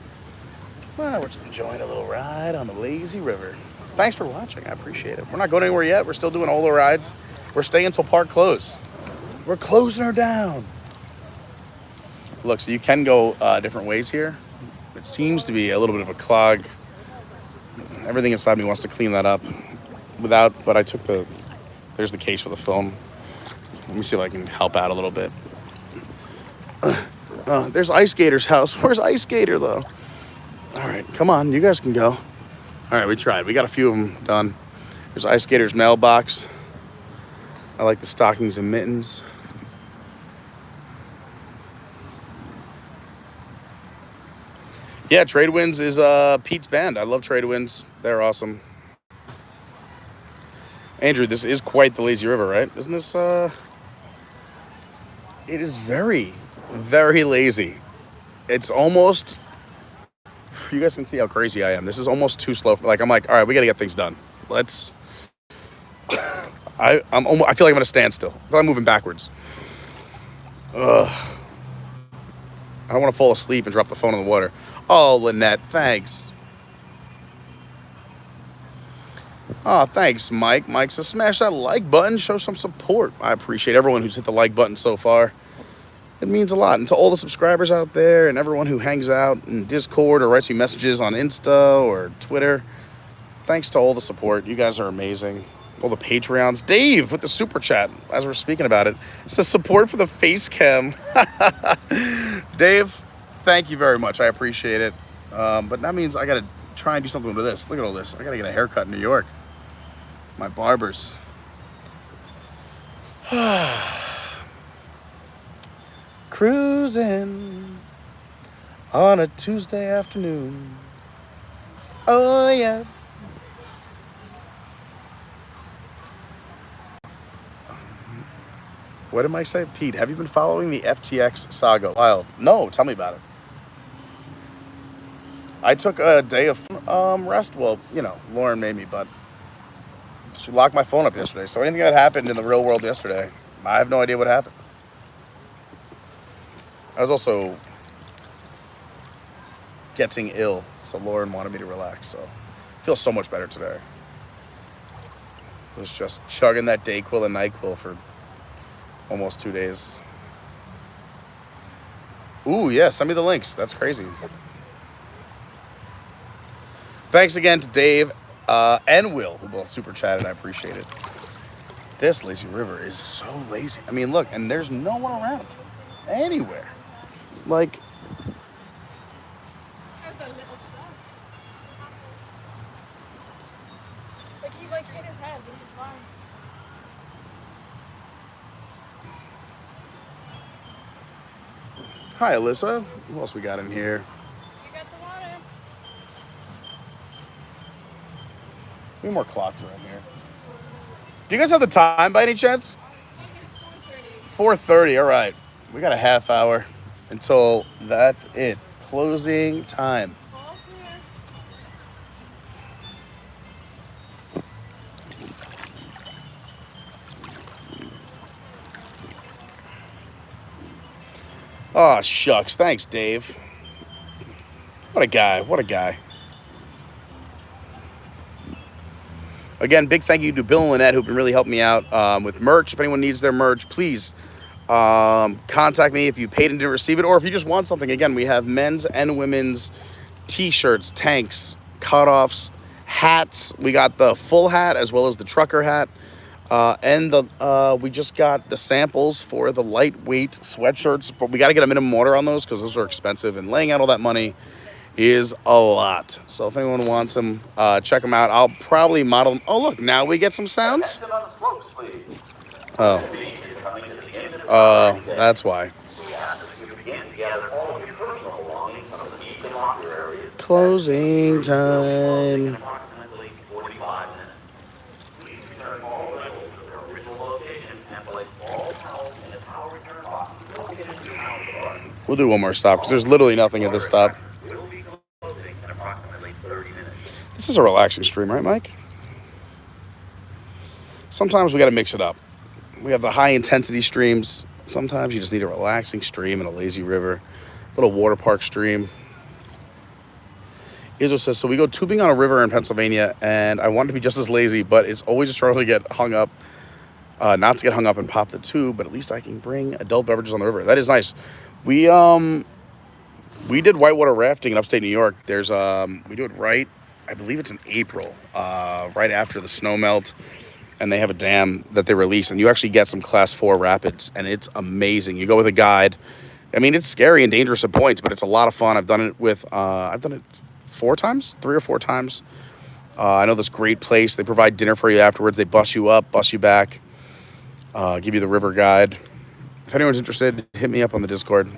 Well, we're just enjoying a little ride on the lazy river. Thanks for watching. I appreciate it. We're not going anywhere yet. We're still doing all the rides. We're staying until park close. We're closing her down. Look, so you can go different ways here. It seems to be a little bit of a clog. Everything inside me wants to clean that up. But I took there's the case for the film. Let me see if I can help out a little bit. There's Ice Skater's house. Where's Ice Skater, though? All right, come on. You guys can go. All right, we tried. We got a few of them done. There's Ice Skater's mailbox. I like the stockings and mittens. Yeah, Trade Winds is Pete's band. I love Trade Winds. They're awesome. Andrew, this is quite the lazy river, right? Isn't this, it is very, very lazy. It's almost, you guys can see how crazy I am. This is almost too slow. Like, I'm like, all right, we got to get things done. Let's, I feel like I'm going to stand still. I feel like I'm moving backwards. Ugh. I don't want to fall asleep and drop the phone in the water. Oh, Lynette, thanks. Oh, thanks, Mike. Mike says, smash that like button, show some support. I appreciate everyone who's hit the like button so far. It means a lot. And to all the subscribers out there and everyone who hangs out in Discord or writes me messages on Insta or Twitter, thanks to all the support. You guys are amazing. All the Patreons. Dave with the super chat, as we're speaking about it, says support for the face cam. Dave, thank you very much. I appreciate it. But that means I got to try and do something with this. Look at all this. I got to get a haircut in New York. My barbers. Cruising on a Tuesday afternoon. Oh, yeah. What did Mike say? Pete, have you been following the FTX saga? Wild. No, tell me about it. I took a day of rest. Well, you know, Lauren made me, but she locked my phone up yesterday. So anything that happened in the real world yesterday, I have no idea what happened. I was also getting ill, so Lauren wanted me to relax. So I feel so much better today. Was just chugging that Dayquil and NyQuil for almost 2 days. Ooh, yeah, send me the links. That's crazy. Thanks again to Dave and Will, who both super chatted. I appreciate it. This lazy river is so lazy. I mean, look, and there's no one around anywhere. Like, There's a little stress. Like he like hit his head, but he's fine. hi, Alyssa. Who else we got in here? You got the water. Any more clocks around here? Do you guys have the time by any chance? It is 4:30. All right. We got a half hour until that's it. Closing time. 4:30. All clear. Oh, shucks. Thanks, Dave. What a guy. What a guy. Again, big thank you to Bill and Lynette, who've been really helping me out with merch. If anyone needs their merch, please contact me if you paid and didn't receive it, or if you just want something. Again, we have men's and women's t-shirts, tanks, cutoffs, hats. We got the full hat as well as the trucker hat. And we just got the samples for the lightweight sweatshirts, but we got to get a minimum order on those because those are expensive, and laying out all that money is a lot. So if anyone wants them, check them out. I'll probably model them. Oh, look, now we get some sounds. Oh. That's why. Closing time. We'll do one more stop because there's literally nothing at this stop. This is a relaxing stream, right, Mike? Sometimes we got to mix it up. We have the high intensity streams. Sometimes you just need a relaxing stream and a lazy river, little water park stream. Izzo says, so we go tubing on a river in Pennsylvania, and I want to be just as lazy, but it's always a struggle to get hung up, not to get hung up and pop the tube, but at least I can bring adult beverages on the river. That is nice. We did whitewater rafting in upstate New York. There's we do it right, I believe it's in April, right after the snow melt, and they have a dam that they release, and you actually get some class 4 rapids, and it's amazing. You go with a guide. I mean, it's scary and dangerous at points, but it's a lot of fun. I've done it 3 or 4 times. I know this great place. They provide dinner for you afterwards. They bus you up, bus you back, give you the river guide. If anyone's interested, hit me up on the Discord.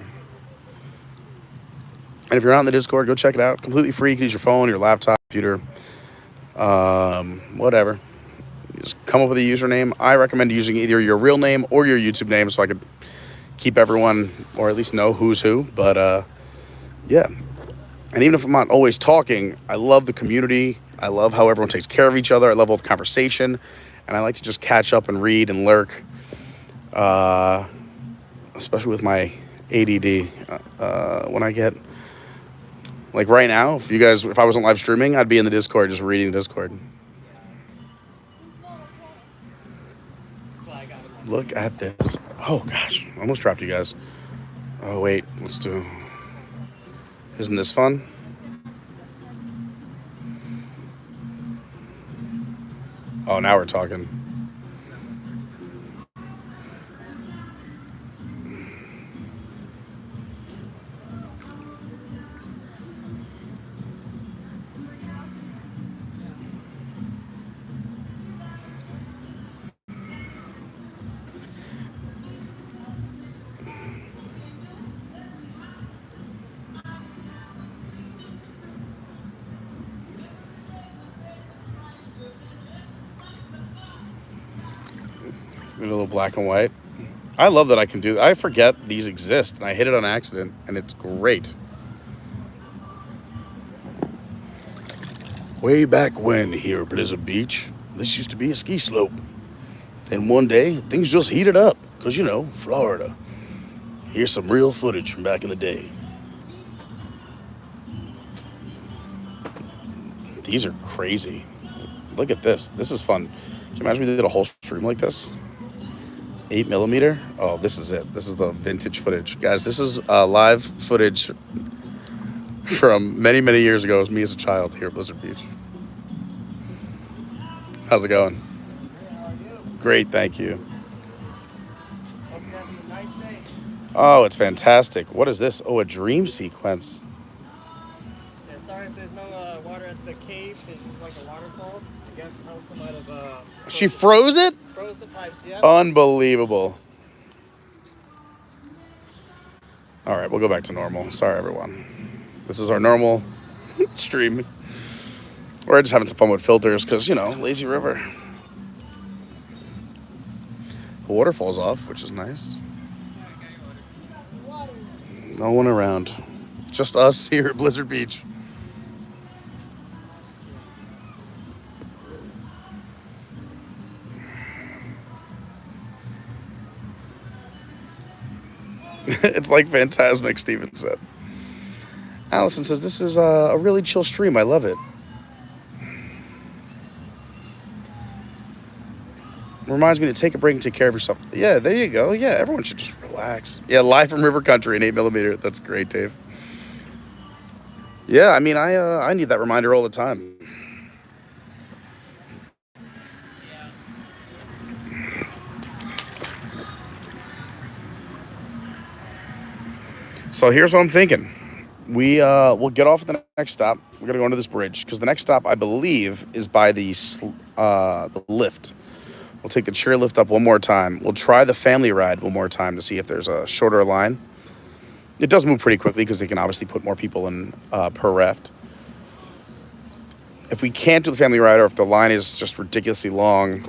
And if you're not in the Discord, go check it out. Completely free. You can use your phone, your laptop, computer, whatever. You just come up with a username. I recommend using either your real name or your YouTube name so I could keep everyone, or at least know who's who. But, yeah. And even if I'm not always talking, I love the community. I love how everyone takes care of each other. I love all the conversation. And I like to just catch up and read and lurk. Especially with my ADD. When I get... Like right now, if I wasn't live streaming, I'd be in the Discord just reading the Discord. Look at this. Oh gosh, I almost dropped you guys. Oh wait, let's do. Isn't this fun? Oh, now we're talking. A little black and white. I love that I can do that. I forget these exist, and I hit it on accident, and it's great. Way back when here at Blizzard Beach, this used to be a ski slope. Then one day, things just heated up, because, you know, Florida. Here's some real footage from back in the day. These are crazy. Look at this. This is fun. Can you imagine we did a whole stream like this? 8mm. Oh, this is it. This is the vintage footage, guys. This is live footage from many, many years ago. It was me as a child here at Blizzard Beach. How's it going? Great, thank you. Hope you're having a nice day. Oh, it's fantastic. What is this? Oh, a dream sequence. Yeah, sorry if there's no water at the cave. It's just like a waterfall. I guess Elsa might have She froze it? froze the pipes, yeah. Unbelievable. All right, we'll go back to normal. Sorry, everyone. This is our normal stream. We're just having some fun with filters because, you know, lazy river. The waterfall's off, which is nice. No one around. Just us here at Blizzard Beach. It's like Phantasmic, Steven said. Allison says, this is a really chill stream. I love it. Reminds me to take a break and take care of yourself. Yeah, there you go. Yeah, everyone should just relax. Yeah, live from River Country in 8mm. That's great, Dave. Yeah, I mean, I need that reminder all the time. So here's what I'm thinking. We'll get off at the next stop. We're gonna go under this bridge because the next stop, I believe, is by the lift. We'll take the chairlift up one more time. We'll try the family ride one more time to see if there's a shorter line. It does move pretty quickly because they can obviously put more people in per raft. If we can't do the family ride or if the line is just ridiculously long,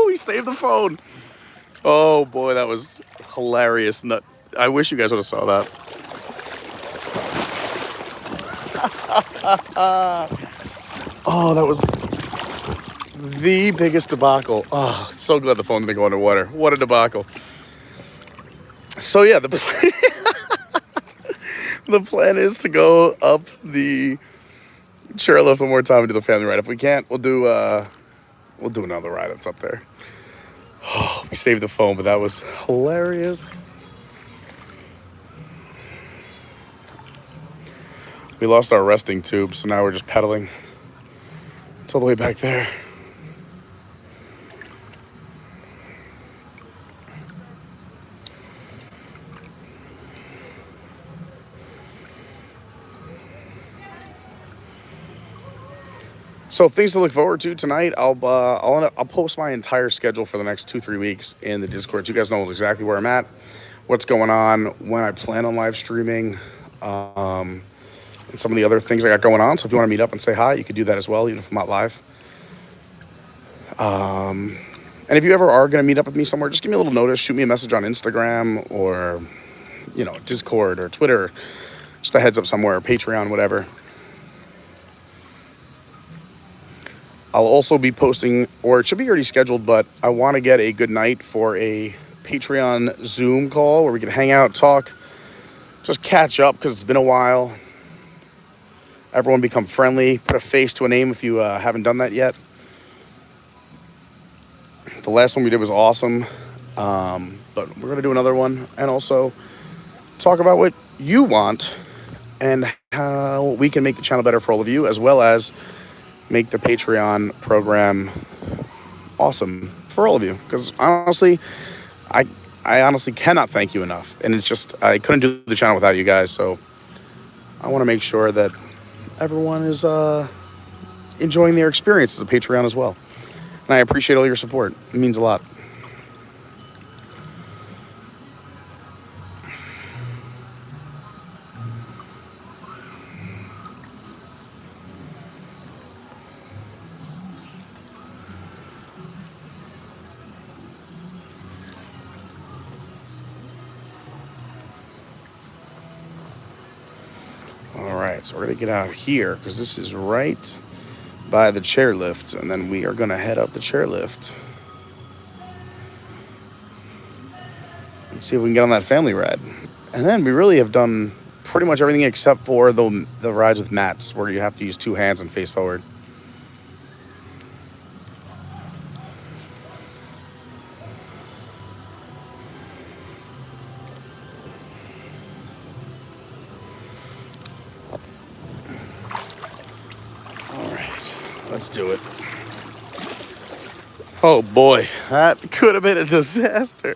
we saved the phone. Oh boy, that was hilarious. I wish you guys would have saw that. Oh, that was the biggest debacle. Oh, so glad the phone didn't go underwater. What a debacle. So yeah, the plan is to go up the chairlift one more time and do the family ride. If we can't, we'll do another ride that's up there. Oh, we saved the phone, but that was hilarious. We lost our resting tube, so now we're just pedaling. It's all the way back there. So things to look forward to tonight. I'll post my entire schedule for the next 2-3 weeks in the Discord. So you guys know exactly where I'm at, what's going on, when I plan on live streaming, and some of the other things I got going on. So if you want to meet up and say hi, you can do that as well, even if I'm not live. And if you ever are going to meet up with me somewhere, just give me a little notice. Shoot me a message on Instagram or, you know, Discord or Twitter. Just a heads up somewhere, Patreon, whatever. I'll also be posting, or it should be already scheduled, but I want to get a good night for a Patreon Zoom call where we can hang out, talk, just catch up because it's been a while. Everyone become friendly, put a face to a name if you haven't done that yet. The last one we did was awesome, but we're going to do another one and also talk about what you want and how we can make the channel better for all of you, as well as make the Patreon program awesome for all of you. Because honestly, I honestly cannot thank you enough. And it's just, I couldn't do the channel without you guys. So I want to make sure that everyone is enjoying their experience as a Patreon as well. And I appreciate all your support. It means a lot. So we're going to get out here because this is right by the chairlift, and then we are going to head up the chairlift and see if we can get on that family ride. And then we really have done pretty much everything except for the rides with mats where you have to use 2 hands and face forward. All right, let's do it. Oh boy, that could have been a disaster.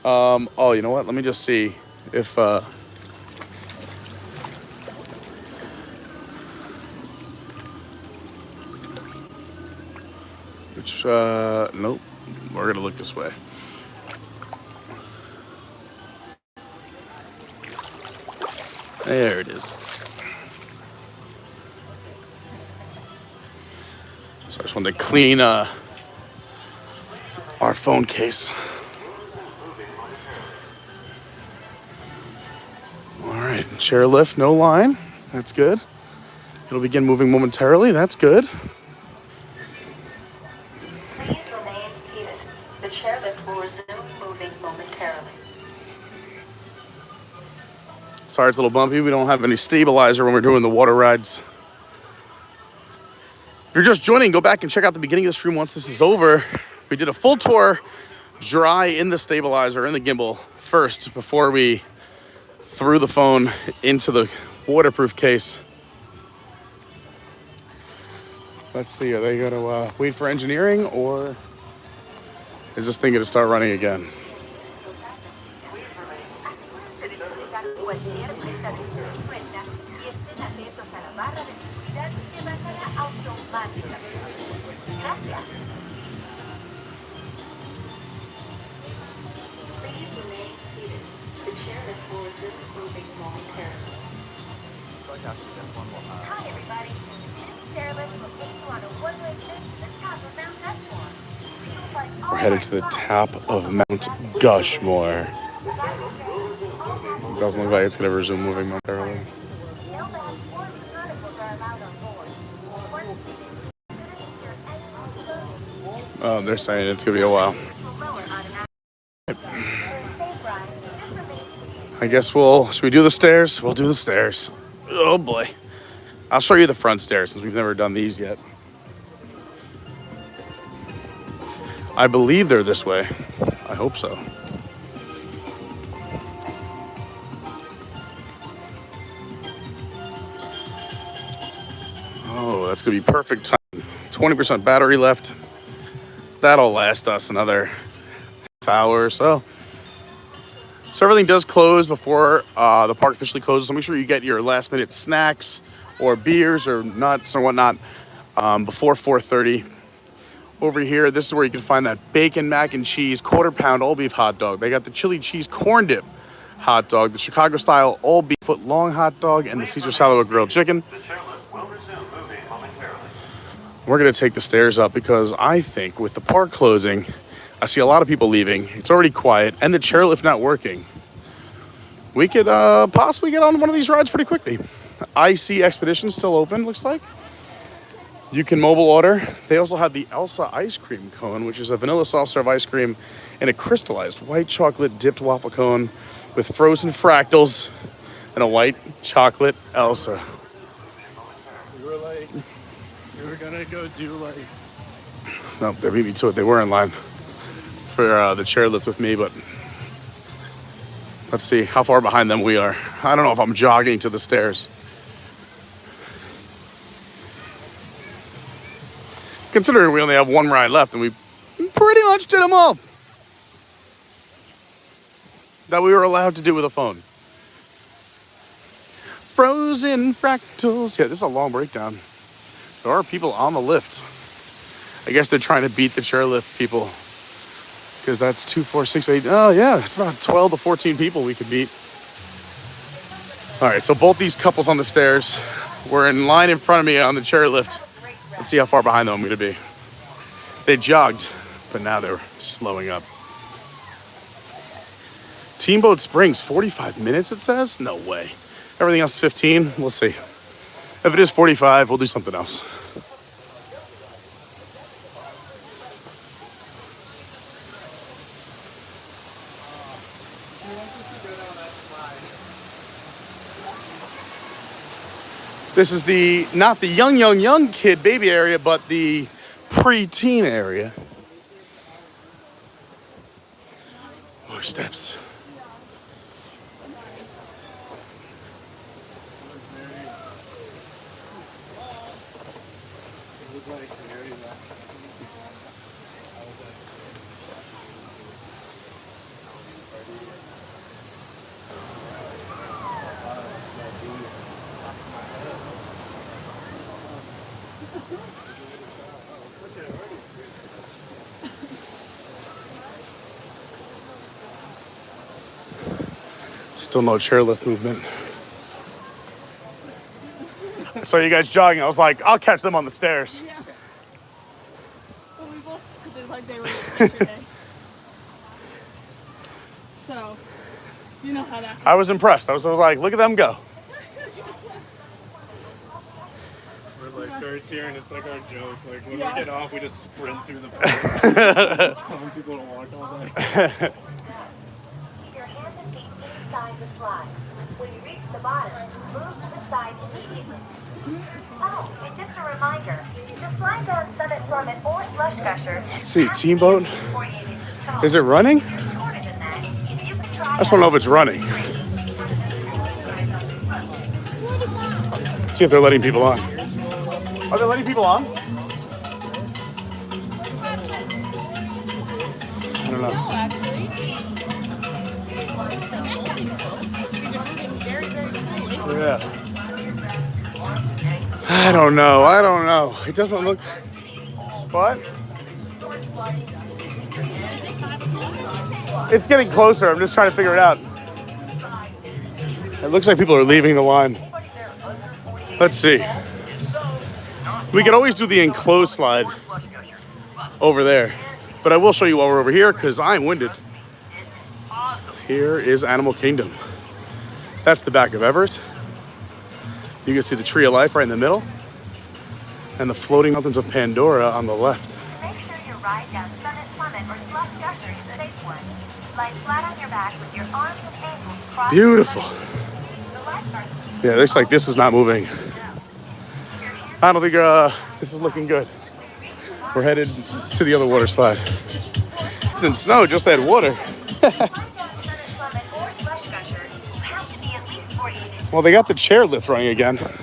Oh, you know what? Let me just see if nope. We're gonna look this way. There it is. So I just wanted to clean our phone case. All right, chairlift, no line. That's good. It'll begin moving momentarily. That's good. Please remain seated. The chairlift will resume moving momentarily. Sorry, it's a little bumpy. We don't have any stabilizer when we're doing the water rides. If you're just joining, go back and check out the beginning of the stream once this is over. We did a full tour, dry in the stabilizer, in the gimbal first, before we threw the phone into the waterproof case. Let's see, are they gonna wait for engineering, or is this thing gonna start running again? Cualquier presta de su cuenta y estén atentos a la barra de seguridad que bajará automáticamente. Gracias. Please remain seated. The chairlift will resume moving momentarily. Hi everybody. This chairlift will take you on a one-way trip to the top of Mount Rushmore. Feels like all We're headed to the top of Mount Gushmore. It doesn't look like it's gonna resume moving momentarily. Oh, they're saying it's gonna be a while. I guess should we do the stairs? We'll do the stairs. Oh boy. I'll show you the front stairs since we've never done these yet. I believe they're this way. I hope so. Oh, that's gonna be perfect time. 20% battery left. That'll last us another half hour or so. So everything does close before the park officially closes. So make sure you get your last minute snacks or beers or nuts or whatnot before 4:30. Over here, this is where you can find that bacon mac and cheese quarter-pound all beef hot dog. They got the chili cheese corn dip hot dog, the Chicago style all beef foot long hot dog, and the Caesar salad with grilled chicken. We're gonna take the stairs up because I think with the park closing, I see a lot of people leaving. It's already quiet and the chairlift not working. We could possibly get on one of these rides pretty quickly. IC Expedition's still open, looks like. You can mobile order. They also have the Elsa ice cream cone, which is a vanilla soft serve ice cream in a crystallized white chocolate dipped waffle cone with frozen fractals and a white chocolate Elsa. We were gonna go do like... No, they beat me to it. They were in line for the chairlift with me, but let's see how far behind them we are. I don't know if I'm jogging to the stairs. Considering we only have one ride left and we pretty much did them all that we were allowed to do with a phone. Frozen fractals. Yeah, this is a long breakdown. There are people on the lift. I guess they're trying to beat the chairlift people because that's 2, 4, 6, 8. Oh yeah, it's about 12 to 14 people we could beat. All right, so both these couples on the stairs were in line in front of me on the chairlift. Let's see how far behind them I'm gonna be. They jogged, but now they're slowing up. Teamboat Springs, 45 minutes it says? No way. Everything else is 15, we'll see. If it is 45, we'll do something else. This is the, not the young kid baby area, but the pre-teen area. More steps. Still no chairlift movement. I saw you guys jogging. I was like, I'll catch them on the stairs. Yeah. Well, we both did like they were yesterday. So, you know how that goes. I was impressed. I was like, look at them go. We're like thirds here, and it's like our joke. Like when Yeah. we get off, we just sprint through the park, telling people to walk all day. Keep your hands and feet inside the slide. When you reach the bottom, move to the side immediately. Oh, and just a reminder, the slides on Summit, Plummet, or Slush Gusher. Let's see, team boat. 48 inches tall. Is it running? If you're shorter than that, you can try I just want to know if it's running. Let's see if they're letting people on. Are they letting people on? I don't know. Yeah. I don't know. It doesn't look. What? It's getting closer. I'm just trying to figure it out. It looks like people are leaving the line. Let's see. We could always do the enclosed slide over there. But I will show you while we're over here because I'm winded. Here is Animal Kingdom. That's the back of Everett. You can see the Tree of Life right in the middle. And the floating mountains of Pandora on the left. Make sure your ride down Summit, Plummet, or Slush Gusher is a safe one. Lie flat on your back with your arms and ankles crossed. Beautiful. The lifeguards keep Yeah, looks like this is not moving. I don't think this is looking good. We're headed to the other water slide. It didn't snow, just that water. slide down Summit, Plummet, or Slush Gusher. You have to be at least 48 inches. Well, they got the chairlift running again. You can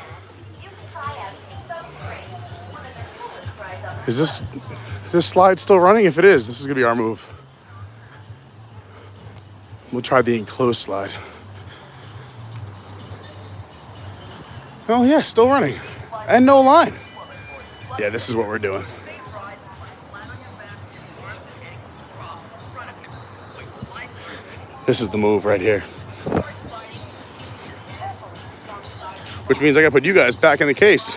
try out So Great, one of their coolest rides on the Is this slide still running? If it is, this is gonna be our move. We'll try the enclosed slide. Oh yeah, still running. And no line. Yeah, this is what we're doing. This is the move right here. Which means I gotta put you guys back in the case.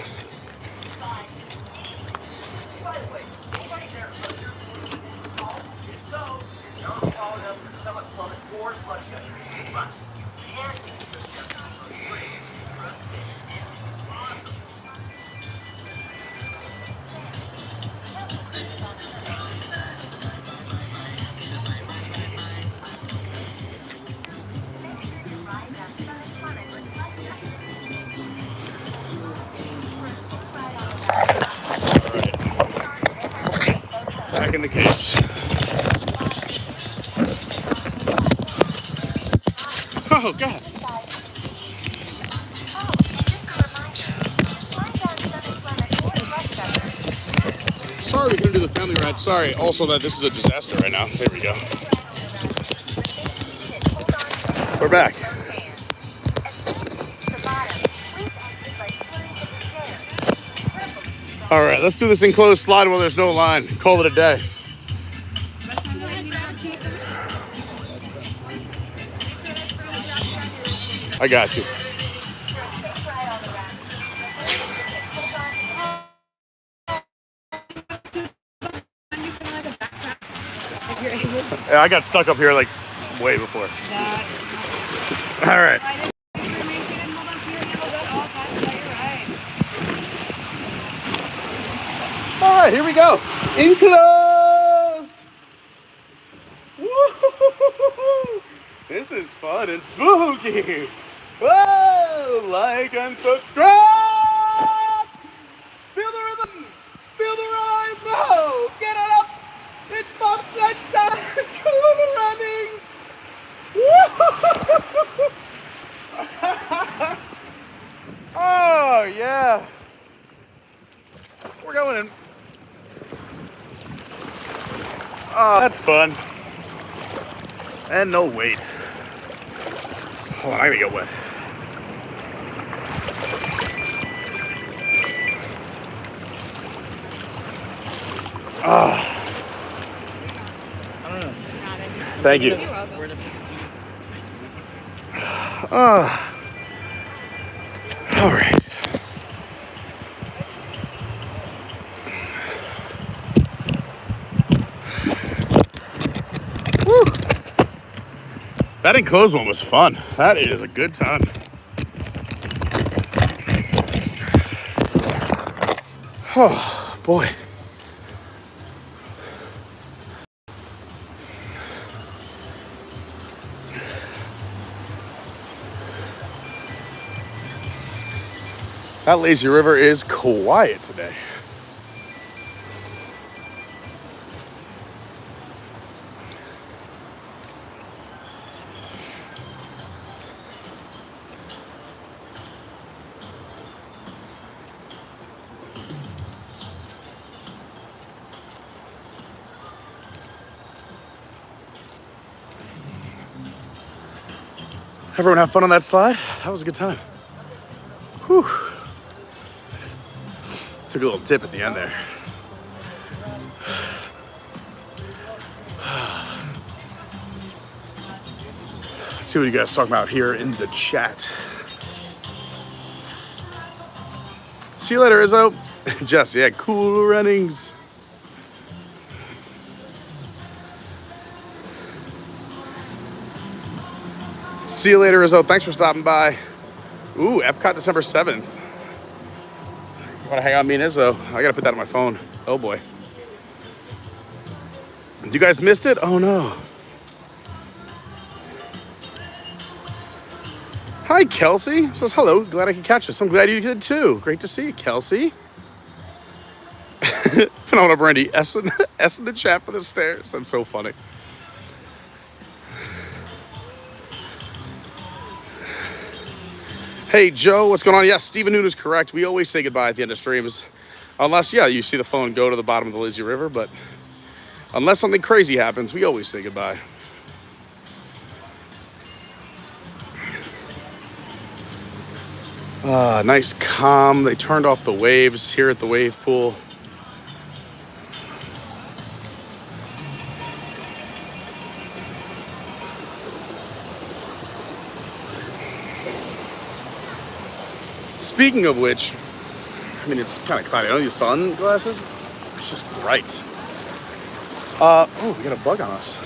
Back in the case. Oh, God. Sorry we couldn't do the family ride. Sorry, also that this is a disaster right now. There we go. We're back. All right, let's do this enclosed slide while there's no line. Call it a day. I got you. Yeah, I got stuck up here like way before. All right. All right, here we go. Enclosed. Woo-hoo-hoo-hoo-hoo. This is fun and spooky. Whoa! like and subscribe. Feel the rhythm, feel the rhyme. Oh, get it up. It's bobsled time. Cool running. Oh, yeah. We're going in. Oh, that's fun. And no weight. Hold on, I gotta get wet. Oh. I don't know. Thank you. We're in a All right. Woo. That enclosed one was fun. That is a good time. Oh, boy. That lazy river is quiet today. Everyone have fun on that slide? That was a good time. Whew. Took a little dip at the end there. Let's see what you guys are talking about here in the chat. See you later, Izzo. Jess, yeah, cool runnings. See you later, Izzo. Thanks for stopping by. Ooh, Epcot December 7th. You want to hang out with me and Izzo? I got to put that on my phone. Oh, boy. You guys missed it? Oh, no. Hi, Kelsey. Says hello. Glad I could catch us. I'm glad you did, too. Great to see you, Kelsey. Phenomenal, Brandy. S in the chat for the stairs. That's so funny. Hey, Joe, what's going on? Yes, Stephen Noon is correct. We always say goodbye at the end of streams. Unless, yeah, you see the phone go to the bottom of the lazy river, but unless something crazy happens, we always say goodbye. Nice calm. They turned off the waves here at the wave pool. Speaking of which, I mean, it's kind of cloudy. I don't use sunglasses. It's just bright. Oh, we got a bug on us.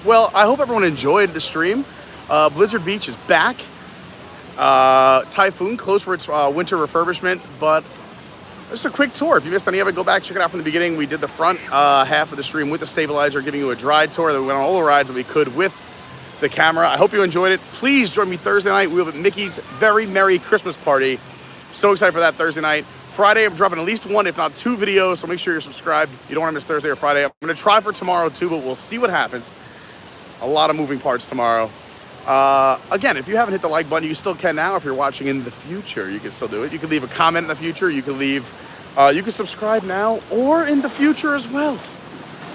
Well, I hope everyone enjoyed the stream. Blizzard Beach is back. Typhoon closed for its winter refurbishment, but just a quick tour. If you missed any of it, go back, check it out from the beginning. We did the front half of the stream with the stabilizer, giving you a dry tour. Then we went on all the rides that we could with the camera. I hope you enjoyed it. Please join me Thursday night. We'll be at Mickey's Very Merry Christmas Party. So excited for that Thursday night. Friday, I'm dropping at least one, if not two videos, so make sure you're subscribed. You don't want to miss Thursday or Friday. I'm going to try for tomorrow too, but we'll see what happens. A lot of moving parts tomorrow. Again, if you haven't hit the like button, you still can now. If you're watching in the future, you can still do it. You can leave a comment in the future. You can leave, you can subscribe now or in the future as well.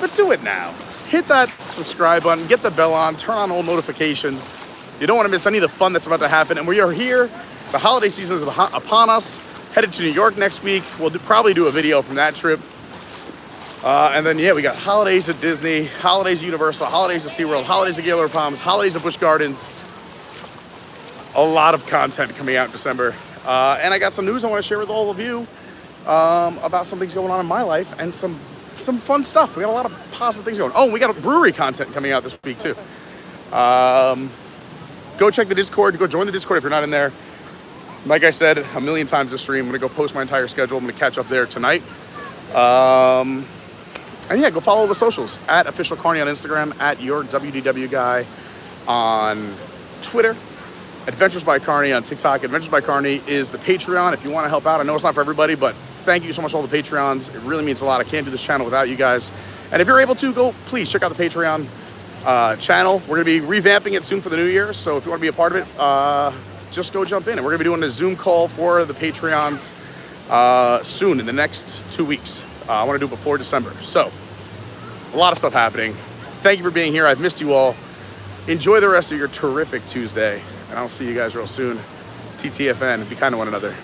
But do it now. Hit that subscribe button, get the bell on, turn on all notifications. You don't want to miss any of the fun that's about to happen. And we are here. The holiday season is upon us. Headed to New York next week. We'll probably do a video from that trip. And then, yeah, we got holidays at Disney, holidays at Universal, holidays at SeaWorld, holidays at Gaylord Palms, holidays at Busch Gardens. A lot of content coming out in December. And I got some news I want to share with all of you about some things going on in my life and some fun stuff. We got a lot of positive things going. Oh, and we got brewery content coming out this week, too. Go check the Discord. Go join the Discord if you're not in there. Like I said a million times this stream, I'm going to go post my entire schedule. I'm going to catch up there tonight. And yeah, go follow the socials. At Official Carney on Instagram. At Your WDW Guy on Twitter. Adventures by Carney on TikTok. Adventures by Carney is the Patreon if you want to help out. I know it's not for everybody, but thank you so much to all the Patreons. It really means a lot. I can't do this channel without you guys. And if you're able to, go please check out the Patreon channel. We're going to be revamping it soon for the new year. So if you want to be a part of it, just go jump in. And we're going to be doing a Zoom call for the Patreons soon in the next 2 weeks. I want to do it before December. So a lot of stuff happening. Thank you for being here. I've missed you all. Enjoy the rest of your terrific Tuesday. And I'll see you guys real soon. TTFN. Be kind to one another.